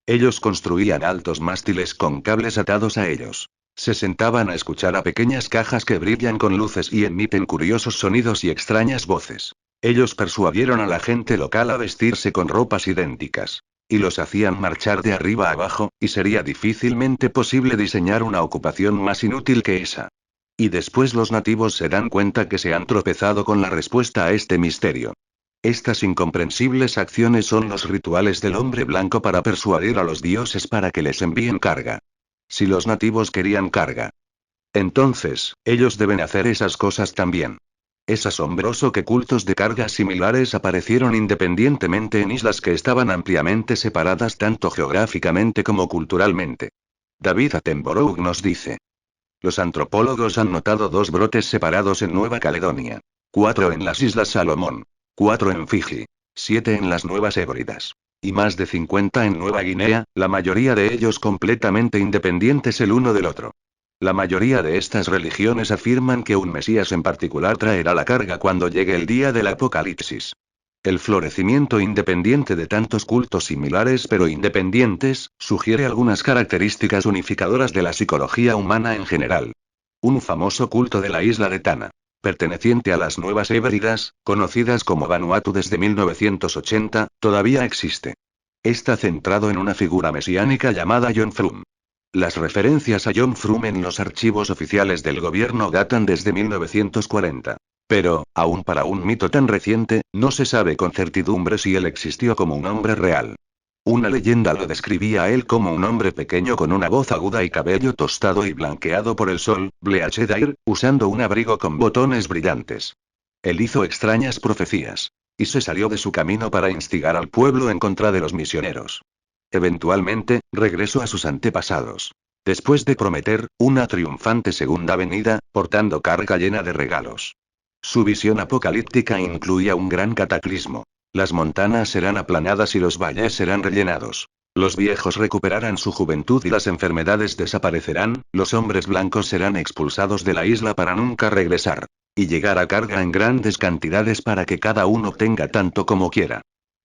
Ellos construían altos mástiles con cables atados a ellos. Se sentaban a escuchar a pequeñas cajas que brillan con luces y emiten curiosos sonidos y extrañas voces. Ellos persuadieron a la gente local a vestirse con ropas idénticas. Y los hacían marchar de arriba a abajo, y sería difícilmente posible diseñar una ocupación más inútil que esa. Y después los nativos se dan cuenta que se han tropezado con la respuesta a este misterio. Estas incomprensibles acciones son los rituales del hombre blanco para persuadir a los dioses para que les envíen carga. Si los nativos querían carga, entonces, ellos deben hacer esas cosas también. Es asombroso que cultos de carga similares aparecieron independientemente en islas que estaban ampliamente separadas tanto geográficamente como culturalmente. David Attenborough nos dice. Los antropólogos han notado 2 brotes separados en Nueva Caledonia. 4 en las Islas Salomón. 4 en Fiji. 7 en las Nuevas Hébridas. Y más de 50 en Nueva Guinea, la mayoría de ellos completamente independientes el uno del otro. La mayoría de estas religiones afirman que un Mesías en particular traerá la carga cuando llegue el día del Apocalipsis. El florecimiento independiente de tantos cultos similares pero independientes, sugiere algunas características unificadoras de la psicología humana en general. Un famoso culto de la isla de Tana, perteneciente a las Nuevas Hébridas, conocidas como Vanuatu desde 1980, todavía existe. Está centrado en una figura mesiánica llamada John Frum. Las referencias a John Frum en los archivos oficiales del gobierno datan desde 1940. Pero, aun para un mito tan reciente, no se sabe con certidumbre si él existió como un hombre real. Una leyenda lo describía a él como un hombre pequeño con una voz aguda y cabello tostado y blanqueado por el sol, bleached air, usando un abrigo con botones brillantes. Él hizo extrañas profecías. Y se salió de su camino para instigar al pueblo en contra de los misioneros. Eventualmente, regresó a sus antepasados. Después de prometer una triunfante segunda venida, portando carga llena de regalos. Su visión apocalíptica incluía un gran cataclismo. Las montañas serán aplanadas y los valles serán rellenados. Los viejos recuperarán su juventud y las enfermedades desaparecerán, los hombres blancos serán expulsados de la isla para nunca regresar. Y llegar a carga en grandes cantidades para que cada uno tenga tanto como quiera.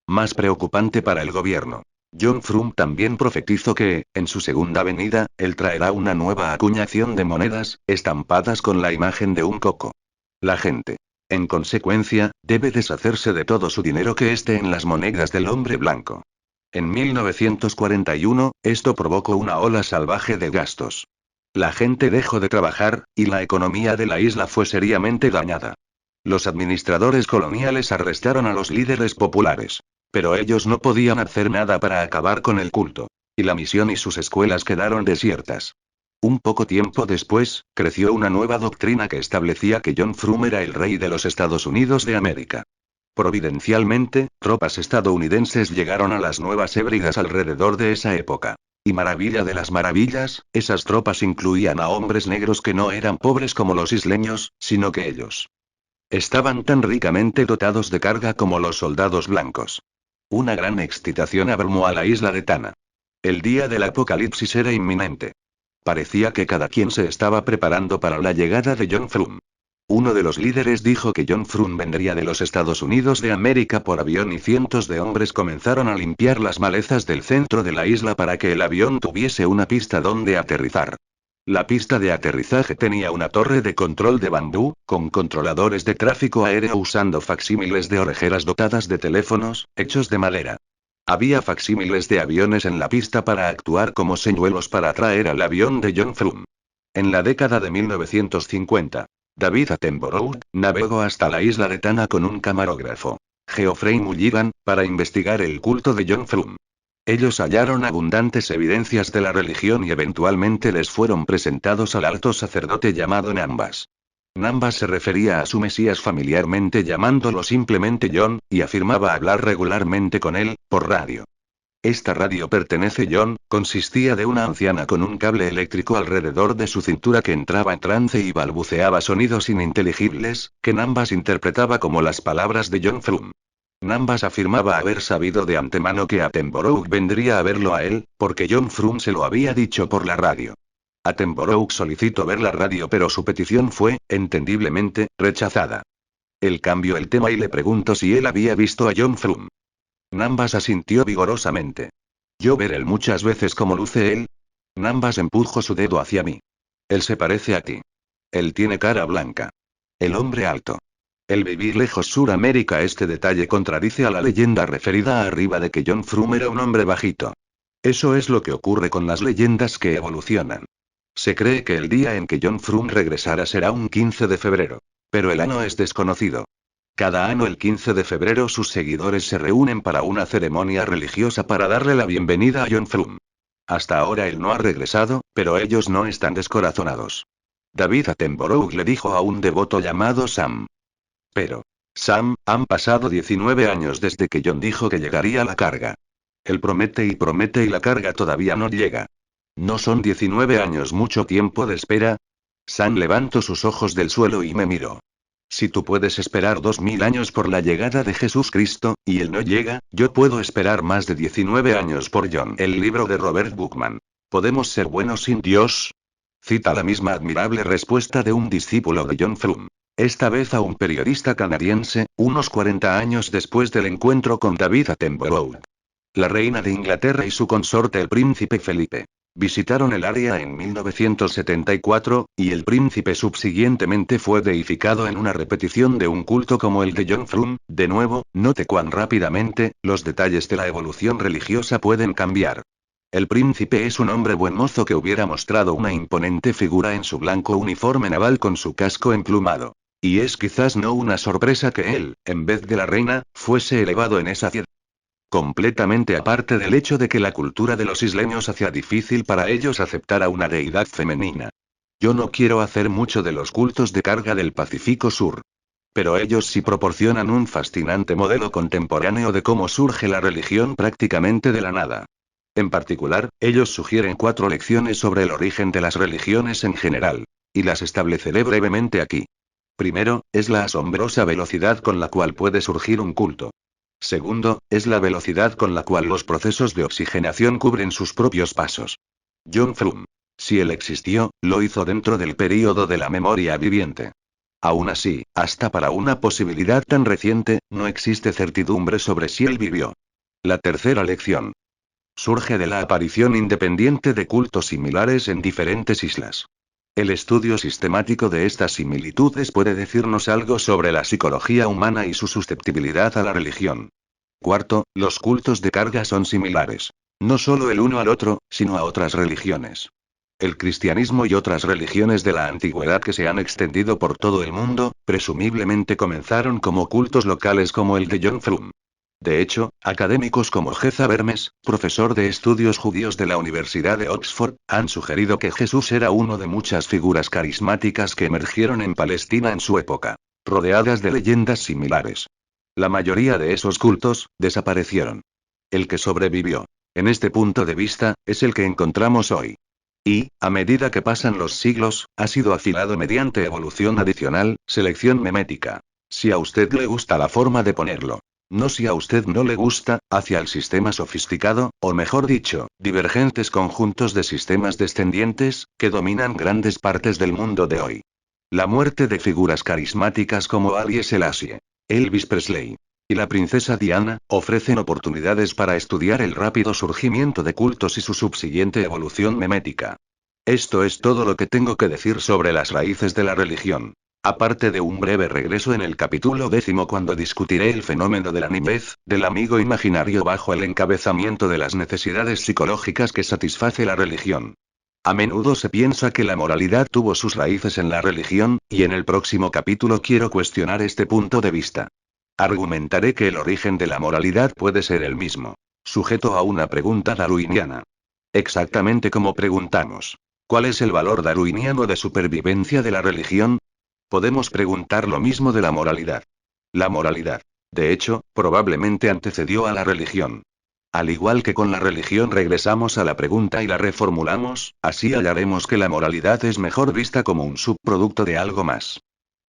Más preocupante para el gobierno. John Frum también profetizó que, en su segunda venida, él traerá una nueva acuñación de monedas, estampadas con la imagen de un coco. La gente, en consecuencia, debe deshacerse de todo su dinero que esté en las monedas del hombre blanco. En 1941, esto provocó una ola salvaje de gastos. La gente dejó de trabajar, y la economía de la isla fue seriamente dañada. Los administradores coloniales arrestaron a los líderes populares. Pero ellos no podían hacer nada para acabar con el culto. Y la misión y sus escuelas quedaron desiertas. Un poco tiempo después, creció una nueva doctrina que establecía que John Frum era el rey de los Estados Unidos de América. Providencialmente, tropas estadounidenses llegaron a las Nuevas Hébridas alrededor de esa época. Y maravilla de las maravillas, esas tropas incluían a hombres negros que no eran pobres como los isleños, sino que ellos estaban tan ricamente dotados de carga como los soldados blancos. Una gran excitación abrumó a la isla de Tana. El día del apocalipsis era inminente. Parecía que cada quien se estaba preparando para la llegada de John Frum. Uno de los líderes dijo que John Frum vendría de los Estados Unidos de América por avión y cientos de hombres comenzaron a limpiar las malezas del centro de la isla para que el avión tuviese una pista donde aterrizar. La pista de aterrizaje tenía una torre de control de bambú, con controladores de tráfico aéreo usando facsímiles de orejeras dotadas de teléfonos, hechos de madera. Había facsímiles de aviones en la pista para actuar como señuelos para atraer al avión de John Frum. En la década de 1950, David Attenborough navegó hasta la isla de Tana con un camarógrafo, Geoffrey Mulligan, para investigar el culto de John Frum. Ellos hallaron abundantes evidencias de la religión y eventualmente les fueron presentados al alto sacerdote llamado Nambas. Nambas se refería a su Mesías familiarmente llamándolo simplemente John, y afirmaba hablar regularmente con él, por radio. Esta radio pertenece John, consistía de una anciana con un cable eléctrico alrededor de su cintura que entraba en trance y balbuceaba sonidos ininteligibles, que Nambas interpretaba como las palabras de John Frum. Nambas afirmaba haber sabido de antemano que Attenborough vendría a verlo a él, porque John Frum se lo había dicho por la radio. Attenborough solicitó ver la radio pero su petición fue, entendiblemente, rechazada. Él cambió el tema y le preguntó si él había visto a John Frum. Nambas asintió vigorosamente. ¿Yo ver él muchas veces como luce él? Nambas empujó su dedo hacia mí. Él se parece a ti. Él tiene cara blanca. El hombre alto. El vivir lejos Suramérica. Este detalle contradice a la leyenda referida arriba de que John Frum era un hombre bajito. Eso es lo que ocurre con las leyendas que evolucionan. Se cree que el día en que John Frum regresará será un 15 de febrero. Pero el año es desconocido. Cada año el 15 de febrero sus seguidores se reúnen para una ceremonia religiosa para darle la bienvenida a John Frum. Hasta ahora él no ha regresado, pero ellos no están descorazonados. David Attenborough le dijo a un devoto llamado Sam. Pero, Sam, han pasado 19 años desde que John dijo que llegaría la carga. Él promete y la carga todavía no llega. ¿No son 19 años mucho tiempo de espera? Sam levantó sus ojos del suelo y me miró. Si tú puedes esperar 2000 años por la llegada de Jesús Cristo, y él no llega, yo puedo esperar más de 19 años por John. El libro de Robert Buckman. ¿Podemos ser buenos sin Dios? Cita la misma admirable respuesta de un discípulo de John Frum. Esta vez a un periodista canadiense, unos 40 años después del encuentro con David Attenborough. La reina de Inglaterra y su consorte el príncipe Felipe visitaron el área en 1974, y el príncipe subsiguientemente fue deificado en una repetición de un culto como el de John Frum. De nuevo, note cuán rápidamente, los detalles de la evolución religiosa pueden cambiar. El príncipe es un hombre buen mozo que hubiera mostrado una imponente figura en su blanco uniforme naval con su casco emplumado. Y es quizás no una sorpresa que él, en vez de la reina, fuese elevado en esa ciudad. Completamente aparte del hecho de que la cultura de los isleños hacía difícil para ellos aceptar a una deidad femenina. Yo no quiero hacer mucho de los cultos de carga del Pacífico Sur. Pero ellos sí proporcionan un fascinante modelo contemporáneo de cómo surge la religión prácticamente de la nada. En particular, ellos sugieren 4 lecciones sobre el origen de las religiones en general. Y las estableceré brevemente aquí. Primero, es la asombrosa velocidad con la cual puede surgir un culto. Segundo, es la velocidad con la cual los procesos de oxigenación cubren sus propios pasos. John Frum. Si él existió, lo hizo dentro del período de la memoria viviente. Aún así, hasta para una posibilidad tan reciente, no existe certidumbre sobre si él vivió. La tercera lección. Surge de la aparición independiente de cultos similares en diferentes islas. El estudio sistemático de estas similitudes puede decirnos algo sobre la psicología humana y su susceptibilidad a la religión. Cuarto, los cultos de carga son similares. No solo el uno al otro, sino a otras religiones. El cristianismo y otras religiones de la antigüedad que se han extendido por todo el mundo, presumiblemente comenzaron como cultos locales como el de John Frum. De hecho, académicos como Geza Vermes, profesor de estudios judíos de la Universidad de Oxford, han sugerido que Jesús era uno de muchas figuras carismáticas que emergieron en Palestina en su época, rodeadas de leyendas similares. La mayoría de esos cultos desaparecieron. El que sobrevivió, en este punto de vista, es el que encontramos hoy. Y, a medida que pasan los siglos, ha sido afilado mediante evolución adicional, selección memética. Si a usted le gusta la forma de ponerlo. No si a usted no le gusta, hacia el sistema sofisticado, o mejor dicho, divergentes conjuntos de sistemas descendientes, que dominan grandes partes del mundo de hoy. La muerte de figuras carismáticas como Haile Selassie, Elvis Presley y la princesa Diana, ofrecen oportunidades para estudiar el rápido surgimiento de cultos y su subsiguiente evolución memética. Esto es todo lo que tengo que decir sobre las raíces de la religión. Aparte de un breve regreso en el capítulo 10 cuando discutiré el fenómeno de la niñez, del amigo imaginario bajo el encabezamiento de las necesidades psicológicas que satisface la religión. A menudo se piensa que la moralidad tuvo sus raíces en la religión, y en el próximo capítulo quiero cuestionar este punto de vista. Argumentaré que el origen de la moralidad puede ser el mismo, sujeto a una pregunta darwiniana. Exactamente como preguntamos, ¿cuál es el valor darwiniano de supervivencia de la religión? Podemos preguntar lo mismo de la moralidad. La moralidad, de hecho, probablemente antecedió a la religión. Al igual que con la religión regresamos a la pregunta y la reformulamos, así hallaremos que la moralidad es mejor vista como un subproducto de algo más.